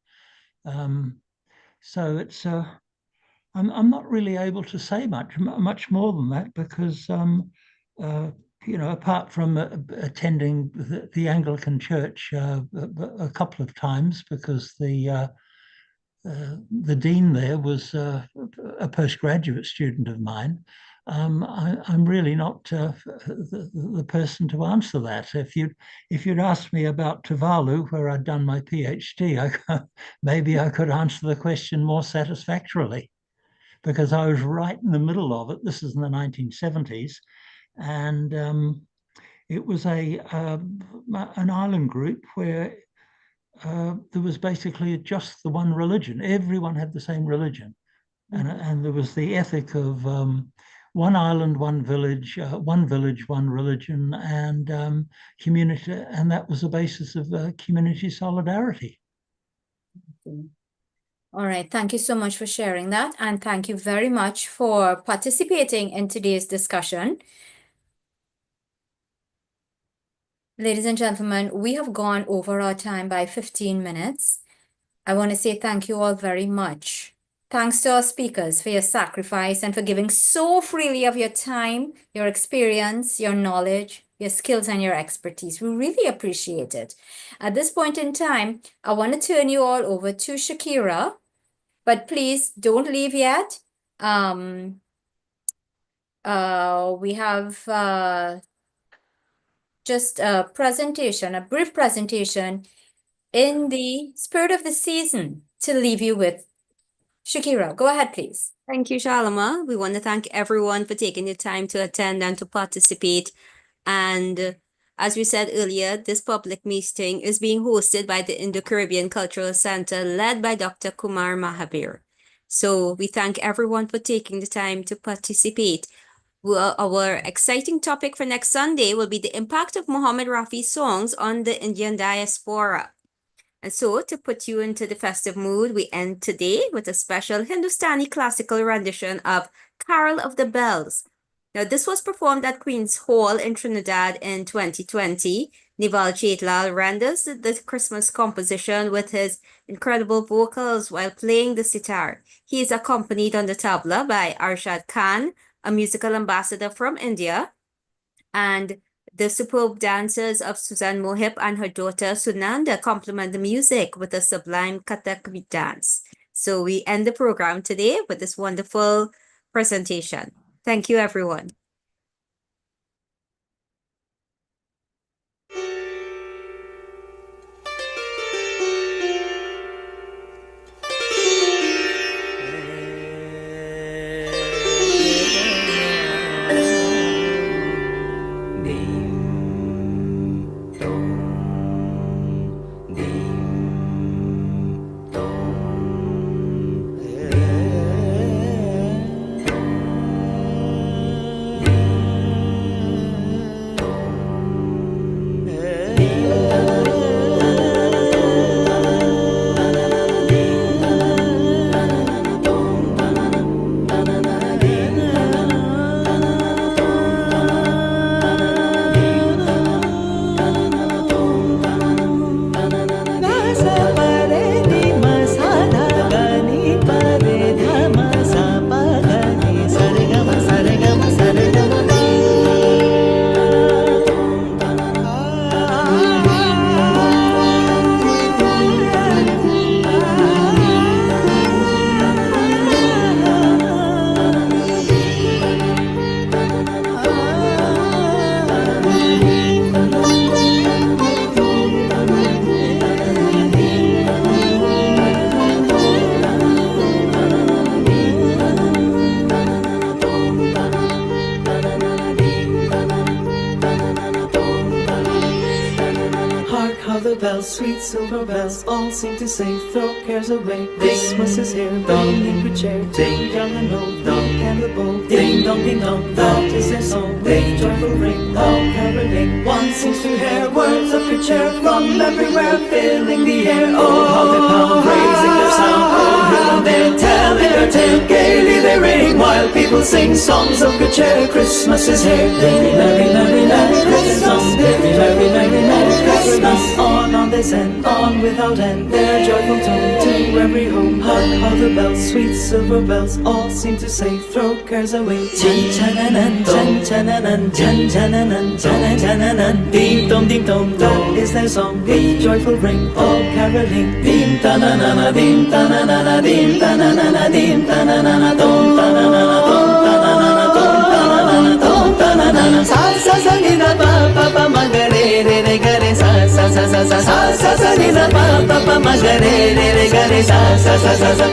So it's I'm not really able to say much more than that, because apart from attending the Anglican Church a couple of times, because the dean there was a postgraduate student of mine, I'm really not the person to answer that. If you'd asked me about Tuvalu, where I'd done my PhD, maybe I could answer the question more satisfactorily, because I was right in the middle of it. This is in the 1970s, and it was an island group where there was basically just the one religion. Everyone had the same religion, and there was the ethic of one island, one village, one religion, and community, and that was the basis of community solidarity. All right, thank you so much for sharing that, and thank you very much for participating in today's discussion. Ladies and gentlemen, we have gone over our time by 15 minutes. I want to say thank you all very much. Thanks to our speakers for your sacrifice and for giving so freely of your time, your experience, your knowledge, your skills, and your expertise. We really appreciate it. At this point in time, I want to turn you all over to Shakira, but please don't leave yet. We have just a presentation, a brief presentation in the spirit of the season to leave you with. Shakira, go ahead, please. Thank you, Shalama. We want to thank everyone for taking the time to attend and to participate. And as we said earlier, this public meeting is being hosted by the Indo-Caribbean Cultural Center, led by Dr. Kumar Mahabir. So we thank everyone for taking the time to participate. Our exciting topic for next Sunday will be the impact of Muhammad Rafi's songs on the Indian diaspora. And so, to put you into the festive mood, we end today with a special Hindustani classical rendition of Carol of the Bells. Now, this was performed at Queen's Hall in Trinidad in 2020. Nival Chetlal renders the Christmas composition with his incredible vocals while playing the sitar. He is accompanied on the tabla by Arshad Khan, a musical ambassador from India, and the superb dances of Suzanne Mohip and her daughter Sunanda complement the music with a sublime Kathak dance. So we end the program today with this wonderful presentation. Thank you, everyone. Sweet silver bells all seem to say, throw cares away. Christmas is here, ringing good cheer. Ding, young and old, dong, and the bold. Ding dong, ding dong, that is their song. With joyful ring, all caroling. One seems to hear words of good cheer from everywhere, filling the air. Oh, how they pound, raising their sound. Oh, here and there, telling their tale. Gaily they ring, while people sing songs of good cheer. Christmas is here. Merry, merry, merry, merry Christmas. Merry, merry, merry, merry Christmas. On they send, on without end, their joyful tone to every home. Hark how the bells, sweet silver bells, all seem to say, throw cares away. Chan chananan, chan chananan, chan chananan, chan chananan. Ding dong, that is their song. With joyful ring, all caroling. Dim tananana, dim tananana, dim tananana, dim tananana, tom tananana, tom tananana, tom tananana, tom tananana. Sa sa sa ni da pa pa pa ma ga re re re ga re sa sa sa sa sa sa sa sa ni da pa pa pa ma ga re re re ga re sa sa sa sa sa.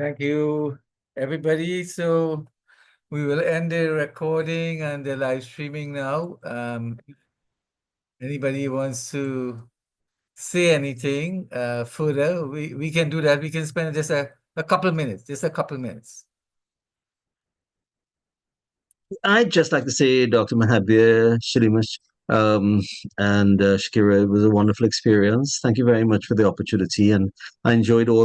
Thank you, everybody. So we will end the recording and the live streaming now. Anybody wants to say anything further, we can do that. We can spend just a couple minutes, I'd just like to say, Dr. Mahabir, Shalimash, and Shakira, it was a wonderful experience. Thank you very much for the opportunity, and I enjoyed all